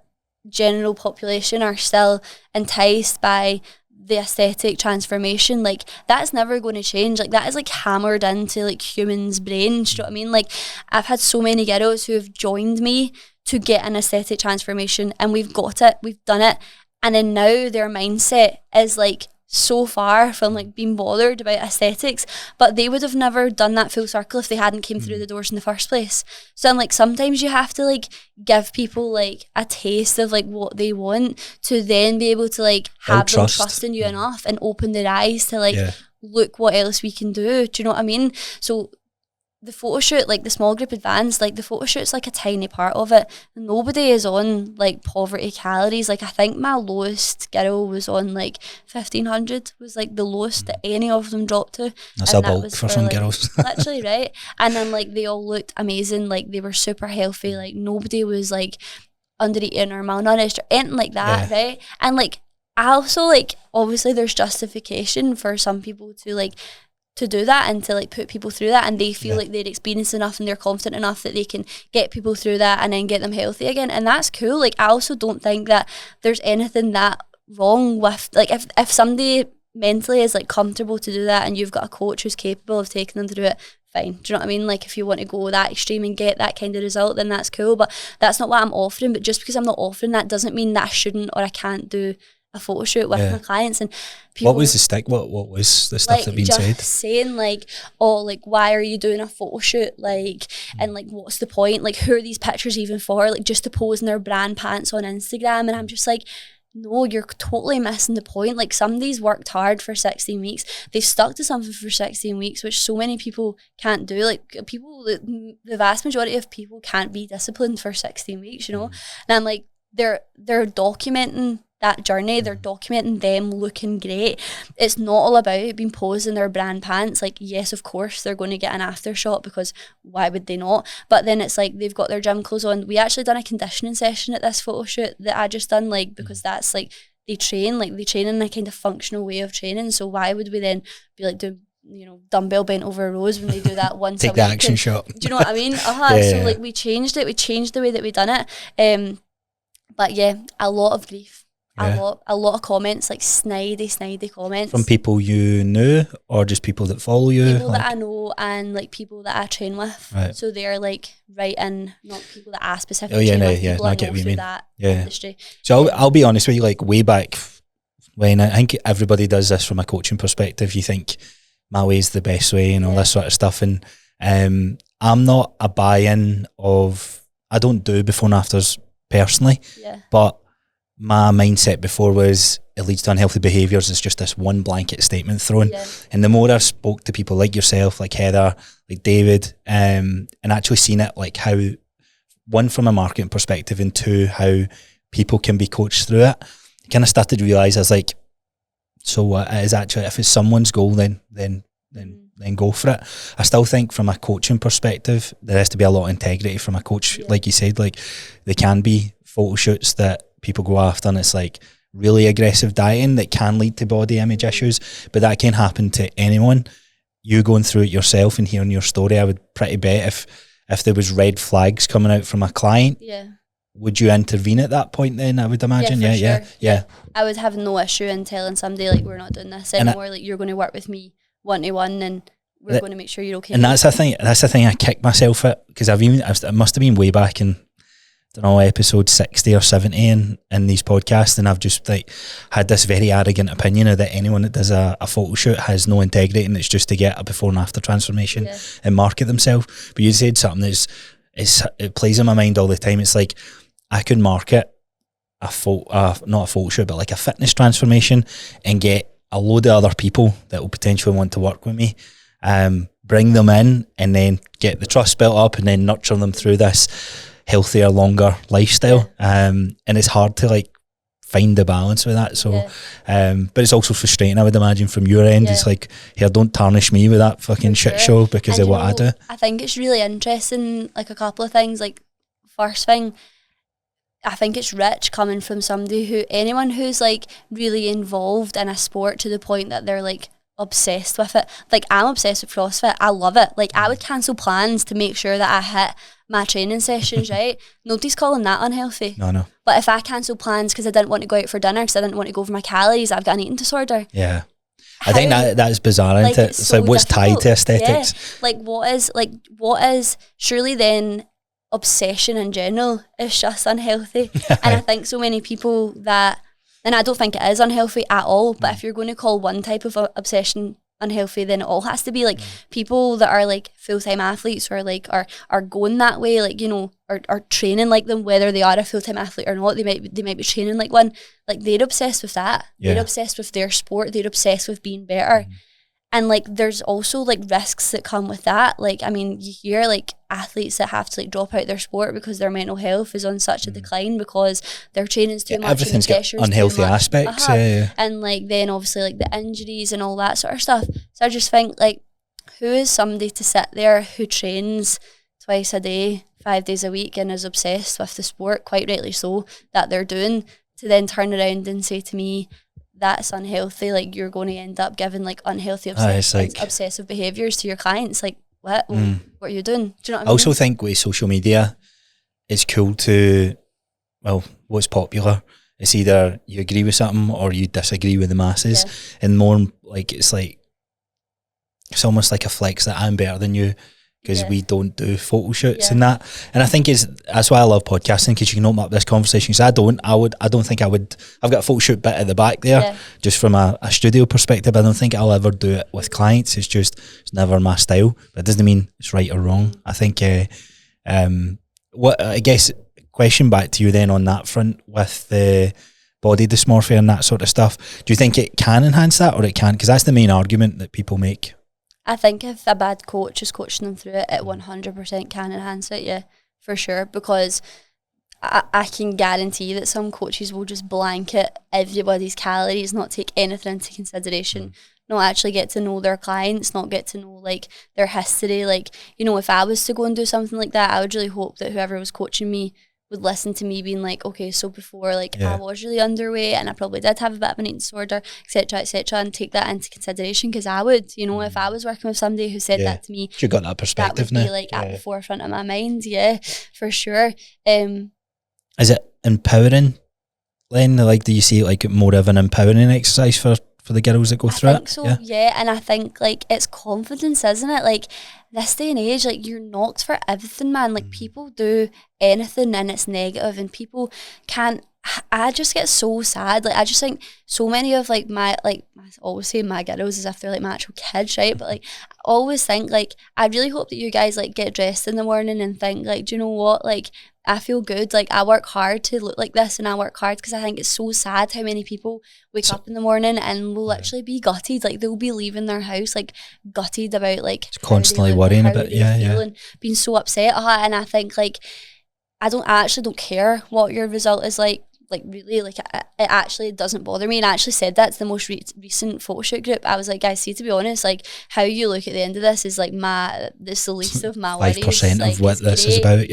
general population, are still enticed by the aesthetic transformation. Like that's never going to change. Like that is like hammered into like humans' brains. Do you know what I mean? Like I've had so many girls who have joined me to get an aesthetic transformation, and we've got it, we've done it, and then now their mindset is like so far from like being bothered about aesthetics, but they would have never done that full circle if they hadn't came through the doors in the first place. So I'm like, sometimes you have to like give people like a taste of like what they want to then be able to like have them trust in you enough and open their eyes to like look what else we can do. Do you know what I mean? So the photo shoot, like the small group advance, like the photo shoot's like a tiny part of it. Nobody is on like poverty calories. Like I think my lowest girl was on like 1,500 was like the lowest that any of them dropped to. That's a bulk for some girls. Literally, right? And then like they all looked amazing. Like they were super healthy. Like nobody was like under eating or malnourished or anything like that, right? And like I also like, obviously there's justification for some people to like to do that and to like put people through that, and they feel like they're experienced enough and they're confident enough that they can get people through that and then get them healthy again, and that's cool. Like I also don't think that there's anything that wrong with like if somebody mentally is like comfortable to do that and you've got a coach who's capable of taking them through it, fine. Do you know what I mean? Like if you want to go that extreme and get that kind of result, then that's cool, but that's not what I'm offering. But just because I'm not offering that doesn't mean that I shouldn't or I can't do a photo shoot with my clients. And people, what was the stick? What was the stuff like, that been said? Saying like, oh, like why are you doing a photo shoot? Like, and like what's the point? Like who are these pictures even for? Like just to pose in their brand pants on Instagram. And I'm just like, no, you're totally missing the point. Like somebody's worked hard for 16 weeks. They've stuck to something for 16 weeks, which so many people can't do. Like people, the vast majority of people can't be disciplined for 16 weeks, you know? And I'm like, they're documenting that journey, they're documenting them looking great. It's not all about being posed in their brand pants. Like yes, of course they're going to get an after shot, because why would they not? But then it's like they've got their gym clothes on. We actually done a conditioning session at this photo shoot that I just done, like because that's like they train in a kind of functional way of training. So why would we then be like doing, you know, dumbbell bent over rows when they do that once take a the week? action shot. Do you know what I mean? So like we changed it. We changed the way that we done it. But yeah, a lot of grief. A lot of comments, like snidey comments. From people you knew or just people that follow you? People that I know and like people that I train with. Right. So they're like writing, not people that I specifically train with, people I get what you mean. That industry. So I'll be honest with you, like way back when, I think everybody does this from a coaching perspective, you think my way's the best way and all this sort of stuff, and I'm not a buy-in of, I don't do before and afters personally, but my mindset before was it leads to unhealthy behaviours. It's just this one blanket statement thrown. And the more I've spoke to people like yourself, like Heather, like David, and actually seen it, like how, one, from a marketing perspective, and two, how people can be coached through it, I kind of started to realise, I was like, so what it is actually, if it's someone's goal, then go for it. I still think from a coaching perspective, there has to be a lot of integrity from a coach. Like you said, like there can be photo shoots that people go after and it's like really aggressive dieting that can lead to body image issues, but that can happen to anyone. You going through it yourself and hearing your story, I would pretty bet if there was red flags coming out from a client, would you intervene at that point then, I would imagine? Yeah. I would have no issue in telling somebody like, we're not doing this anymore, like you're going to work with me one-to-one and we're going to make sure you're okay. And that's the thing I kicked myself at, because it must have been way back in, I don't know, episode 60 or 70 in these podcasts, and I've just like had this very arrogant opinion of that anyone that does a photo shoot has no integrity and it's just to get a before and after transformation and market themselves. But you said something it plays in my mind all the time. It's like I could market not a photo shoot, but like a fitness transformation and get a load of other people that will potentially want to work with me, bring them in and then get the trust built up and then nurture them through this healthier, longer lifestyle. And it's hard to like find the balance with that. So, but it's also frustrating, I would imagine, from your end. It's like, here, don't tarnish me with that fucking shit show because of what I do. I think it's really interesting, like a couple of things, like first thing, I think it's rich coming from anyone who's like really involved in a sport to the point that they're like obsessed with it. Like I'm obsessed with CrossFit. I love it. Like I would cancel plans to make sure that I hit my training sessions, right? Nobody's calling that unhealthy. No. But if I cancel plans because I didn't want to go out for dinner, because I didn't want to go over my calories, I've got an eating disorder. Yeah. I think that's bizarre, isn't it? It's so like what's tied to aesthetics? Yeah. What is surely then obsession in general is just unhealthy. And I think so many people that, and I don't think it is unhealthy at all, but if you're going to call one type of obsession unhealthy, then it all has to be like people that are like full-time athletes or like are going that way, like, you know, are training like them, whether they are a full-time athlete or not, they might be training like one, like they're obsessed with that. They're obsessed with their sport, they're obsessed with being better. And like there's also like risks that come with that. Like, I mean, you hear like athletes that have to like drop out their sport because their mental health is on such a decline because their training's too much. Everything's got unhealthy aspects. And like then obviously like the injuries and all that sort of stuff. So I just think like, who is somebody to sit there who trains twice a day, 5 days a week and is obsessed with the sport, quite rightly so, that they're doing, to then turn around and say to me, that's unhealthy, like you're going to end up giving like unhealthy obsessive behaviours to your clients. Like what? What are you doing? Do you know what I mean? I also think with social media, it's cool to, well, what's popular, it's either you agree with something or you disagree with the masses, and more like it's almost like a flex that I'm better than you because we don't do photo shoots and that. And I think that's why I love podcasting, because you can open up this conversation. So I don't think I would. I've got a photo shoot bit at the back there, just from a studio perspective. I don't think I'll ever do it with clients. It's never my style, but it doesn't mean it's right or wrong. I think what I guess question back to you then on that front with the body dysmorphia and that sort of stuff. Do you think it can enhance that, or it can't? Because that's the main argument that people make. I think if a bad coach is coaching them through it, it 100% can enhance it, yeah, for sure. Because I can guarantee that some coaches will just blanket everybody's calories, not take anything into consideration, not actually get to know their clients, not get to know like their history. Like, you know, if I was to go and do something like that, I would really hope that whoever was coaching me would listen to me being like, okay, so before like I was really underweight and I probably did have a bit of an eating disorder, etc., and take that into consideration, because I would, you know, if I was working with somebody who said that to me, you got that perspective, that would be like at the forefront of my mind, for sure. Is it empowering then? Like, do you see it like more of an empowering exercise for the girls that go through it? I think so, yeah. And I think like it's confidence, isn't it? Like this day and age, like you're knocked for everything, man. Like people do anything and it's negative, and people can't. I just get so sad. Like I just think so many of like I always say my girls as if they're like my actual kids, right? But like I always think like I really hope that you guys like get dressed in the morning and think like, do you know what? Like I feel good. Like I work hard to look like this, and I work hard because I think it's so sad how many people wake up in the morning and will literally be gutted. Like they'll be leaving their house like gutted about like just constantly worrying about and being so upset. And I think like I actually don't care what your result is like. Like really, like it actually doesn't bother me. And I actually said that to the most recent photo shoot group. I was like, guys, see, to be honest, like how you look at the end of this is like this the least of my worries. 5% like, of what this is about,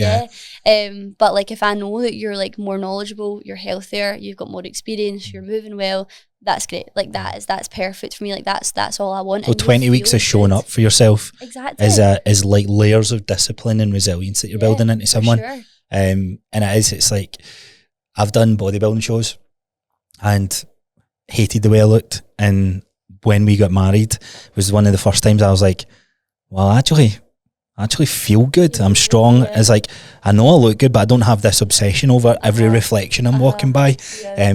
but like if I know that you're like more knowledgeable, you're healthier, you've got more experience, you're moving well, that's great. Like that's perfect for me. Like that's all I want. So 20 weeks of showing up for yourself exactly is like layers of discipline and resilience that you're building into someone. Sure. And it's like, I've done bodybuilding shows and hated the way I looked, and when we got married was one of the first times I was like, well, I actually feel good. I'm strong. It's like, I know I look good, but I don't have this obsession over every reflection I'm walking by,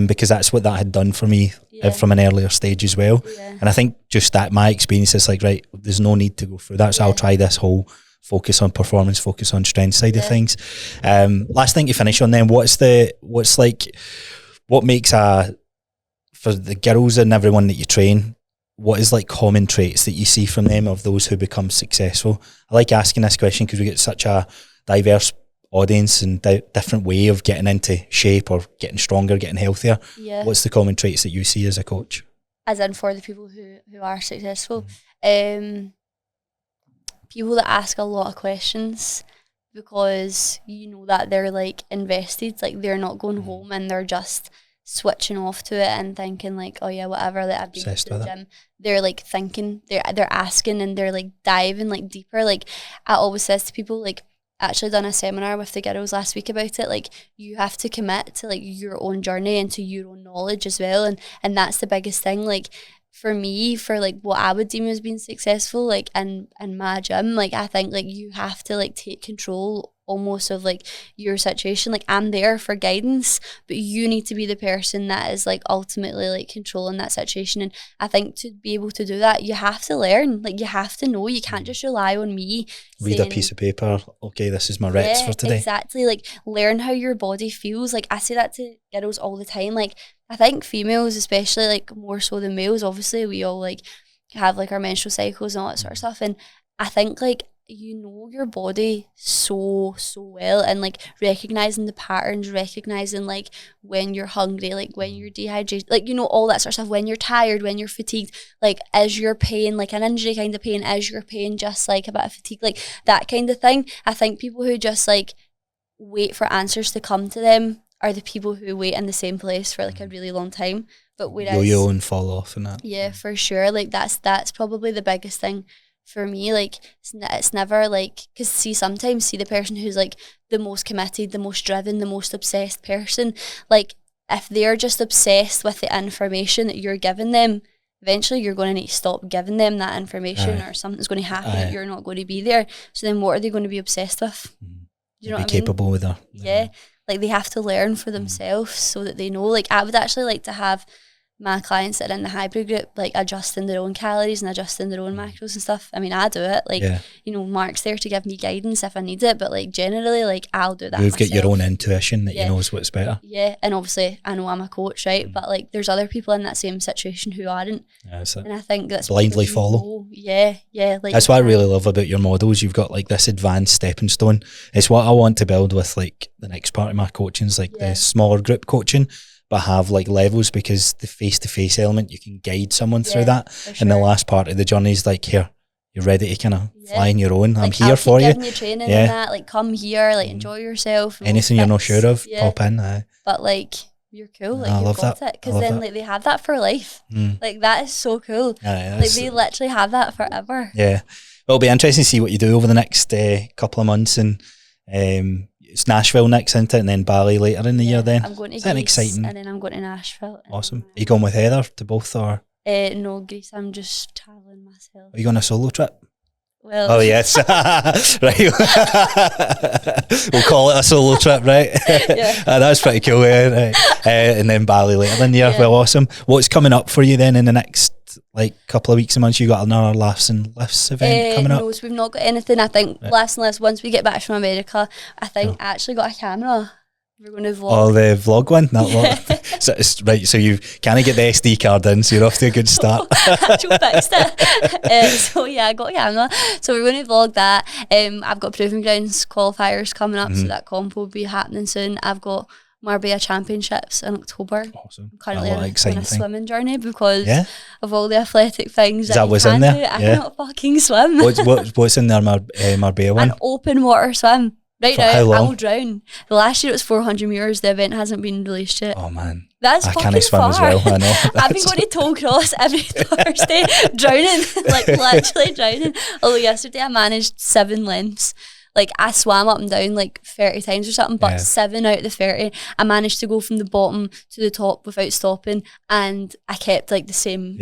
because that's what that had done for me from an earlier stage as well. And I think just that my experience is like, right, there's no need to go through that, so I'll try this whole focus on performance, focus on strength side of things. Last thing to finish on then, what makes for the girls and everyone that you train, what is like common traits that you see from them of those who become successful? I like asking this question because we get such a diverse audience and different way of getting into shape or getting stronger, getting healthier. What's the common traits that you see as a coach? As in for the people who are successful? People that ask a lot of questions, because you know that they're like invested, like they're not going home and they're just switching off to it and thinking like, oh yeah, whatever, that I've been to the gym. They're like thinking, they're asking, and they're like diving like deeper. Like I always says to people, like, actually done a seminar with the girls last week about it, like you have to commit to like your own journey and to your own knowledge as well, and that's the biggest thing. Like for me, for like what I would deem as being successful, like in my gym, like I think like you have to like take control almost of like your situation. Like I'm there for guidance, but you need to be the person that is like ultimately like controlling that situation. And I think to be able to do that, you have to learn, like you have to know. You can't just rely on me read saying, a piece of paper, okay, this is my reps for today. Exactly. Like learn how your body feels. Like I say that to girls all the time. Like I think females especially, like more so than males, obviously we all like have like our menstrual cycles and all that sort of stuff, and I think like you know your body so well, and like recognizing the patterns, recognizing like when you're hungry, like when you're dehydrated, like you know all that sort of stuff, when you're tired, when you're fatigued, like is your pain like an injury kind of pain, is your pain just like a bit of fatigue, like that kind of thing. I think people who just like wait for answers to come to them are the people who wait in the same place for like a really long time. But whereas yo-yo and fall off and that, yeah, for sure, like that's probably the biggest thing for me. Like it's never like, because sometimes the person who's like the most committed, the most driven, the most obsessed person, like if they're just obsessed with the information that you're giving them, eventually you're going to need to stop giving them that information, or something's going to happen that you're not going to be there. So then what are they going to be obsessed with? Do you know what I mean? Capable with her. Yeah, like they have to learn for themselves so that they know. Like I would actually like to have my clients that are in the hybrid group like adjusting their own calories and adjusting their own macros and stuff. I mean, I do it, like you know, Mark's there to give me guidance if I need it, but like generally like I'll do that You've myself. got your own intuition that you knows what's better. Yeah, and obviously I know I'm a coach, right? But like there's other people in that same situation who aren't, and I think that's blindly follow. Yeah, like that's what I really love about your models. You've got like this advanced stepping stone. It's what I want to build with like the next part of my coaching is like the smaller group coaching, but have like levels, because the face-to-face element, you can guide someone through that. Sure. And the last part of the journey is like, here, you're ready to kind of fly on your own. Like, I'm here for you. You training and that, like come here, like enjoy yourself. Anything you're not sure of, pop in. But like you're cool, like you've got it. Because then like they have that for life. Like that is so cool. Like they literally have that forever. Yeah. Well, it'll be interesting to see what you do over the next couple of months, and it's Nashville next, isn't it? And then Bali later in the year then. I'm going to Greece, exciting? And then I'm going to Nashville. Awesome. Are you going with Heather to both, or? No, Greece, I'm just travelling myself. Are you going on a solo trip? Well, oh yes. Right. We'll call it a solo trip, right? That's pretty cool, right? And then Bali later in the year. Well, awesome. What's coming up for you then in the next like couple of weeks and months? You got another Laughs and Lifts event coming up? No, so we've not got anything. I think Laughs and Lifts, once we get back from America, I think I actually got a camera. We're going to vlog. Oh, the vlog one? That vlog. So it's right, so you can't get the SD card in, so you're off to a good start. I fixed it. So yeah, I got a camera. So we're going to vlog that. I've got Proving Grounds qualifiers coming up, so that comp will be happening soon. I've got Marbella Championships in October. Awesome. I'm currently on a swimming journey because of all the athletic things that was in there. I cannot fucking swim. What's in there, Marbella one? An open water swim. Right For now, how long? I will drown. The last year it was 400 metres. The event hasn't been released yet. Oh man, that's I fucking can't swim far. as well. I know. I've been going to Toll Cross every Thursday, drowning, like literally drowning. Although yesterday I managed 7 lengths. Like I swam up and down like 30 times or something, but 7 out of the 30, I managed to go from the bottom to the top without stopping, and I kept like the same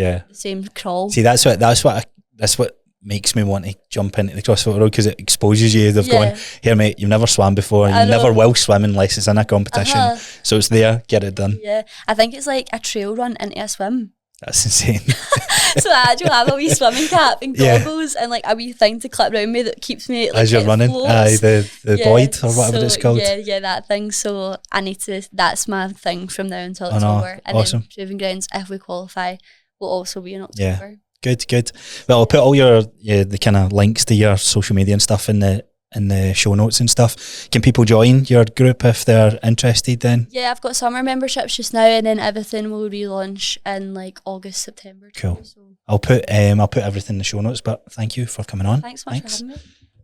crawl. See, that's what makes me want to jump into the CrossFit world, because it exposes you. They've gone, here mate, you've never swam before, and you never will swim unless it's in a competition. So it's there, get it done. Yeah, I think it's like a trail run into a swim. That's insane. So I actually have a wee swimming cap and goggles and like a wee thing to clip around me that keeps me like, as you're running. The void or whatever it's called. Yeah, that thing. So I need to. That's my thing from now until it's over. And then Proving Grounds, if we qualify, will also be in October. Yeah. Good. Well, I'll put all the kind of links to your social media and stuff in the show notes and stuff. Can people join your group if they're interested then? Yeah, I've got summer memberships just now, and then everything will relaunch in like August, September. Cool. So. I'll put everything in the show notes, but thank you for coming on. Thanks so much for having me.